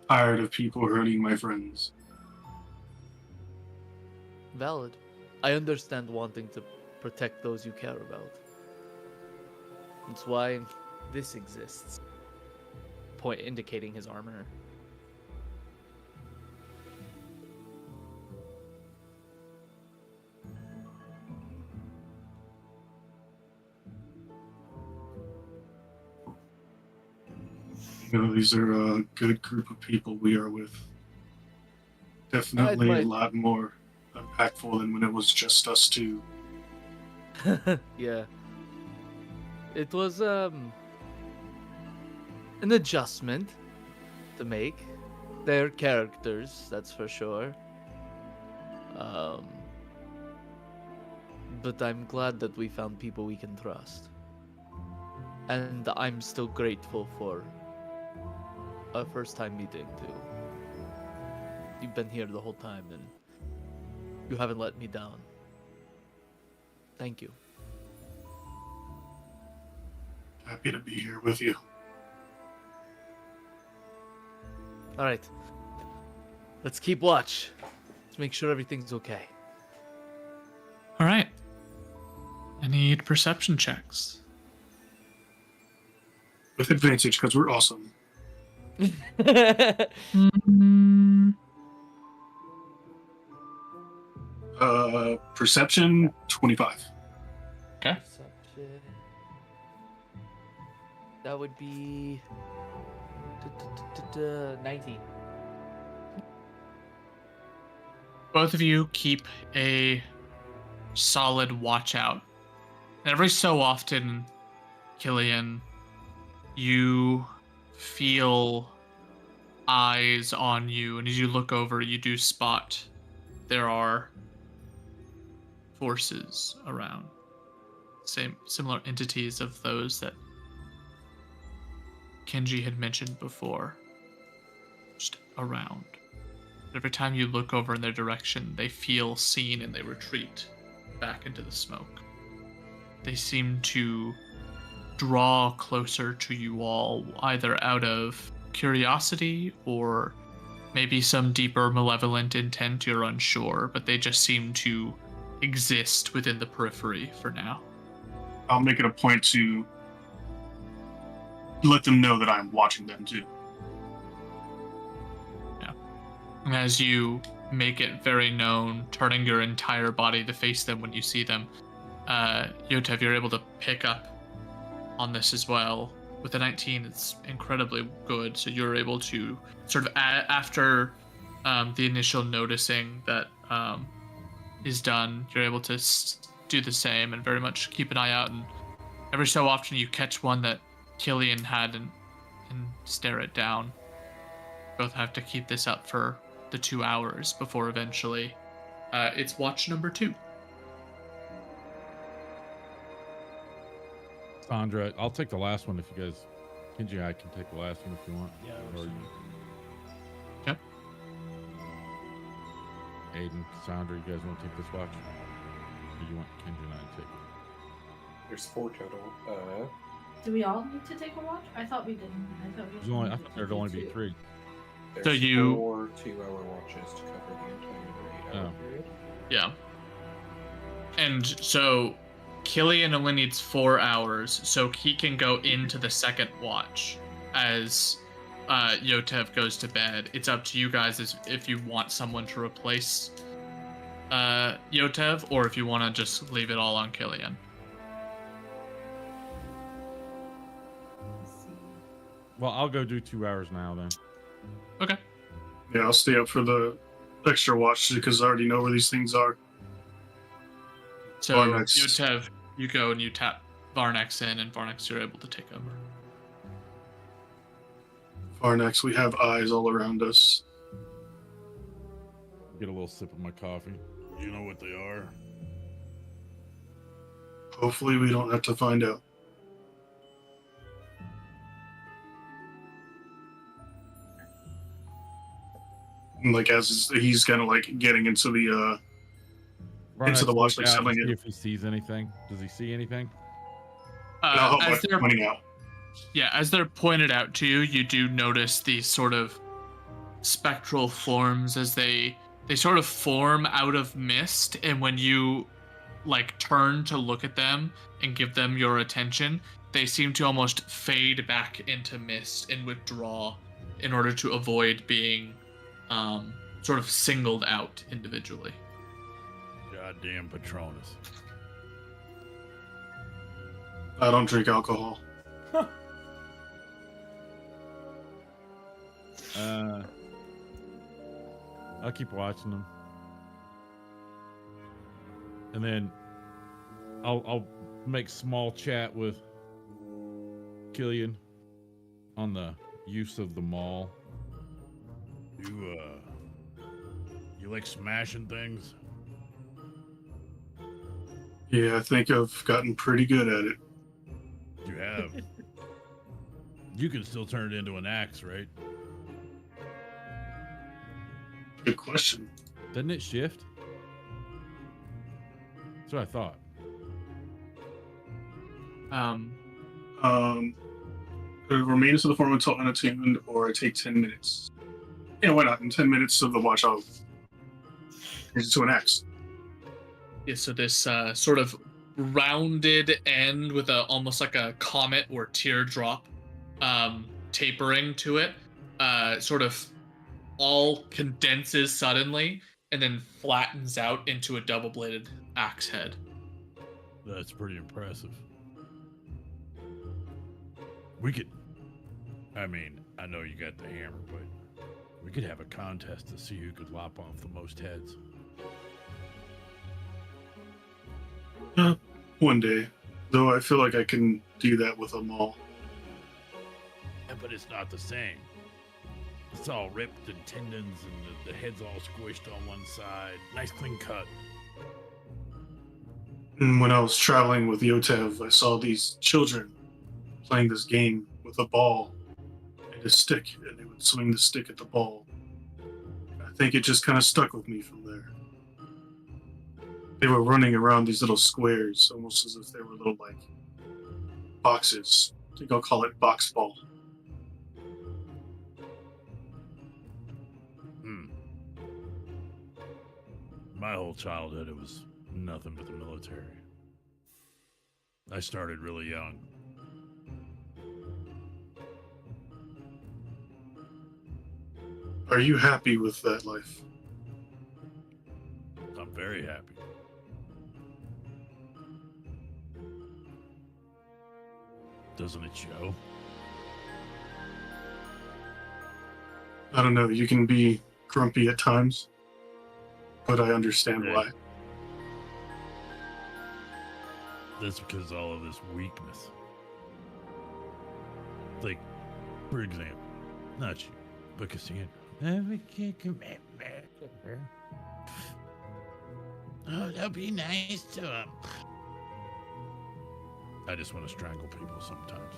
Tired of people hurting my friends. Valid. I understand wanting to protect those you care about. That's why this exists. Point indicating his armor. These are a good group of people we are with. Definitely a lot more impactful than when it was just us two. Yeah. It was an adjustment to make. They're characters, that's for sure. But I'm glad that we found people we can trust. And I'm still grateful for our first time meeting too. You've been here the whole time and you haven't let me down. Thank you. Happy to be here with you. All right. Let's keep watch. Let's make sure everything's okay. All right. I need perception checks. With advantage, because we're awesome. Perception, 25. Okay. Perception. That would be 19. Both of you keep a solid watch out. And every so often, Killian, you feel eyes on you, and as you look over, you do spot there are forces around. Similar entities of those that Kenji had mentioned before, just around. Every time you look over in their direction, they feel seen and they retreat back into the smoke. They seem to draw closer to you all, either out of curiosity or maybe some deeper malevolent intent, you're unsure, but they just seem to exist within the periphery for now. I'll make it a point to let them know that I'm watching them too. Yeah. And as you make it very known, turning your entire body to face them when you see them, Yotev, you're able to pick up on this as well. With a 19, it's incredibly good, so you're able to sort of, after the initial noticing that is done, you're able to do the same and very much keep an eye out, and every so often you catch one that Killian had and stare it down. Both have to keep this up for the 2 hours before eventually it's watch number 2. Sandra, I'll take the last one if you guys. Kenji and I can take the last one if you want. Yeah. Or Yep. Aiden, Sandra, you guys want to take this watch? Or do you want Kenji and I to take it? There's 4 total. Do we all need to take a watch? I thought we didn't. I thought we There's only, I thought there'd only be 3. There's So you- 4 2-hour watches to cover the entire 8-hour Oh. period. Yeah. And so Killian only needs 4 hours, so he can go into the second watch as Yotev goes to bed. It's up to you guys if you want someone to replace Yotev, or if you want to just leave it all on Killian. Let's see. Well, I'll go do 2 hours now then. Okay. Yeah, I'll stay up for the extra watch because I already know where these things are. So Varnex. Yotev, you go and you tap Varnex in, and Varnex, you're able to take over. Varnex, we have eyes all around us. Get a little sip of my coffee. You know what they are? Hopefully, we don't have to find out. And, like, as he's kind of like getting into the Varnex, watch, look like, out and selling see it. if he sees anything. Does he see anything? and I'll help As by they're pointing out. as they're pointed out to you, you do notice these sort of spectral forms as they sort of form out of mist, and when you like turn to look at them and give them your attention, they seem to almost fade back into mist and withdraw in order to avoid being sort of singled out individually. Goddamn Patronus. I don't drink alcohol. I'll keep watching them, and then I'll make small chat with Killian on the use of the mall. You like smashing things? Yeah, I think I've gotten pretty good at it. You have. You can still turn it into an axe, right? Good question. Doesn't it shift? That's what I thought. It remains in the form until unattuned, or I take 10 minutes. Yeah, why not? In 10 minutes of the watch, I'll change it to an axe. Yeah, so this sort of rounded end with almost like a comet or teardrop tapering to it, sort of all condenses suddenly and then flattens out into a double-bladed axe head. That's pretty impressive. We could. I mean, I know you got the hammer, but we could have a contest to see who could lop off the most heads. One day. Though I feel like I can do that with a maul. Yeah, but it's not the same. It's all ripped and tendons, and the head's all squished on one side. Nice clean cut. And when I was traveling with Yotev, I saw these children playing this game with a ball and a stick, and they would swing the stick at the ball. I think it just kind of stuck with me from there. They were running around these little squares, almost as if they were little, like, boxes. I think I'll call it box ball. My whole childhood, it was nothing but the military. I started really young. Are you happy with that life? I'm very happy. Doesn't it show? I don't know, you can be grumpy at times, but I understand Right. why. That's because all of this weakness. Like, for example, not you, but Cassandra. Oh, that'll be nice to him. I just want to strangle people sometimes.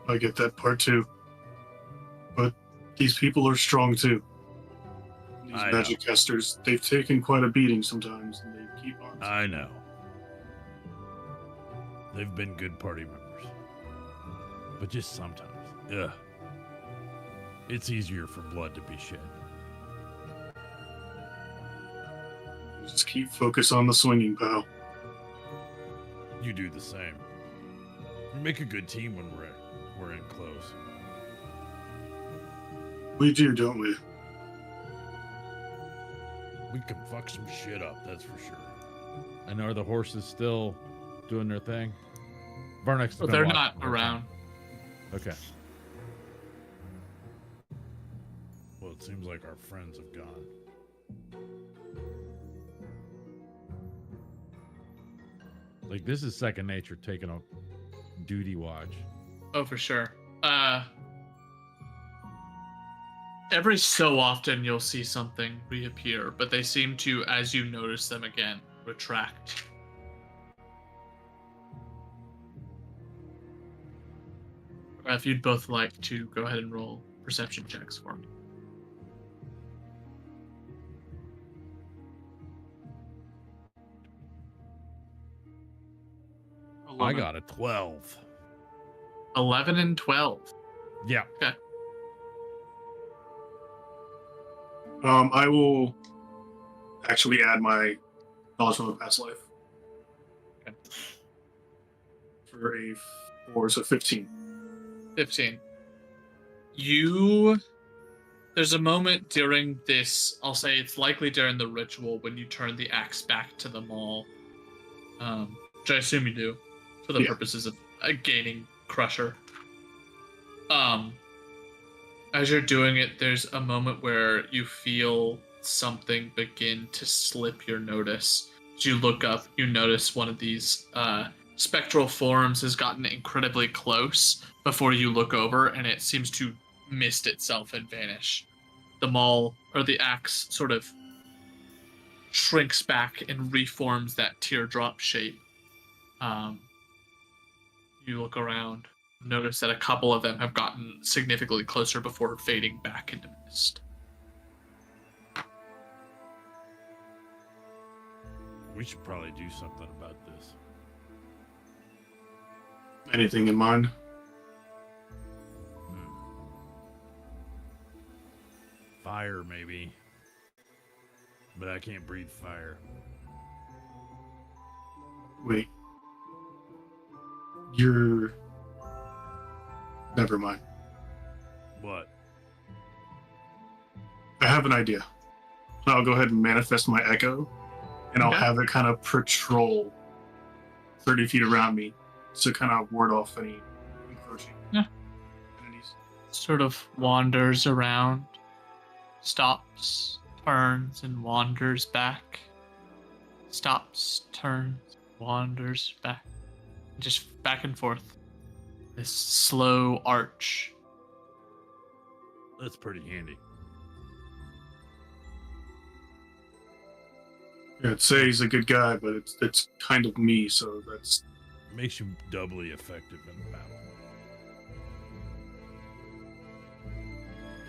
I get that part too. But these people are strong too. These I know. magic casters, they've taken quite a beating sometimes, and they keep on. I know. They've been good party members. But just sometimes, ugh. It's easier for blood to be shed. Just keep focus on the swinging, pal. You do the same. We make a good team when we're in close. We do, don't we? We can fuck some shit up, that's for sure. And are the horses still doing their thing? Varnex has But been they're watching not the whole time. around. Okay. Well, it seems like our friends have gone. Like, this is second nature taking a duty watch. Oh, for sure. every so often you'll see something reappear, but they seem to, as you notice them again, retract. If you'd both like to go ahead and roll perception checks for me. I got a 12. 11 and 12. Yeah. Okay. I will actually add my knowledge from a past life. Okay. For a 4, so 15. 15. There's a moment during this, I'll say it's likely during the ritual when you turn the axe back to the maul, which I assume you do for the purposes of gaining Crusher. As you're doing it, there's a moment where you feel something begin to slip your notice. As you look up, you notice one of these spectral forms has gotten incredibly close before you look over, and it seems to mist itself and vanish. The maul, or the axe, sort of shrinks back and reforms that teardrop shape. You look around, notice that a couple of them have gotten significantly closer before fading back into mist. We should probably do something about this. Anything in mind? Fire, maybe. But I can't breathe fire. Wait. You're... Never mind. What? I have an idea. I'll go ahead and manifest my echo, and I'll Okay. have it kind of patrol 30 feet around me to kind of ward off any encroaching entities. Sort of wanders around, stops, turns, and wanders back. Stops, turns, wanders back. Just back and forth. This slow arch. That's pretty handy. Yeah, I'd say he's a good guy, but it's kind of me, so that's... Makes you doubly effective in battle.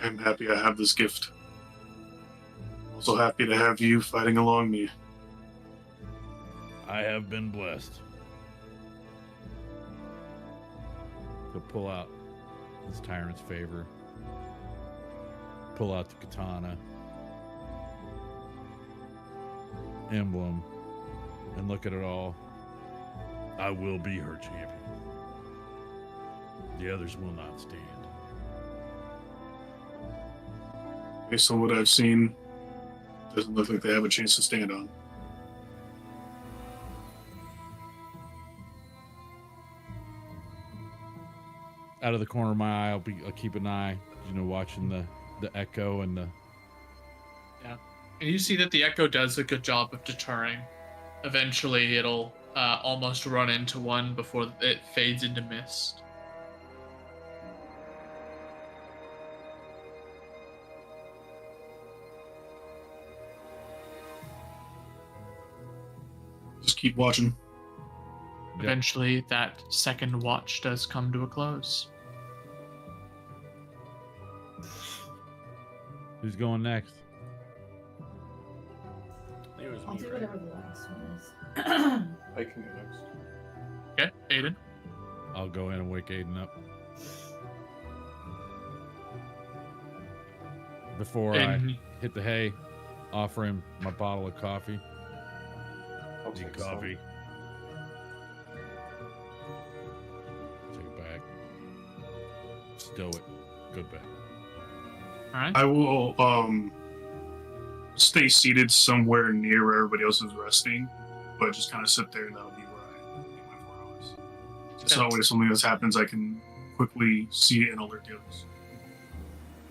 I'm happy I have this gift. Also happy to have you fighting along me. I have been blessed. He'll pull out his tyrant's favor. Pull out the katana. Emblem. And look at it all. I will be her champion. The others will not stand. Based on what I've seen, doesn't look like they have a chance to stand on. Out of the corner of my eye, I'll keep an eye, watching the echo and the... And you see that the echo does a good job of deterring. Eventually, it'll almost run into one before it fades into mist. Just keep watching. Yep. Eventually, that second watch does come to a close. Who's going next? I think it was I'll me, do right? whatever the last one is. I can go next. Okay, Aiden. I'll go in and wake Aiden up. Before I And hit the hay, offer him my bottle of coffee. I'll Need take some. coffee. Take it back. Stow it. Go to bed. all right. I will stay seated somewhere near where everybody else is resting, but just kind of sit there and that'll be where I get my 4 hours. Just so that way if something else happens, I can quickly see it and alert the others.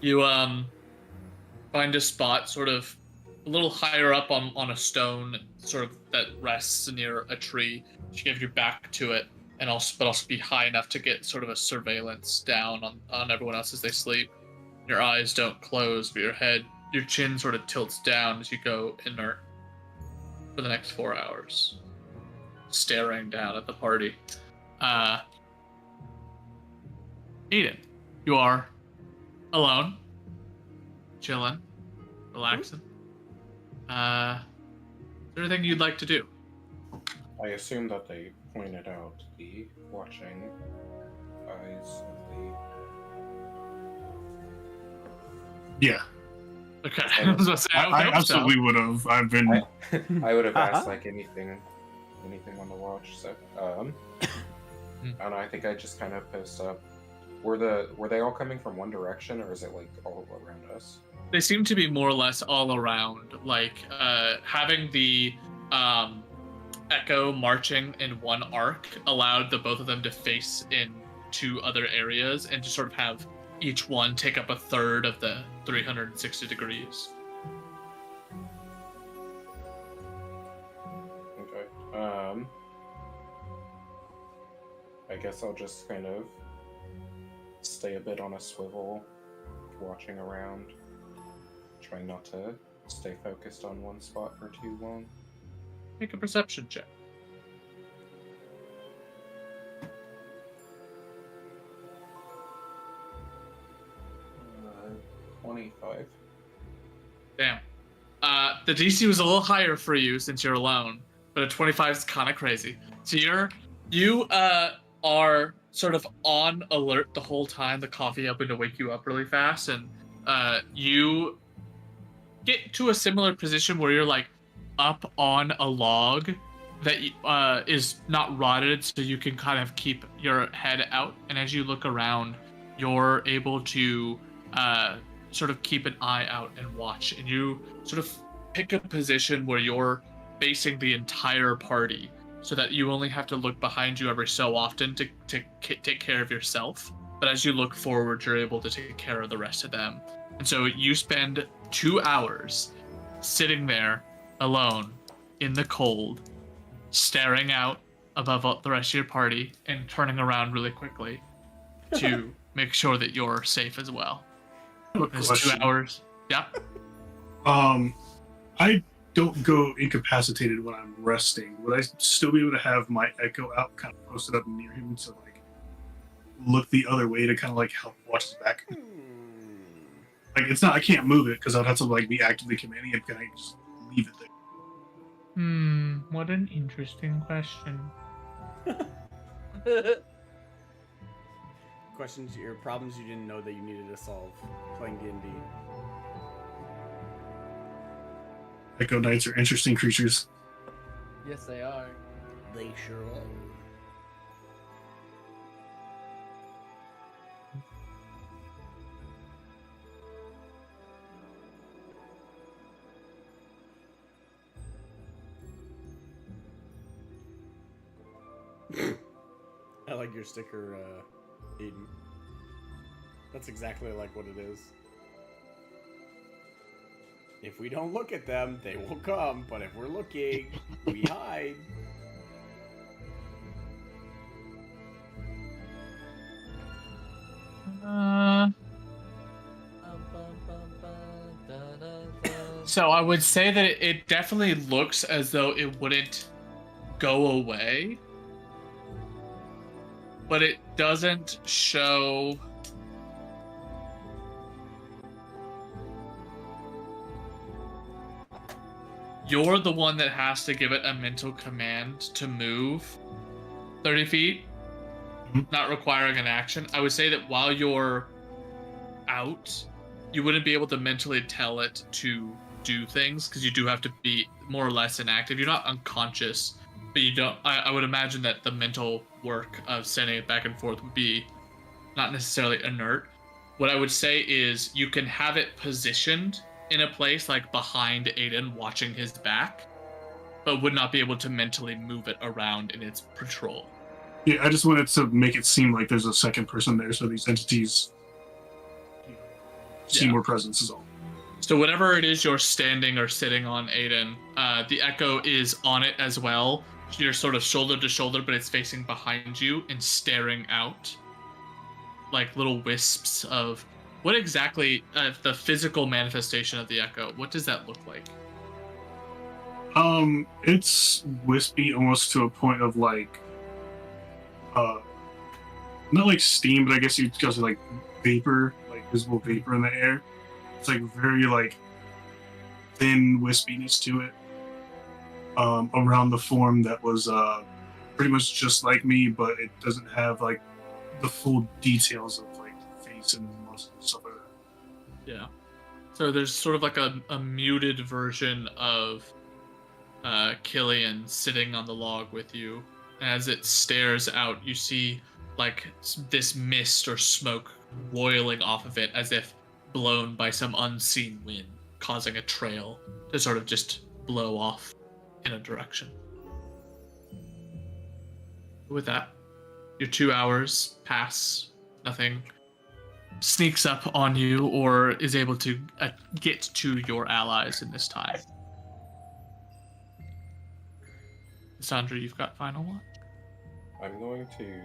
You find a spot sort of a little higher up on a stone, sort of that rests near a tree. You give your back to it, but also be high enough to get sort of a surveillance down on everyone else as they sleep. Your eyes don't close, but your chin sort of tilts down as you go inert for the next 4 hours, staring down at the party. Eden, you are alone, chilling, relaxing. Is there anything you'd like to do? I assume that they pointed out the watching eyes of the... Yeah, Okay, I was about to say, I hope so. absolutely would have. I've been. I would have asked like anything on the watch. So, and I think I just kind of posed up. Were they all coming from one direction, or is it like all around us? They seem to be more or less all around. Like having the echo marching in one arc allowed the both of them to face in two other areas and to sort of have each one take up a third of the 360 degrees. Okay. I guess I'll just kind of stay a bit on a swivel, watching around, trying not to stay focused on one spot for too long. Make a perception check. 25. Damn. The DC was a little higher for you since you're alone, but a 25 is kind of crazy. So you are sort of on alert the whole time. The coffee helping to wake you up really fast, and you get to a similar position where you're like up on a log that is not rotted, so you can kind of keep your head out. And as you look around, you're able to sort of keep an eye out and watch, and you sort of pick a position where you're facing the entire party so that you only have to look behind you every so often to take care of yourself. But as you look forward, you're able to take care of the rest of them. And so you spend 2 hours sitting there alone in the cold, staring out above the rest of your party and turning around really quickly to make sure that you're safe as well. There's 2 hours. Yeah. I don't go incapacitated when I'm resting. Would I still be able to have my echo out, kind of posted up near him, to like look the other way to kind of like help watch his back? Like it's not. I can't move it because I'd have to like be actively commanding it. Can I just leave it there? What an interesting question. Questions or problems you didn't know that you needed to solve playing D&D. Echo Knights are interesting creatures. Yes, they are. They sure are. I like your sticker, Eden. That's exactly like what it is. If we don't look at them, they will come, but if we're looking, we hide. So I would say that it definitely looks as though it wouldn't go away, but it doesn't show. You're the one that has to give it a mental command to move 30 feet, not requiring an action. I would say that while you're out, you wouldn't be able to mentally tell it to do things because you do have to be more or less inactive. You're not unconscious, but you don't. I would imagine that the mental work of sending it back and forth would be not necessarily inert. What I would say is you can have it positioned in a place like behind Aiden, watching his back, but would not be able to mentally move it around in its patrol. Yeah, I just wanted to make it seem like there's a second person there, so these entities see more presence is all. So whatever it is you're standing or sitting on, Aiden, the echo is on it as well. You're sort of shoulder to shoulder, but it's facing behind you and staring out like little wisps of What exactly, the physical manifestation of the echo, what does that look like? It's wispy almost to a point of like, not like steam, but I guess you guys like vapor, like visible vapor in the air. It's like very like thin wispiness to it. Around the form that was pretty much just like me, but it doesn't have like the full details of like face and muscles and stuff like that. Yeah. So there's sort of like a muted version of Killian sitting on the log with you. As it stares out, you see like this mist or smoke roiling off of it as if blown by some unseen wind, causing a trail to sort of just blow off in a direction. With that, your 2 hours pass. Nothing sneaks up on you or is able to get to your allies in this time. Sandra, you've got final one? I'm going to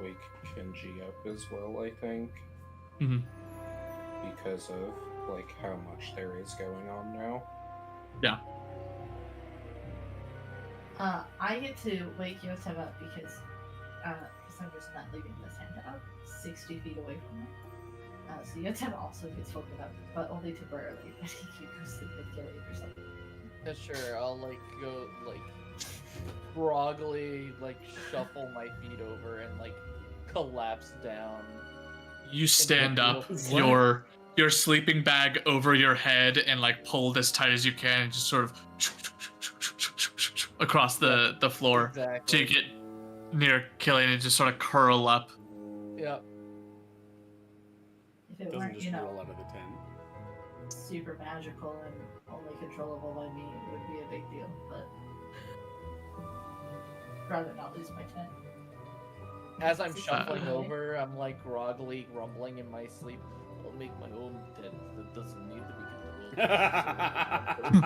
wake Kenji up as well, I think. Mm-hmm. Because of like how much there is going on now. Yeah. I get to wake Yotem up because I'm just not leaving the tent up 60 feet away from him. So Yotem also gets woken up, but only temporarily. I think you go sleep with Gillian or something. Yeah, sure. I'll like go like groggily like shuffle my feet over and like collapse down. You stand up, What? your sleeping bag over your head and like pulled as tight as you can and just sort of across the floor Exactly. to get near Killian and just sort of curl up. Yeah. If it Doesn't weren't, just you know, roll out of the tent. super magical and only controllable by me, it would be a big deal, but rather not lose my tent. As I'm Is it shuffling okay? over, I'm like groggily grumbling in my sleep. I'll make my own tent that doesn't need to be controlled.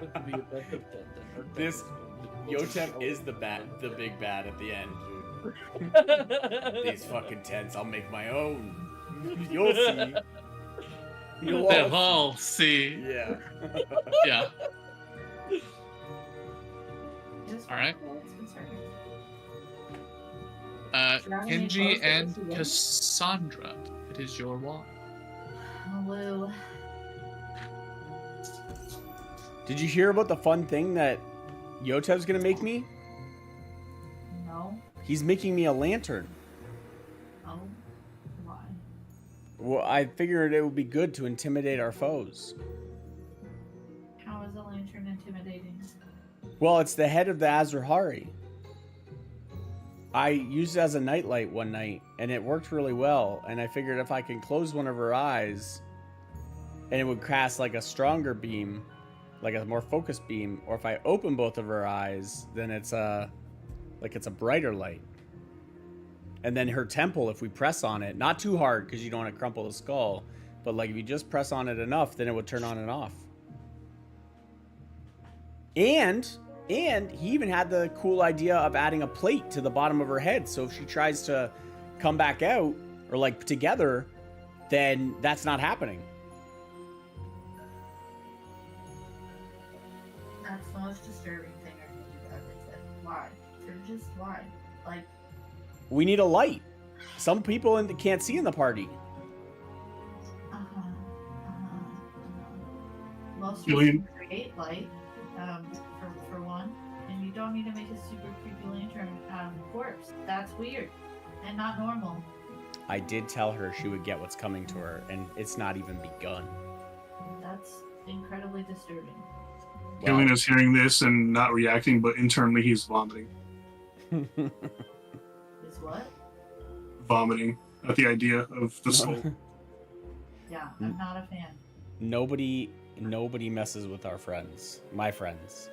It could be a better tent than her tent This is going to Yotem be is the big bad at the end, dude. controlled. These fucking tents, I'll make my own. You'll see. You'll They'll all all see. see. Yeah. Yeah. Just All right. it's concerning. Kenji close to and this again? Cassandra, it is your walk. Lou. Did you hear about the fun thing that Yotem's gonna make me? No. He's making me a lantern. Oh. Why? Well, I figured it would be good to intimidate our foes. How is a lantern intimidating? Well, it's the head of the Azurhari. I used it as a nightlight one night, and it worked really well. And I figured if I can close one of her eyes, and it would cast like a stronger beam, like a more focused beam, or if I open both of her eyes, then it's a brighter light. And then her temple, if we press on it, not too hard because you don't want to crumple the skull, but like if you just press on it enough, then it would turn on and off. And he even had the cool idea of adding a plate to the bottom of her head. So if she tries to come back out or like together, then that's not happening. That's the most disturbing thing I think you've ever said. Why? They're just why? Like, We need a light. Some people can't see in the party. most of Julian? us can create light, for one, and you don't need to make a super creepy lantern corpse. That's weird and not normal. I did tell her she would get what's coming to her, and it's not even begun. That's incredibly disturbing. Gillian is hearing this and not reacting, but internally he's vomiting. Is what? Vomiting at the idea of the soul. Yeah, I'm not a fan. Nobody messes with our friends, my friends,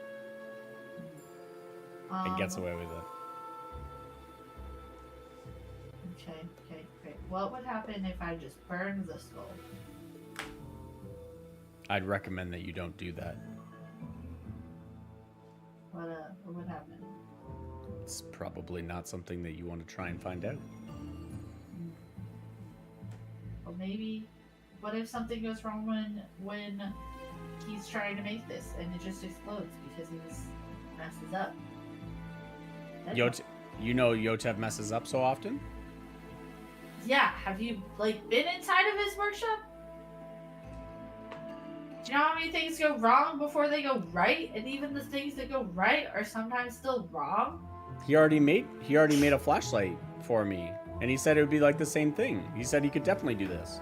and gets away with it. Okay, great. What would happen if I just burned the skull? I'd recommend that you don't do that. What would happen? It's probably not something that you want to try and find out. What if something goes wrong when he's trying to make this and it just explodes because he's messes up? Then what? Yotev messes up so often? Yeah, have you like been inside of his workshop? Do you know how many things go wrong before they go right? And even the things that go right are sometimes still wrong? He already made a flashlight for me, and he said it would be like the same thing. He said he could definitely do this.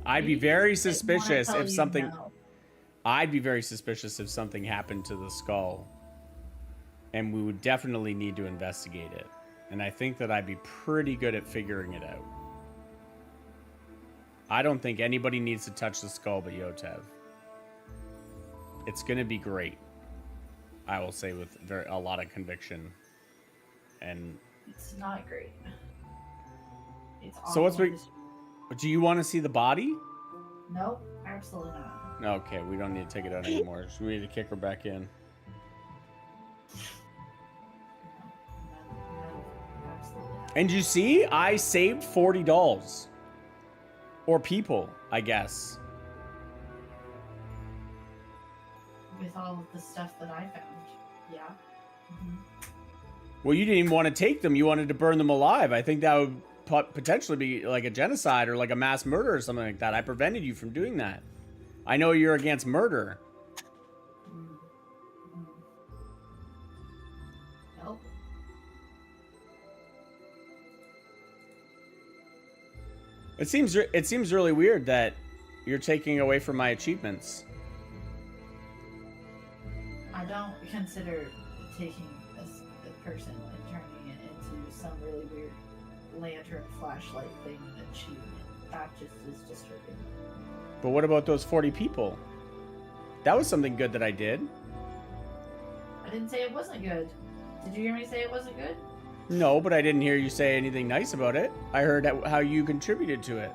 I'd be Maybe very he just didn't wanna suspicious tell if you something. no. I'd be very suspicious if something happened to the skull, and we would definitely need to investigate it. And I think that I'd be pretty good at figuring it out. I don't think anybody needs to touch the skull but Yotev. It's gonna be great. I will say with a lot of conviction. And It's not great. It's So what's awful. do you want to see the body? Nope, absolutely not. Okay, we don't need to take it out anymore. So we need to kick her back in. No, absolutely not. And you see, I saved $40. Or people, I guess. With all of the stuff that I found. Yeah. Mhm. Well, you didn't even want to take them. You wanted to burn them alive. I think that would potentially be like a genocide or like a mass murder or something like that. I prevented you from doing that. I know you're against murder. Mm. Mm. Nope. It seems really weird that you're taking away from my achievements. I don't consider taking a person and turning it into some really weird lantern flashlight thing an achievement. That just is disturbing. But what about those 40 people? That was something good that I did. I didn't say it wasn't good. Did you hear me say it wasn't good? No, but I didn't hear you say anything nice about it. I heard how you contributed to it.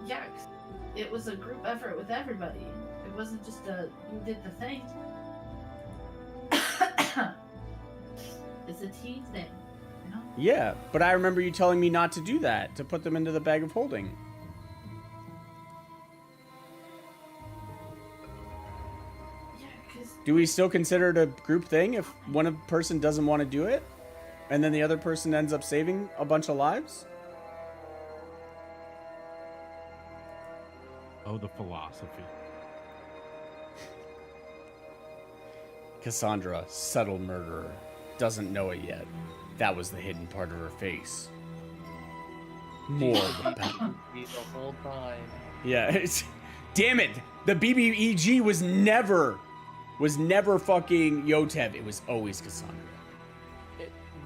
Yeah, 'cause it was a group effort with everybody. It wasn't just you did the thing. It's a team thing, you know? Yeah, but I remember you telling me not to do that, to put them into the bag of holding. Yeah, because Do we still consider it a group thing if one person doesn't want to do it? And then the other person ends up saving a bunch of lives? Oh, the philosophy. Cassandra, subtle murderer, doesn't know it yet. That was the hidden part of her face. More the power. The whole time. Yeah, damn it! The BBEG was never fucking Yotev. It was always Cassandra.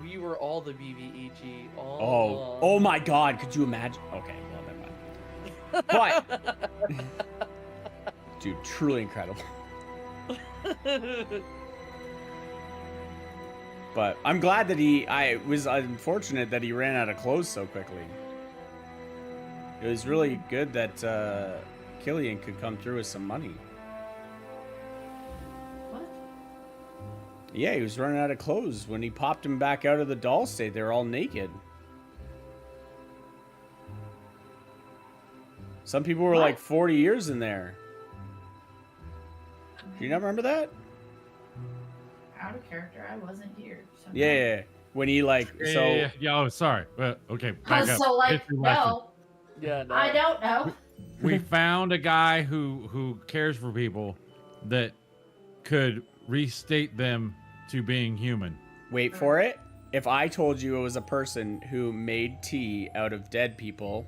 We were all the BBEG. All Oh, along. oh my God! Could you imagine? Okay, well, never mind. But, dude, truly incredible. But I'm glad that I was unfortunate that he ran out of clothes so quickly. It was really good that Killian could come through with some money. what? Yeah, he was running out of clothes when he popped him back out of the doll state. They were all naked. Some people were What? like 40 years in there. Do you not remember that? Out of character, I wasn't here. So Yeah, yeah, yeah. When he like so Yeah, oh, sorry. Okay, back up. So like, History lesson. no, Yeah, no. I don't know. We found a guy who cares for people that could restate them to being human. wait for it. If I told you it was a person who made tea out of dead people,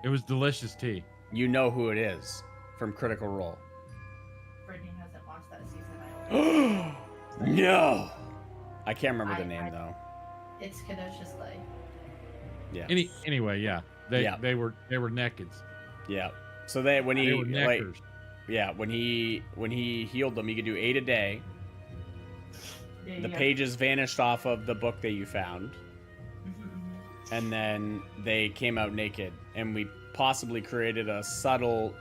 It was delicious tea. you know who it is from Critical Role. Brittany hasn't watched that season. No, I can't remember the I- name though. It's Kenosha Slay. Yeah, Anyway, yeah. They were nakeds. yeah. So they when They he were like neckers. yeah when he healed them, he could do 8 a day. Yeah, The yeah. pages vanished off of the book that you found, Mhm. and then they came out naked, and we possibly created a subtle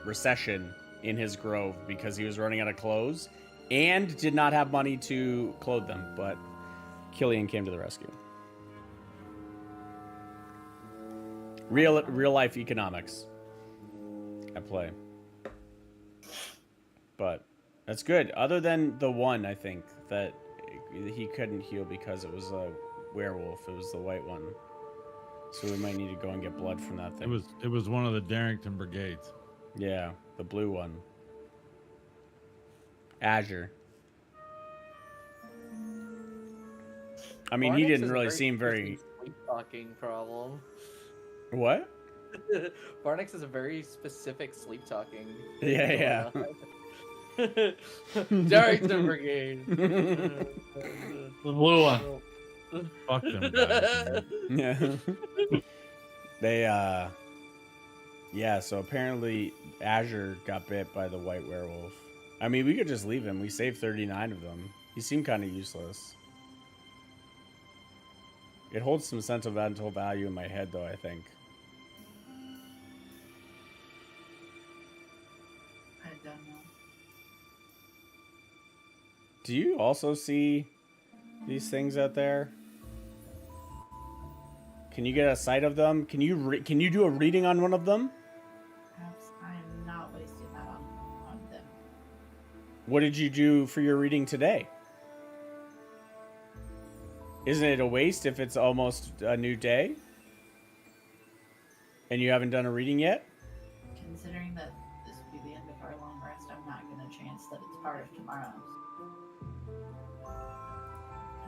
recession in his grove because he was running out of clothes, and did not have money to clothe them, but Killian came to the rescue. Real life economics at play. But that's good. Other than the one, I think, that he couldn't heal because it was a werewolf. It was the white one. So we might need to go and get blood from that thing. It was one of the Darrington brigades. Yeah, the blue one. Azure. I mean, he Varnix didn't has a really very seem very... interesting sleep talking problem. What? Varnix is a very specific sleep talking. Yeah. Darrington Brigade. The blue one. Fuck them guys. Yeah. They, yeah, so apparently Azure got bit by the white werewolf. I mean, we could just leave him. We saved 39 of them. He seemed kind of useless. It holds some sentimental value in my head, though, I think. I don't know. Do you also see these things out there? Can you get a sight of them? Can you do a reading on one of them? Perhaps I am not wasting that on them. What did you do for your reading today? Isn't it a waste if it's almost a new day? And you haven't done a reading yet? Considering that this will be the end of our long rest, I'm not going to chance that it's part of tomorrow's.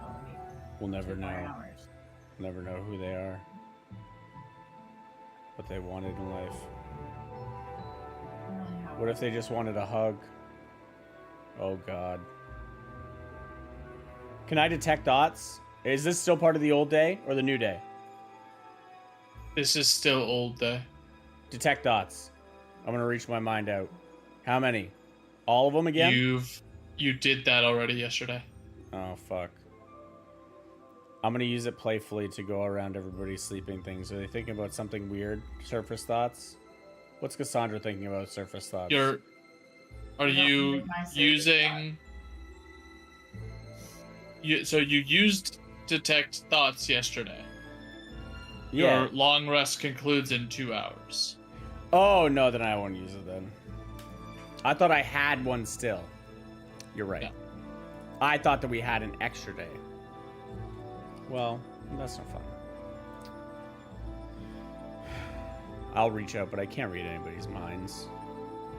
Only We'll never 2 more know. hours. Never know who they are. What they wanted in life. I don't really have- What if they just wanted a hug? Oh god. Can I detect thoughts? Is this still part of the old day or the new day? This is still old day. Detect thoughts. I'm gonna reach my mind out. How many? All of them again? You did that already yesterday. Oh fuck. I'm gonna use it playfully to go around everybody's sleeping things. Are they thinking about something weird? Surface thoughts? What's Cassandra thinking about surface thoughts? Are don't you make my surface using? So you used detect thoughts yesterday. Yeah. Your long rest concludes in 2 hours. Oh no, then I won't use it then. I thought I had one still. You're right. Yeah. I thought that we had an extra day. Well, that's no fun. I'll reach out, but I can't read anybody's minds.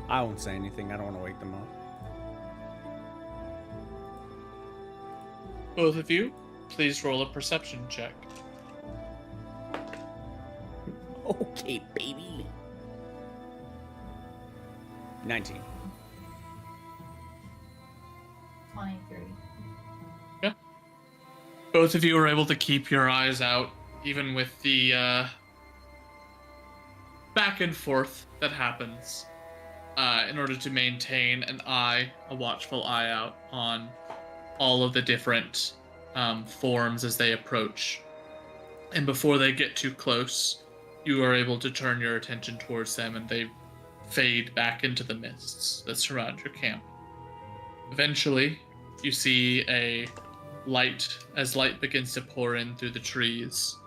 I won't say anything. I don't want to wake them up. Both of you, please roll a perception check. Okay, baby. 19. 23. Both of you are able to keep your eyes out, even with the back and forth that happens, in order to maintain a watchful eye out on all of the different forms as they approach. And before they get too close, you are able to turn your attention towards them, and they fade back into the mists that surround your camp. Eventually, you see a light. As light begins to pour in through the trees,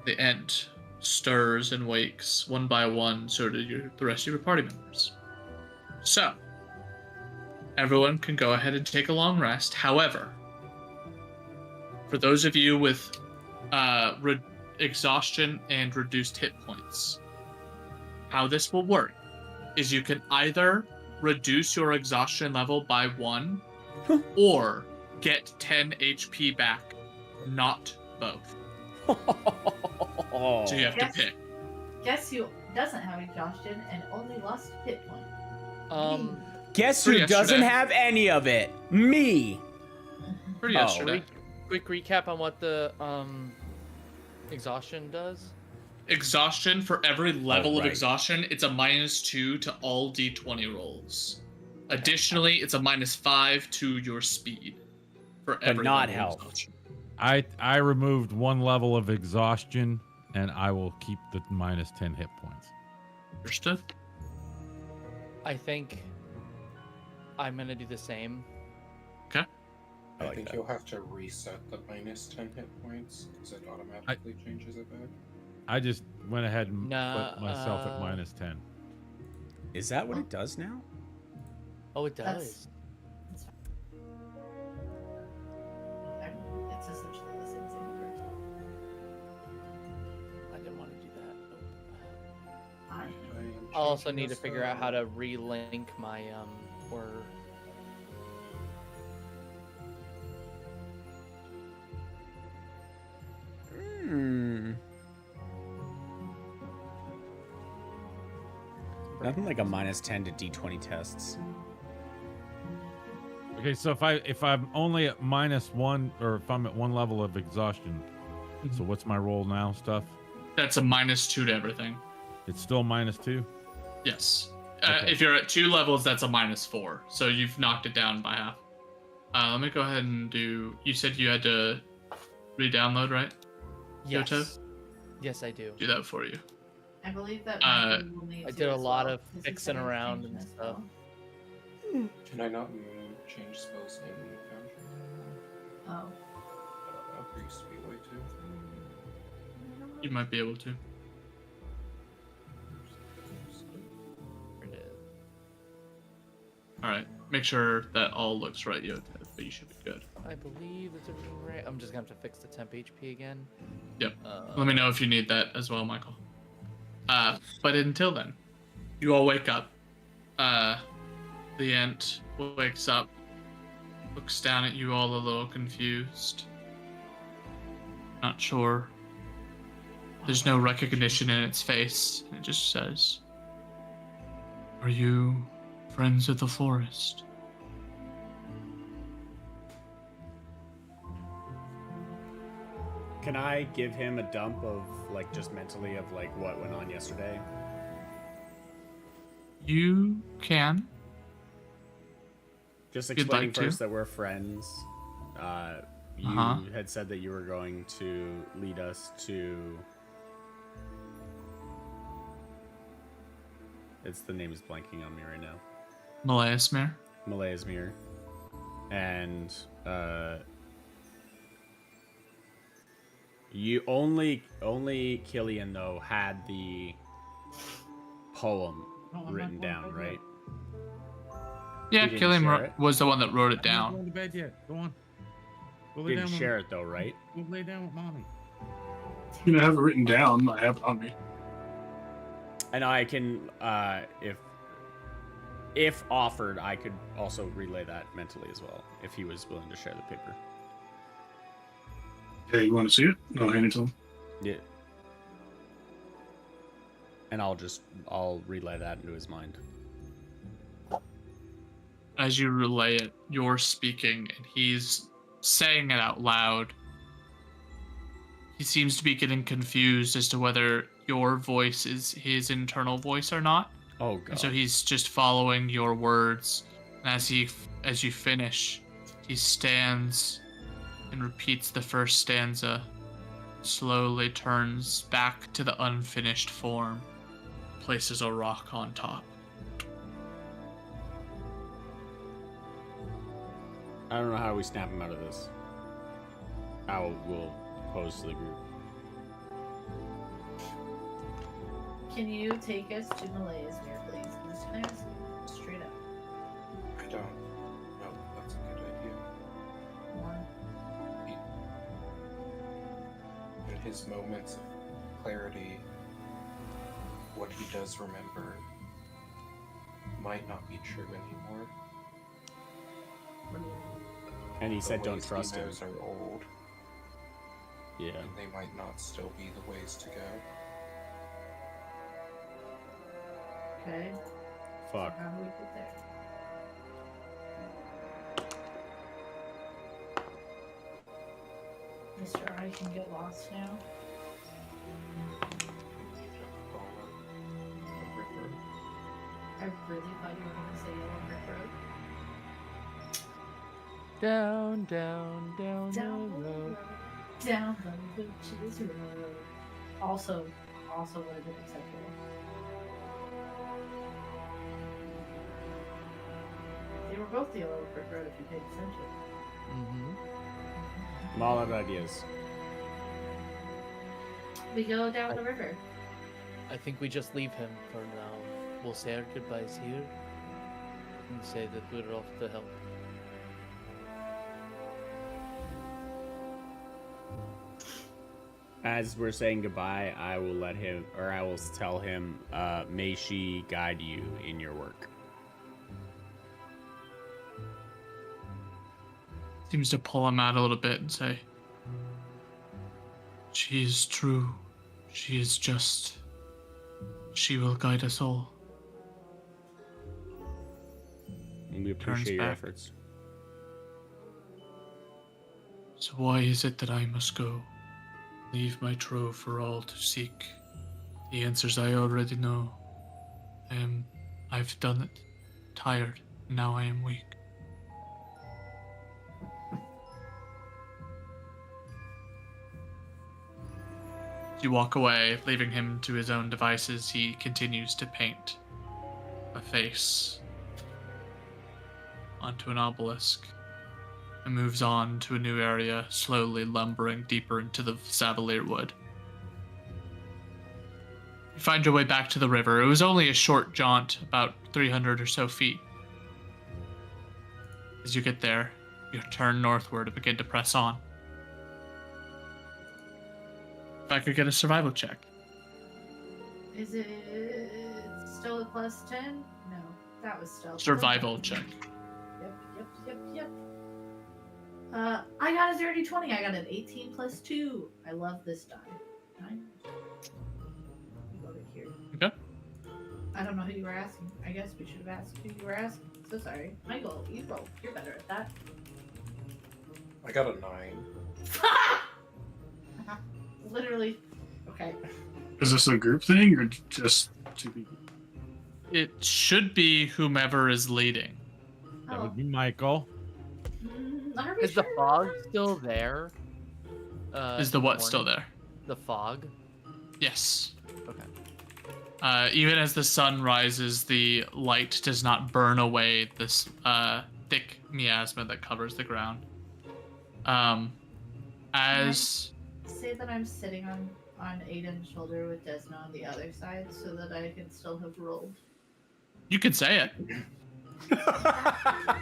the ant stirs and wakes one by one, so do the rest of your party members. So, everyone can go ahead and take a long rest. However, for those of you with exhaustion and reduced hit points, how this will work is you can either reduce your exhaustion level by 1 or get 10 HP back, not both. So you have to Yes. pick. Guess who doesn't have exhaustion and only lost hit point? Guess For who yesterday. doesn't have any of it? Me. For Oh. yesterday. Quick recap on what the exhaustion does. Exhaustion, for every level of right. exhaustion, it's a -2 to all d20 rolls. Additionally, it's a -5 to your speed. For every not level of health. exhaustion. I removed 1 level of exhaustion, and I will keep the -10 hit points. Understood? I think I'm gonna do the same. I I like think that. you'll have to reset the minus 10 hit points because it automatically changes it back. I just went ahead and Nah, put myself at minus 10. Is that what it does now? Oh, it That's- does. It's fine. It's essentially the same thing. I didn't want to do that. I I'll also need to figure out how to relink my or Nothing like a minus 10 to D20 tests. Okay, so if I'm only at minus 1, or if I'm at 1 level of exhaustion, so what's my roll now? Stuff. That's a -2 to everything. It's still minus 2. Yes. Okay. If you're at 2 levels, that's a -4. So you've knocked it down by half. Let me go ahead and do. You said you had to re-download, right? yes, Yoto? yes, I do. Do that for you. I believe that Uh, Michael will need I to did a as lot well, of 'cause he's fixing gonna around change and this stuff. spell. Can I not change spells in Foundry? Oh. Priest be way too. You might be able to. It is. All right. Make sure that all looks right, Yoto, but you should be good. I believe it's a right. I'm just gonna have to fix the temp HP again. Yep. Let me know if you need that as well, Michael. But until then, you all wake up. The Ent wakes up, looks down at you all a little confused. Not sure. There's no recognition in its face. It just says, "Are you friends of the forest?" Can I give him a dump of, like, just mentally of, like, what went on yesterday? You can. Just You'd explaining like to? first that we're friends. You Uh-huh. had said that you were going to lead us to... The name is blanking on me right now. Malaismir. Malaismir. And, you only Killian, though, had the poem written down, right? Yeah, You didn't Killian share it? was the one that wrote it I'm not down. going to bed yet. Go on. Go lay Didn't down share it, though, right? Go lay down with mommy. You have it written down. I have it on me. And I can, if offered, I could also relay that mentally as well, if he was willing to share the paper. Yeah, you want to see it? I'll hand it to him. Yeah. And I'll relay that into his mind. As you relay it, you're speaking and he's saying it out loud. He seems to be getting confused as to whether your voice is his internal voice or not. Oh, And God. so he's just following your words. And as you finish, he stands and repeats the first stanza, slowly turns back to the unfinished form, places a rock on top. I don't know how we snap him out of this. I will pose to the group. Can you take us to Malaismir, please? I'm just gonna ask you straight up. I don't know. That's a good idea. One. In his moments of clarity, what he does remember might not be true anymore. And he said The don't ways trust he him. knows are old, Yeah. and they might not still be the ways to go. Okay. Fuck. How do we get there? Mr. I can get lost now. Follow the river. I really thought you were gonna say Yellow Brick Road. Down, down, down, Down the the road. road, down the Witch's Road. Also would have been acceptable. They were both the Yellow Brick Road if you paid attention. Mm-hmm. I'm all out of ideas. We go down the river. I think we just leave him for now. We'll say our goodbyes here and say that we're off to help. As we're saying goodbye, I will tell him, may she guide you in your work. Seems to pull him out a little bit and say, "She is true. She is just. She will guide us all." And we Turns appreciate your back. efforts. So why is it that I must go? Leave my trove for all to seek. The answers I already know. I've done it. Tired. Now I am weak. You walk away, leaving him to his own devices. He continues to paint a face onto an obelisk and moves on to a new area, slowly lumbering deeper into the Savalier Wood. You find your way back to the river. It was only a short jaunt, about 300 or so feet. As you get there, you turn northward and begin to press on. If I could get a survival check. Is it still a +10? No, that was still Survival check. Yep. I got a dirty 20. I got an 18 + 2. I love this die. 9. Go over here. Okay. I don't know who you were asking. I guess we should have asked who you were asking. So sorry. Michael, you roll. You're better at that. I got a 9. Literally. Okay. Is this a group thing or just to be? It should be whomever is leading. That Oh. would be Michael. Are we Is the sure? fog still there? Is the in what still morning? there? The fog? Yes. Okay. Even as the sun rises, the light does not burn away this thick miasma that covers the ground. As Say that I'm sitting on Aiden's shoulder with Desna on the other side so that I can still have rolled. you could say it,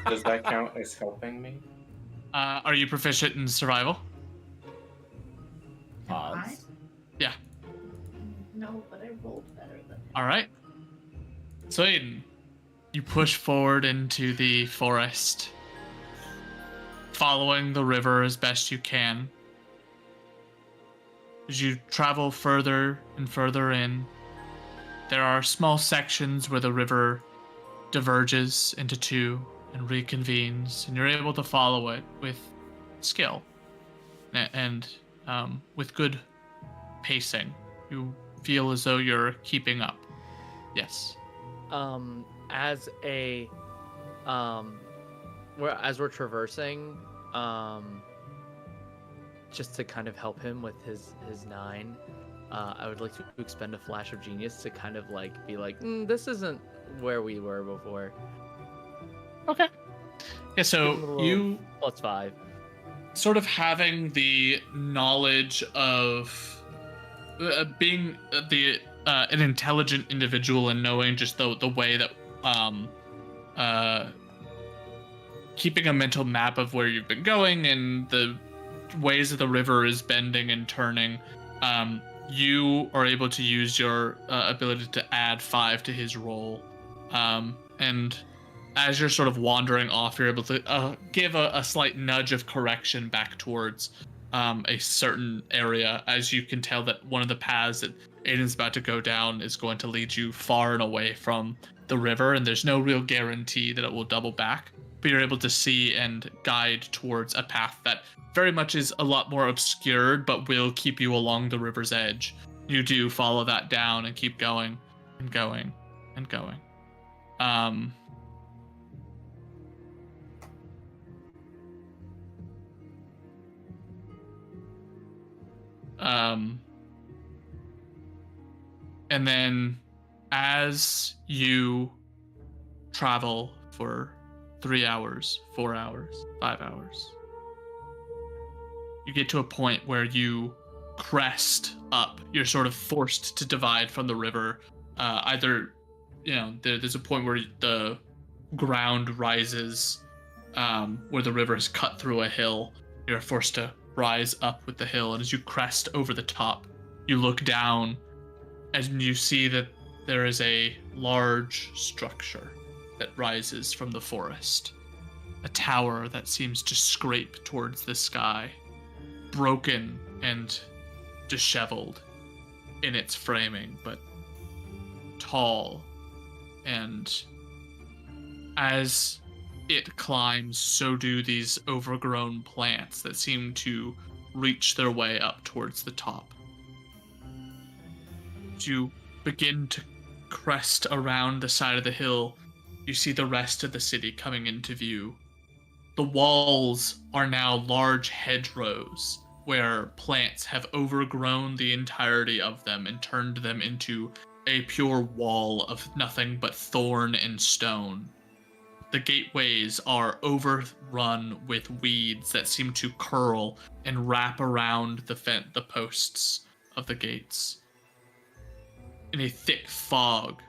Does that count as helping me? are you proficient in survival? Am I? Odds. Yeah. No, but I rolled better than All right. So Aiden, you push forward into the forest, following the river as best you can. As you travel further and further in, there are small sections where the river diverges into two and reconvenes, and you're able to follow it with skill and with good pacing. You feel as though you're keeping up. Yes. As we're traversing, just to kind of help him with his 9, I would like to expend a flash of genius to kind of like be like, this isn't where we were before. Okay. Yeah, Give him a so little you +5. sort of having the knowledge of being an intelligent individual and knowing just the way that keeping a mental map of where you've been going and the ways that the river is bending and turning, you are able to use your ability to add 5 to his roll, and as you're sort of wandering off, you're able to give a slight nudge of correction back towards a certain area, as you can tell that one of the paths that Aiden's about to go down is going to lead you far and away from the river, and there's no real guarantee that it will double back, but you're able to see and guide towards a path that very much is a lot more obscured, but will keep you along the river's edge. You do follow that down and keep going and going and going. And then as you travel for 3 hours, 4 hours, 5 hours, you get to a point where you crest up. You're sort of forced to divide from the river. Either, there's a point where the ground rises, where the river is cut through a hill. You're forced to rise up with the hill, and as you crest over the top, you look down and you see that there is a large structure that rises from the forest. A tower that seems to scrape towards the sky, broken and disheveled in its framing, but tall. And as it climbs, so do these overgrown plants that seem to reach their way up towards the top. As you begin to crest around the side of the hill, you see the rest of the city coming into view. The walls are now large hedgerows where plants have overgrown the entirety of them and turned them into a pure wall of nothing but thorn and stone. The gateways are overrun with weeds that seem to curl and wrap around the posts of the gates. And a thick fog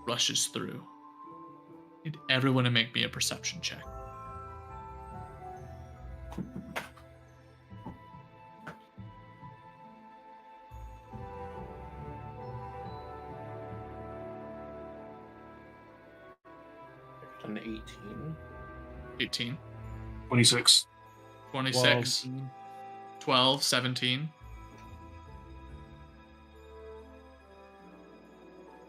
rushes through. Need everyone to make me a perception check. An 18. 18, 26. 26, 12, 17.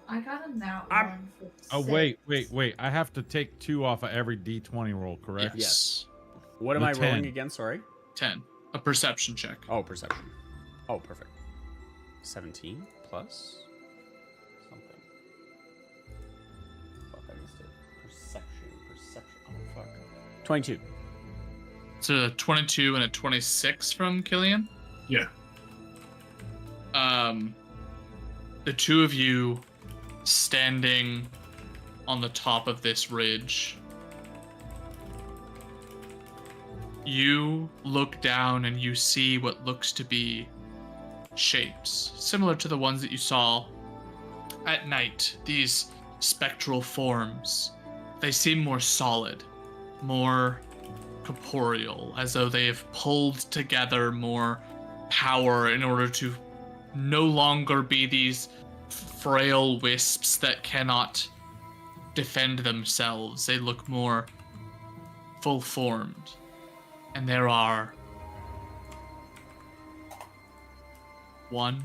I got a nat I'm- one for Oh, 6. wait. I have to take 2 off of every D20 roll, correct? Yes. What am The I rolling 10. again? Sorry. 10. A perception check. Oh, perception. Oh, perfect. 17 plus something. Fuck, I missed it. Perception. Oh, fuck. 22. It's a 22 and a 26 from Killian. Yeah. The two of you standing on the top of this ridge, you look down and you see what looks to be shapes similar to the ones that you saw at night. These spectral forms, they seem more solid, more corporeal, as though they have pulled together more power in order to no longer be these frail wisps that cannot defend themselves. They look more full-formed. And there are 1,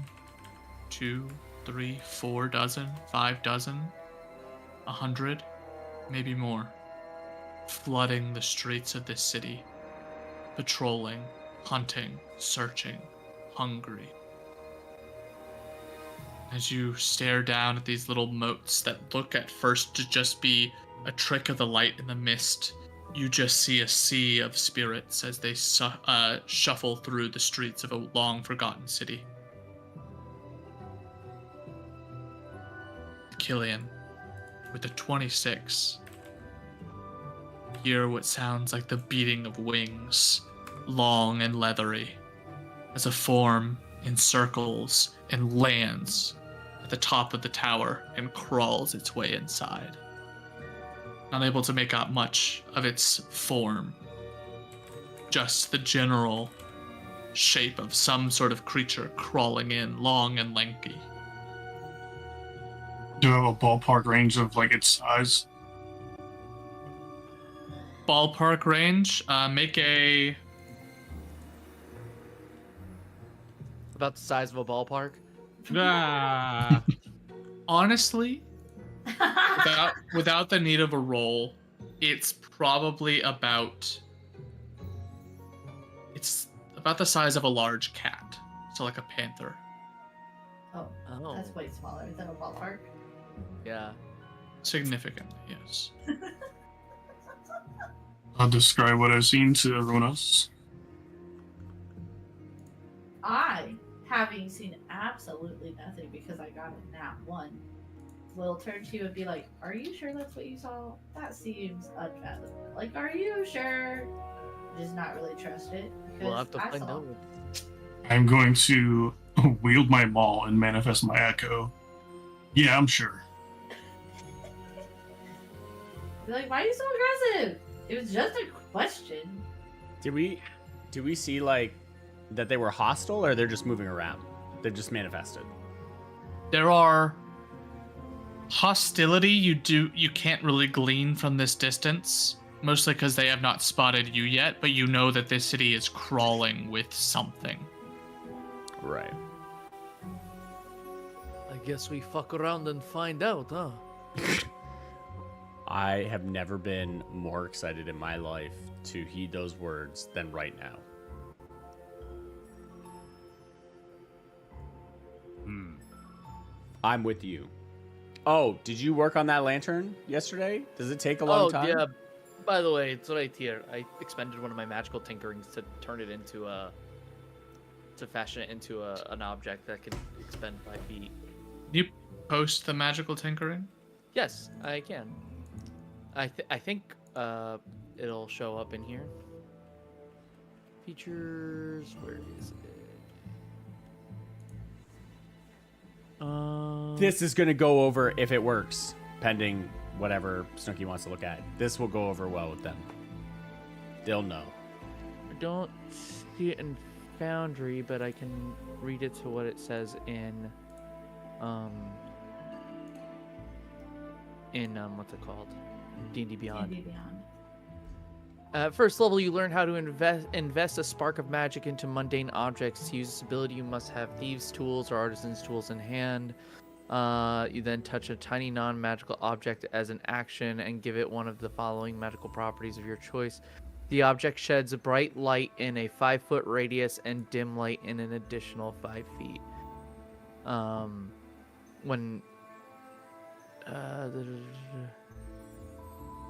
2, 3, 4 dozen, 5 dozen, 100, maybe more, flooding the streets of this city, patrolling, hunting, searching, hungry. As you stare down at these little motes that look at first to just be a trick of the light in the mist, you just see a sea of spirits as they shuffle through the streets of a long-forgotten city. Killian, with a 26, hear what sounds like the beating of wings, long and leathery, as a form encircles and lands at the top of the tower and crawls its way inside. Unable to make out much of its form, just the general shape of some sort of creature crawling in, long and lanky. Do you have a ballpark range of like its size? Ballpark range, make a About the size of a ballpark. Ah, honestly, without the need of a roll, it's probably about the size of a large cat, so like a panther. Oh, Oh, that's way smaller than a ballpark. yeah. Significantly, yes. I'll describe what I've seen to everyone else. I, having seen absolutely nothing because I got a nat 1, will turn to you and be like, "Are you sure that's what you saw? That seems unfathomable. Like, are you sure?" Just not really trust it. We'll have to Because I find saw. out. I'm going to wield my maul and manifest my echo. Yeah, I'm sure. Be like, why are you so aggressive? It was just a question. Did we see like that they were hostile, or they're just moving around? They're just manifested. There are hostility you can't really glean from this distance, mostly because they have not spotted you yet, but you know that this city is crawling with something. Right. I guess we fuck around and find out, huh? I have never been more excited in my life to heed those words than right now. I'm with you. Oh, did you work on that lantern yesterday? Does it take a long time? Yeah. By the way, it's right here. I expended one of my magical tinkerings to turn it into to fashion it into an object that can expend 5 feet. You post the magical tinkering? Yes, I can. I think it'll show up in here. Features. Where is it? This is going to go over if it works, pending whatever Snooki wants to look at. This will go over well with them. They'll know. I don't see it in Foundry, but I can read it to what it says in what's it called? D&D Beyond. D&D Beyond. At first level, you learn how to invest a spark of magic into mundane objects. To use this ability, you must have thieves' tools or artisans' tools in hand. You then touch a tiny non-magical object as an action and give it one of the following magical properties of your choice. The object sheds a bright light in a 5-foot radius and dim light in an additional 5 feet.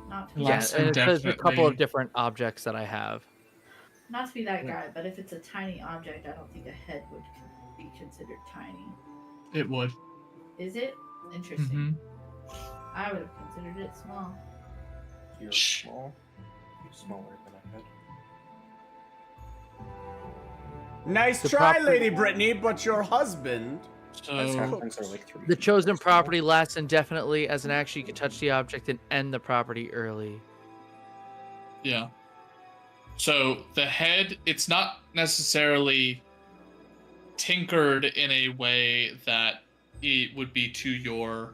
Not to be, Yeah, Less and it says a couple indefinitely. of different objects that I have. not to be that guy, but if it's a tiny object, I don't think a head would be considered tiny. It would. Is it? Interesting. Mm-hmm. I would have considered it small. You're Shh. small. You're smaller than a head. Nice The try, proper- Lady Brittany, but your husband... So Halflings are like 3 The feet. chosen property lasts indefinitely. As an action, you can touch the object and end the property early. yeah. So the head, it's not necessarily tinkered in a way that it would be to your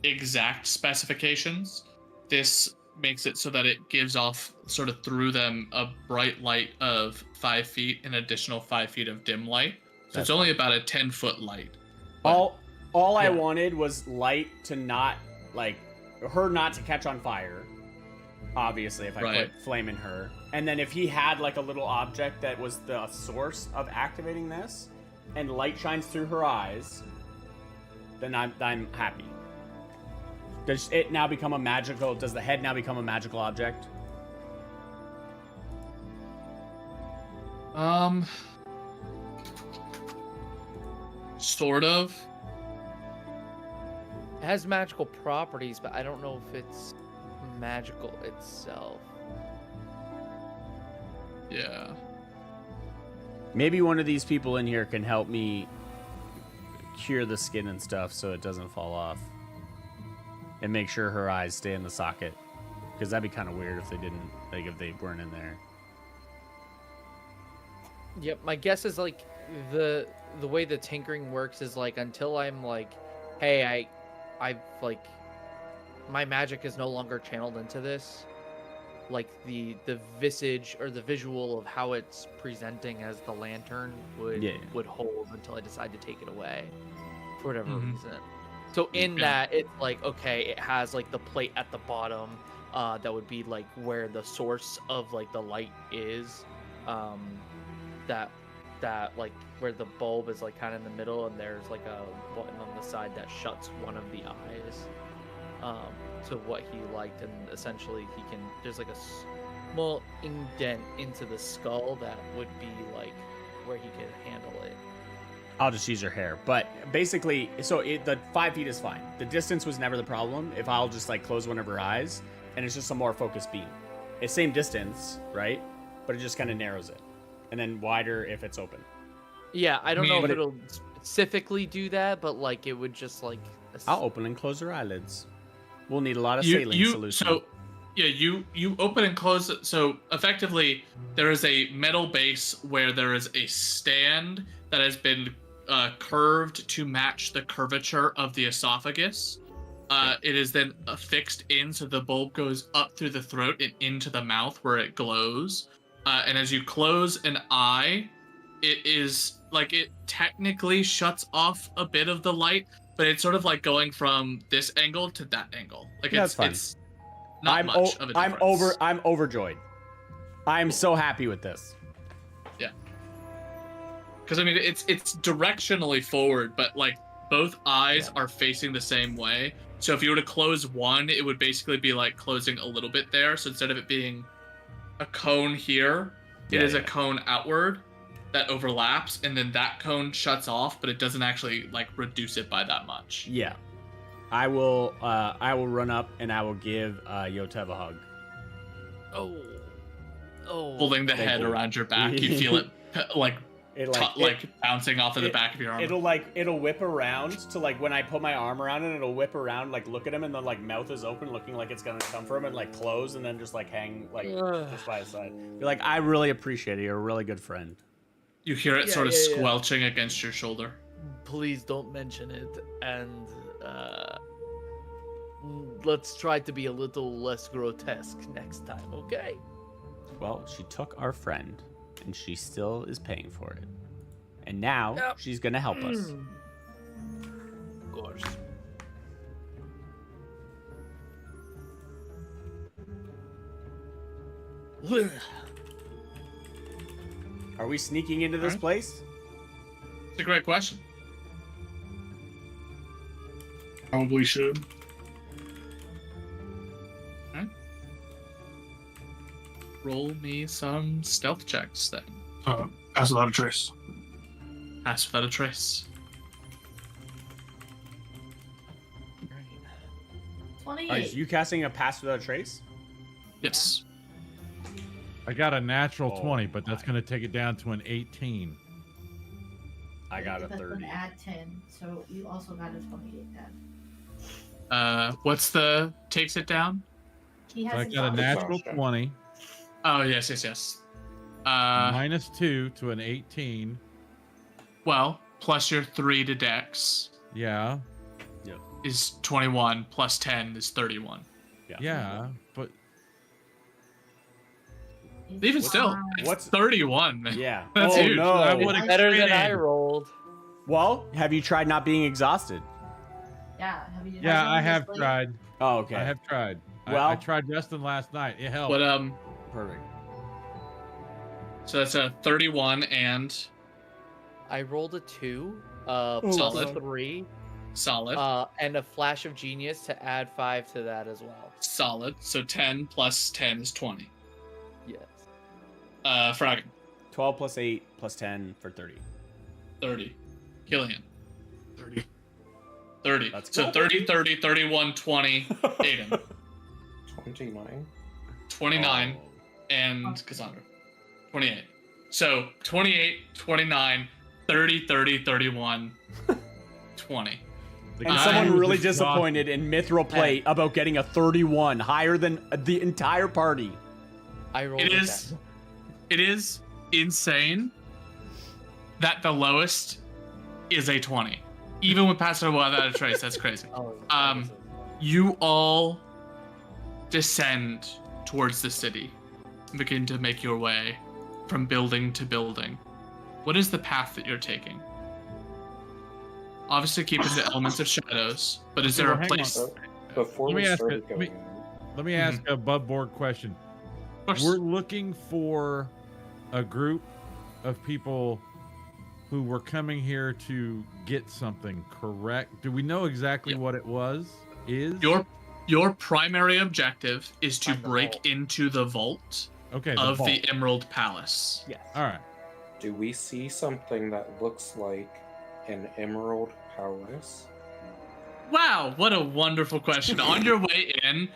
exact specifications. This makes it so that it gives off, sort of through them, a bright light of 5 feet, an additional 5 feet of dim light. So it's only about a 10-foot light. All I Yeah. wanted was light to not, like, her not to catch on fire. Obviously, if I Right. put flame in her. And then if he had, like, a little object that was the source of activating this, and light shines through her eyes, then I'm happy. Does it now become a magical, does the head now become a magical object? Sort of. It has magical properties, but I don't know if it's magical itself. Yeah. Maybe one of these people in here can help me cure the skin and stuff so it doesn't fall off. And make sure her eyes stay in the socket. Because that'd be kind of weird if they didn't, like, if they weren't in there. Yep, my guess is like the way the tinkering works is like until I'm like, hey, I've like my magic is no longer channeled into this. Like the visage or the visual of how it's presenting as the lantern would hold until I decide to take it away for whatever Mhm. reason. So in Yeah. that it's like okay, it has like the plate at the bottom that would be like where the source of like the light is. That like where the bulb is like kind of in the middle and there's like a button on the side that shuts one of the eyes to what he liked, and essentially he can there's like a small indent into the skull that would be like where he could handle it. I'll just use her hair. But basically, so the 5 feet is fine. The distance was never the problem. If I'll just like close one of her eyes and it's just a more focused beam. It's same distance, right? But it just kind of narrows it. and then wider if it's open. Yeah, I don't know if But it- it'll specifically do that, but like it would just like. I'll open and close their eyelids. We'll need a lot of You, saline you solution. so yeah, you open and close it. So effectively, there is a metal base where there is a stand that has been curved to match the curvature of the esophagus. It is then affixed in, so the bulb goes up through the throat and into the mouth where it glows. And as you close an eye, it is like it technically shuts off a bit of the light, but it's sort of like going from this angle to that angle. Like That's fine. it's not much of a difference. I'm overjoyed. I'm so happy with this. Because I mean, it's directionally forward, but like both eyes are facing the same way. So if you were to close one, it would basically be like closing a little bit there. So instead of it being a cone here, it is a cone outward that overlaps, and then that cone shuts off, but it doesn't actually like reduce it by that much. Yeah. I will run up and I will give Yotev a hug. Oh. Pulling the Thank head you. around your back, you feel it like It bouncing off of the back of your arm. It'll whip around to like when I put my arm around it, it'll whip around, like look at him, and then like mouth is open, looking like it's gonna come for him, and like close, and then just like hang like just by his side. You're like, I really appreciate it. You're a really good friend. You hear it sort of squelching against your shoulder. Please don't mention it, and let's try to be a little less grotesque next time, okay? Well, she took our friend, and she still is paying for it. And now she's gonna help us. Of course. Are we sneaking into this Alright. place? It's a great question. Probably should. Roll me some stealth checks then. Pass without a trace. Pass without a trace. 28. Are you casting a pass without a trace? Yes. I got a natural Oh 20, but that's my. going to take it down to an 18. I got a That's 30. gonna add 10, so you also got a 28 then. What's the takes it down? He So I hasn't got a got natural exhaustion. 20, Oh yes. minus 2 to an 18. Well, plus your 3 to Dex Yeah, is 21. Plus 10 is 31. yeah, but Even still, it's What's- 31. Man. Yeah. That's oh huge. no. I would've Better than crit I in. rolled. Well, have you tried not being exhausted? Yeah, have you? Yeah, has I anyone have just tried. Oh, okay. I have tried. I Well- tried Justin last night. It helped. But Perfect. so that's a 31 and I rolled a 2, Solid. 3, solid. and a flash of genius to add 5 to that as well. Solid. So 10 plus 10 is 20. Yes. Fragan, 12 plus 8 plus 10 for 30. 30. Killian, 30. 30. That's So cool. 30, 30, 31, 20, Aiden, 29. 29, Oh. and Cassandra. 28. So 28, 29, 30, 30, 31, 20. The And guy someone who was really exhausted- disappointed in Mithril Plate about getting a 31, higher than the entire party. I rolled It a is, it is insane that the lowest is a 20. Even with passing without a trace, that's crazy. 10. Oh, Um, You all descend towards the city and begin to make your way from building to building. What is the path that you're taking? Obviously keeping the elements of shadows, but is there Well, a hang on. place? Before Let me we ask started it- let me- going, Let me ask a above board question. Of course. We're looking for a group of people who were coming here to get something, correct? Do we know exactly Yep. what it was? Is Your primary objective is to Find the break vault. into the vault okay of vault. the Emerald Palace. Yes. All right. do we see something that looks like an emerald palace? Wow, what a wonderful question. On your way in,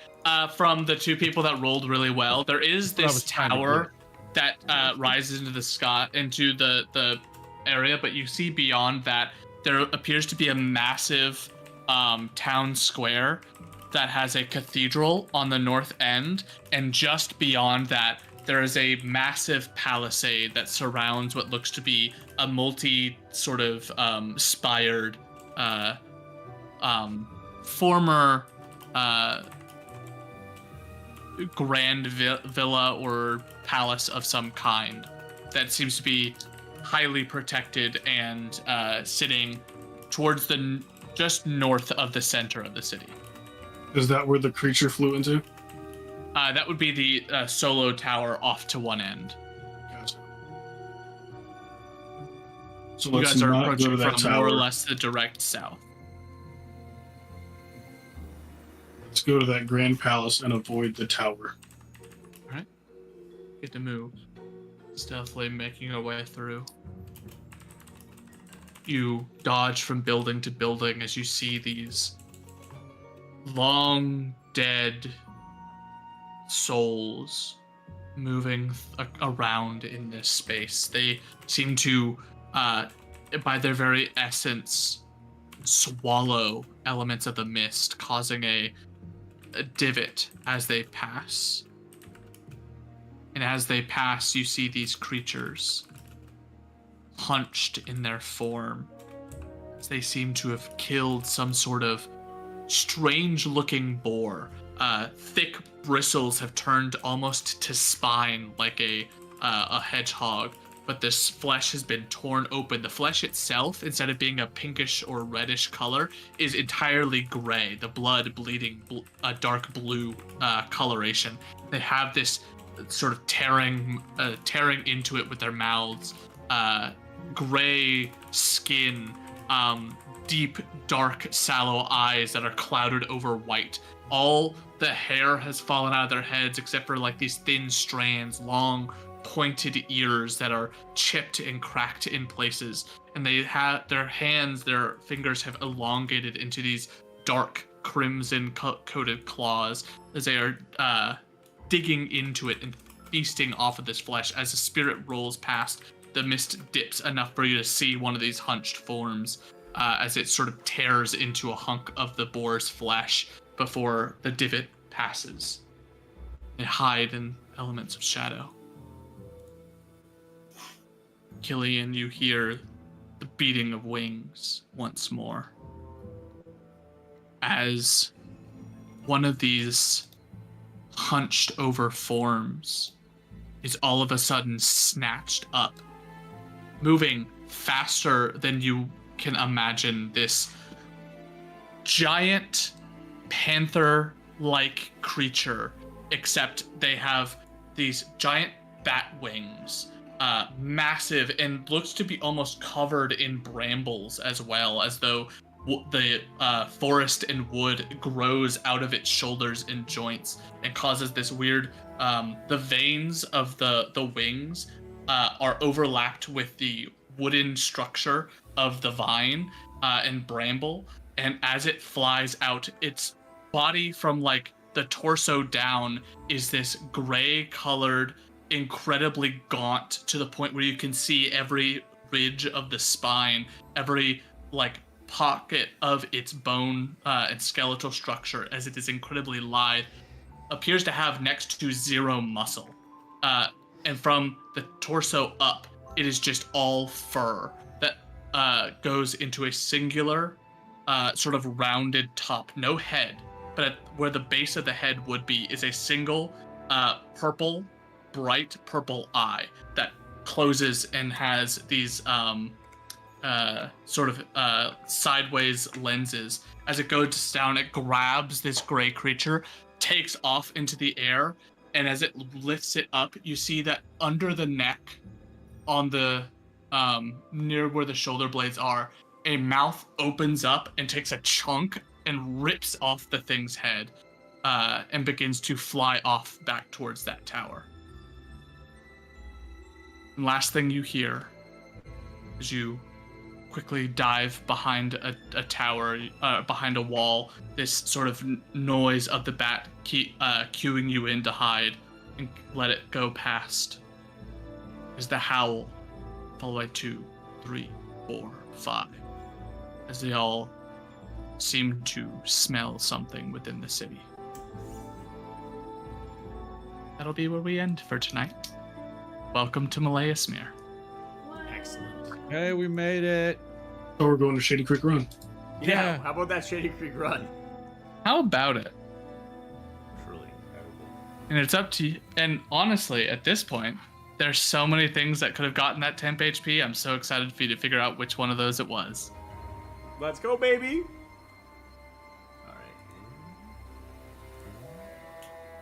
from the two people that rolled really well, there is That's what I this was trying to tower that rises into the sky, into the area, but you see beyond that there appears to be a massive town square that has a cathedral on the north end, and just beyond that there is a massive palisade that surrounds what looks to be a multi sort of spired former grand villa or palace of some kind that seems to be highly protected and sitting towards the just north of the center of the city. Is that where the creature flew into? That would be the solo tower off to one end. Gotcha. So You let's guys are not go approaching to that from more or tower. less the direct south. Let's go to that grand palace and avoid the tower. Get to move. Stealthily making your way through. You dodge from building to building as you see these long dead souls moving around in this space. They seem to, by their very essence, swallow elements of the mist, causing a divot as they pass. And as they pass, you see these creatures hunched in their form. They seem to have killed some sort of strange-looking boar. Thick bristles have turned almost to spine like a hedgehog, but this flesh has been torn open. The flesh itself, instead of being a pinkish or reddish color, is entirely gray, the blood bleeding a dark blue coloration. They have this sort of tearing into it with their mouths, gray skin, deep, dark, sallow eyes that are clouded over white. All the hair has fallen out of their heads except for like these thin strands, long, pointed ears that are chipped and cracked in places. And they have their hands, their fingers have elongated into these dark, crimson-coated claws as they are digging into it and feasting off of this flesh. As the spirit rolls past, the mist dips enough for you to see one of these hunched forms as it sort of tears into a hunk of the boar's flesh before the divot passes. They hide in elements of shadow. Killian, you hear the beating of wings once more as one of these hunched over forms is all of a sudden snatched up, moving faster than you can imagine. This giant panther-like creature, except they have these giant bat wings, massive, and looks to be almost covered in brambles as well, as though the forest and wood grows out of its shoulders and joints and causes this weird, the veins of the wings are overlapped with the wooden structure of the vine and bramble, and as it flies out, its body from like the torso down is this gray colored, incredibly gaunt, to the point where you can see every ridge of the spine, every like pocket of its bone and skeletal structure, as it is incredibly lithe, appears to have next to zero muscle. And from the torso up, it is just all fur that goes into a singular sort of rounded top. No head, but where the base of the head would be is a single purple, bright purple eye that closes and has these sort of sideways lenses. As it goes down, it grabs this gray creature, takes off into the air, and as it lifts it up, you see that under the neck, on the near where the shoulder blades are, a mouth opens up and takes a chunk and rips off the thing's head and begins to fly off back towards that tower. And last thing you hear as you quickly dive behind a tower, behind a wall, this sort of noise of the bat cueing you in to hide and let it go past. as the howl, followed by 2, 3, 4, 5, as they all seem to smell something within the city. That'll be where we end for tonight. Welcome to Malaismere. Excellent. Hey, we made it. So we're going to Shady Creek Run. Yeah. How about that Shady Creek Run? How about it? Truly incredible. And it's up to you. And honestly, at this point, there's so many things that could have gotten that temp HP. I'm so excited for you to figure out which one of those it was. Let's go, baby.